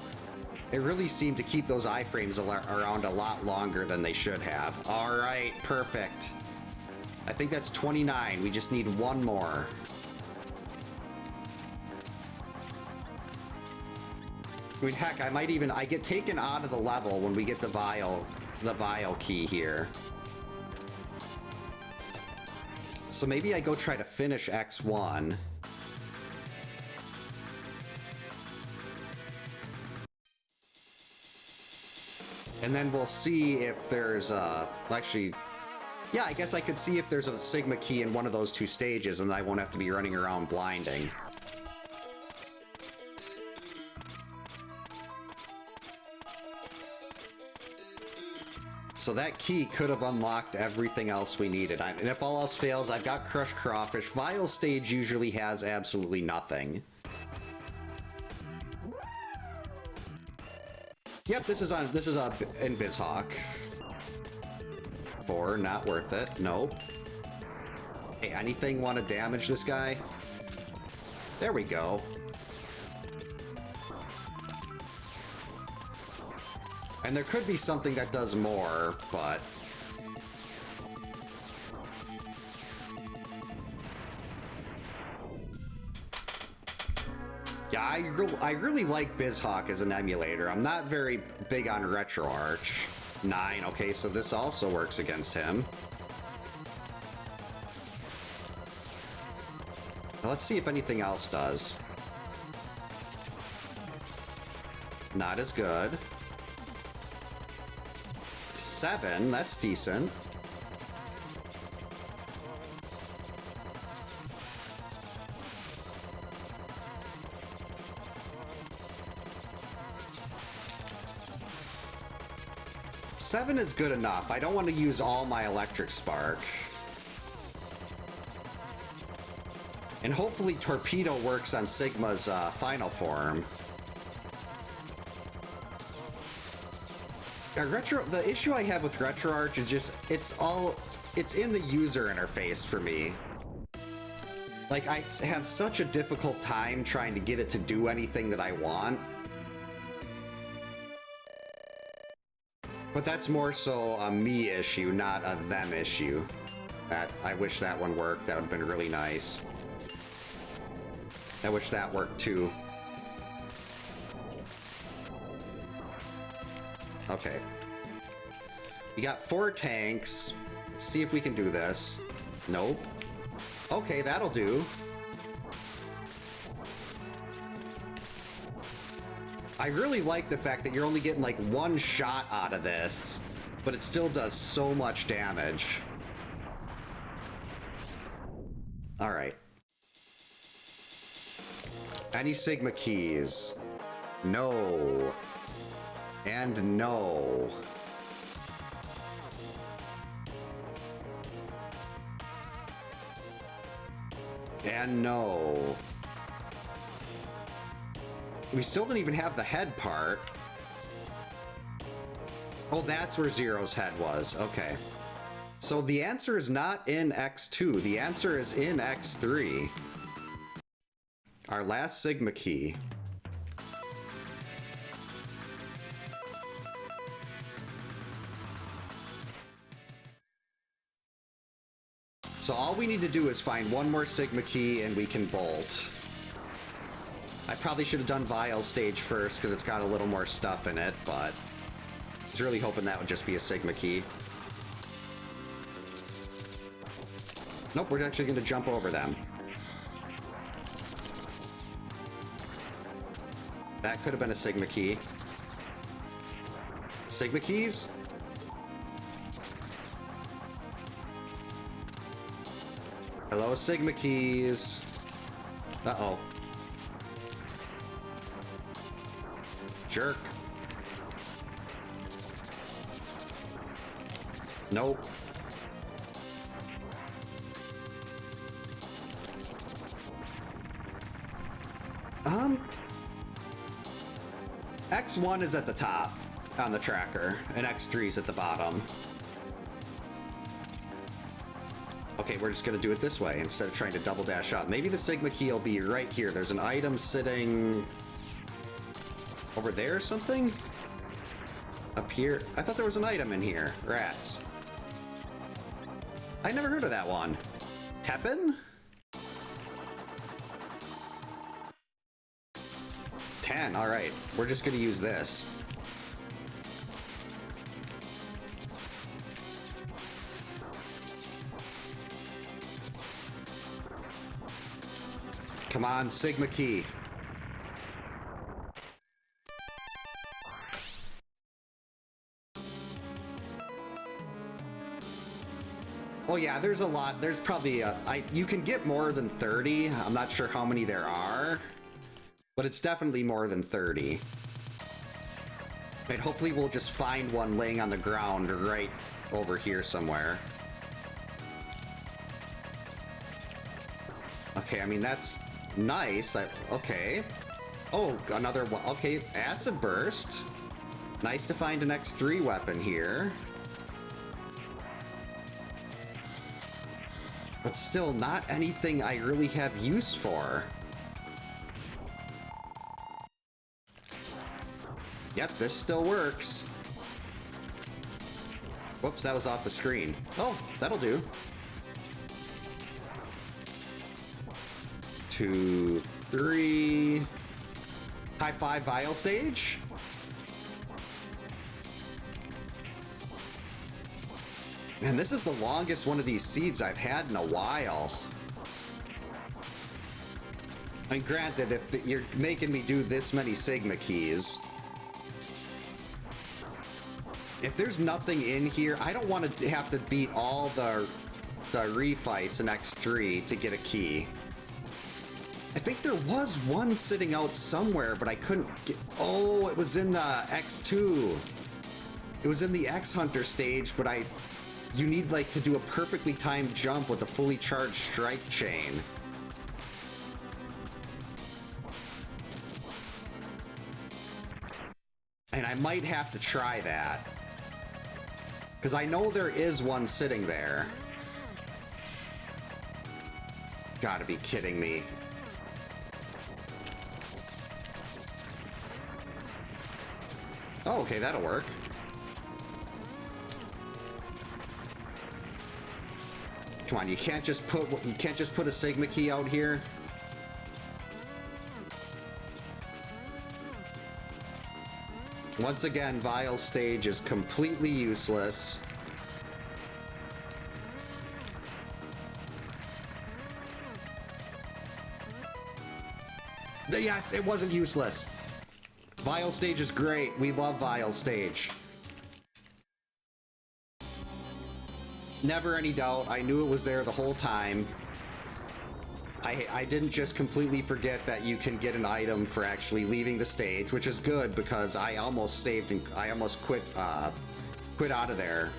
It really seemed to keep those iframes around a lot longer than they should have. Alright, perfect. I think that's 29. We just need 1 more. I mean, heck, I get taken out of the level when we get the vial key here. So maybe I go try to finish X1. And then we'll see if there's actually, yeah, I guess I could see if there's a Sigma key in one of those 2 stages, and I won't have to be running around blinding. So that key could have unlocked everything else we needed. And if all else fails, I've got Crushed Crawfish. Vial stage usually has absolutely nothing. Yep, this is in BizHawk. 4, not worth it. Nope. Hey, anything want to damage this guy? There we go. And there could be something that does more, but... Yeah, I really like BizHawk as an emulator. I'm not very big on RetroArch. 9, okay, so this also works against him. Now let's see if anything else does. Not as good. 7, that's decent. 7 is good enough. I don't want to use all my electric spark. And hopefully Torpedo works on Sigma's final form. The issue I have with RetroArch is just, it's in the user interface for me. Like, I have such a difficult time trying to get it to do anything that I want. But that's more so a me issue, not a them issue. I wish that one worked. That would have been really nice. I wish that worked too. Okay. We got 4 tanks. Let's see if we can do this. Nope. Okay, that'll do. I really like the fact that you're only getting like 1 shot out of this, but it still does so much damage. All right. Any Sigma keys? No. And no. And no. We still don't even have the head part. Oh, that's where Zero's head was. Okay. So the answer is not in X2. The answer is in X3. Our last Sigma key. So all we need to do is find 1 more Sigma key and we can bolt. I probably should have done Vial stage first because it's got a little more stuff in it, but I was really hoping that would just be a Sigma key. Nope, we're actually going to jump over them. That could have been a Sigma key. Sigma keys? Hello, Sigma keys. Uh-oh. Jerk. Nope. X1 is at the top on the tracker, and X3 is at the bottom. Okay, we're just gonna do it this way instead of trying to double dash up. Maybe the Sigma key will be right here. There's an item sitting over there or something? Up here? I thought there was an item in here. Rats. I never heard of that one. Teppin? 10, all right. We're just gonna use this. Come on, Sigma key. Oh yeah, there's a lot. There's probably you can get more than 30. I'm not sure how many there are, but it's definitely more than 30. And hopefully we'll just find one laying on the ground right over here somewhere. Okay, I mean, that's nice. Okay. Oh, another one. Okay, acid burst. Nice to find an X3 weapon here. But still not anything I really have use for. Yep, this still works. Whoops, that was off the screen. Oh, that'll do. 2, 3. High 5 vial stage. Man, this is the longest one of these seeds I've had in a while. I mean, granted, if you're making me do this many Sigma keys, if there's nothing in here, I don't want to have to beat all the refights in X3 to get a key. I think there was one sitting out somewhere, but I couldn't get... Oh, it was in the X2. It was in the X-Hunter stage, but you need, like, to do a perfectly timed jump with a fully charged strike chain. And I might have to try that. Because I know there is one sitting there. Gotta be kidding me. Oh, okay, that'll work. Come on, you can't just put a Sigma key out here. Once again, Vile's stage is completely useless. Yes, it wasn't useless. Vile stage is great. We love Vile stage. Never any doubt. I knew it was there the whole time. I didn't just completely forget that you can get an item for actually leaving the stage, which is good because I almost saved and I almost quit out of there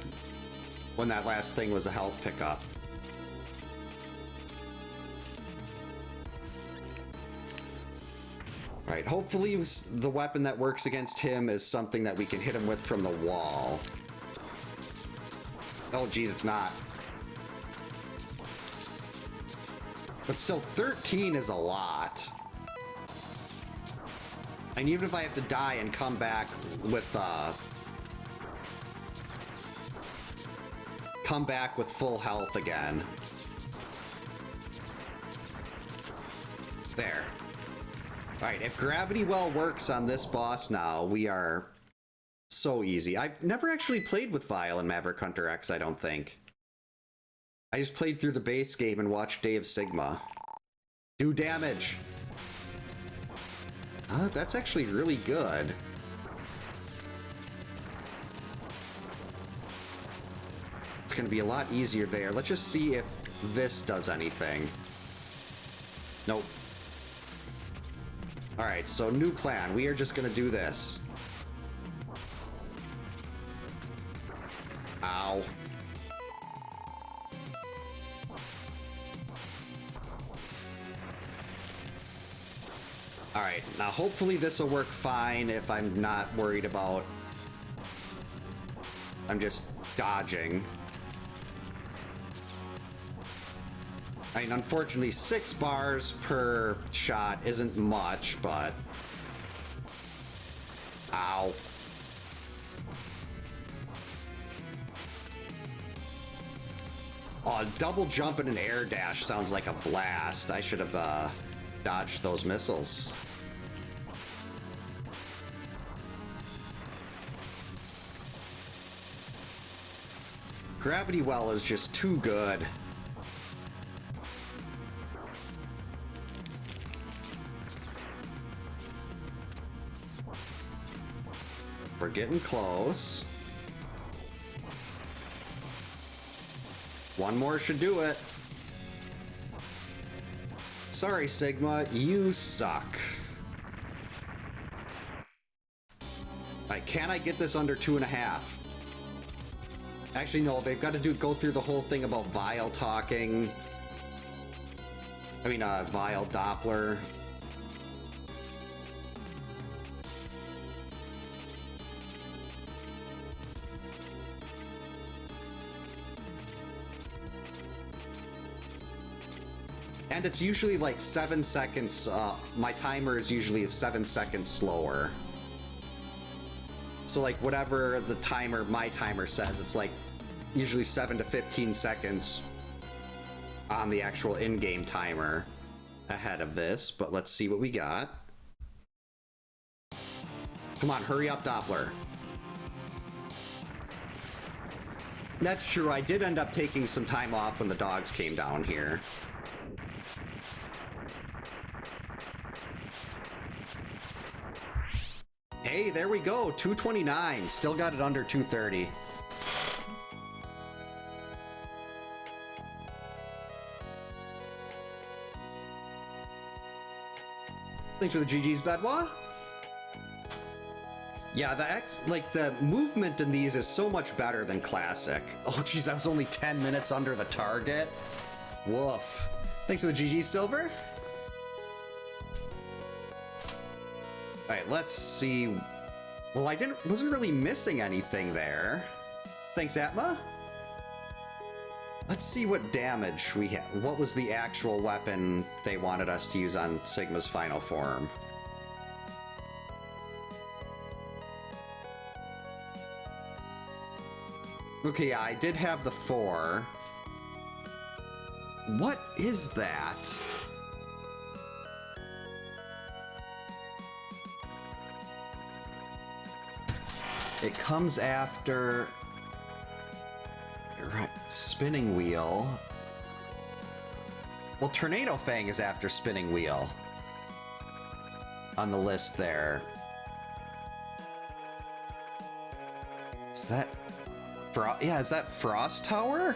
when that last thing was a health pickup. Right, hopefully the weapon that works against him is something that we can hit him with from the wall. Oh geez, it's not. But still, 13 is a lot. And even if I have to die and come back with full health again. There. Alright, if Gravity Well works on this boss now, we are so easy. I've never actually played with Vile in Maverick Hunter X, I don't think. I just played through the base game and watched Day of Sigma. Do damage! That's actually really good. It's gonna be a lot easier there. Let's just see if this does anything. Nope. Alright, so new plan. We are just gonna do this. Ow. Alright, now hopefully this will work fine if I'm not worried about... I'm just dodging. I mean, unfortunately, 6 bars per shot isn't much, but... Ow. Oh, double jump and an air dash sounds like a blast. I should have dodged those missiles. Gravity Well is just too good. We're getting close. One more should do it. Sorry, Sigma, you suck. Alright, can I get this under 2.5? Actually, no, they've got to go through the whole thing about Vile talking. I mean, Vile Doppler. And it's usually like 7 seconds, my timer is usually 7 seconds slower. So like whatever the timer, my timer says, it's like usually 7 to 15 seconds on the actual in-game timer ahead of this, but let's see what we got. Come on, hurry up, Doppler. That's true, I did end up taking some time off when the dogs came down here. Hey, there we go, 229. Still got it under 230. Thanks for the GG's, Bedwa. Yeah, the movement in these is so much better than classic. Oh, jeez, that was only 10 minutes under the target. Woof. Thanks for the GG Silver. All right, let's see. Well, wasn't really missing anything there. Thanks, Atma. Let's see what damage we had. What was the actual weapon they wanted us to use on Sigma's final form? Okay, yeah, I did have the 4. What is that? It comes after... Right, Spinning Wheel. Well, Tornado Fang is after Spinning Wheel. On the list there. Is that... Yeah, is that Frost Tower?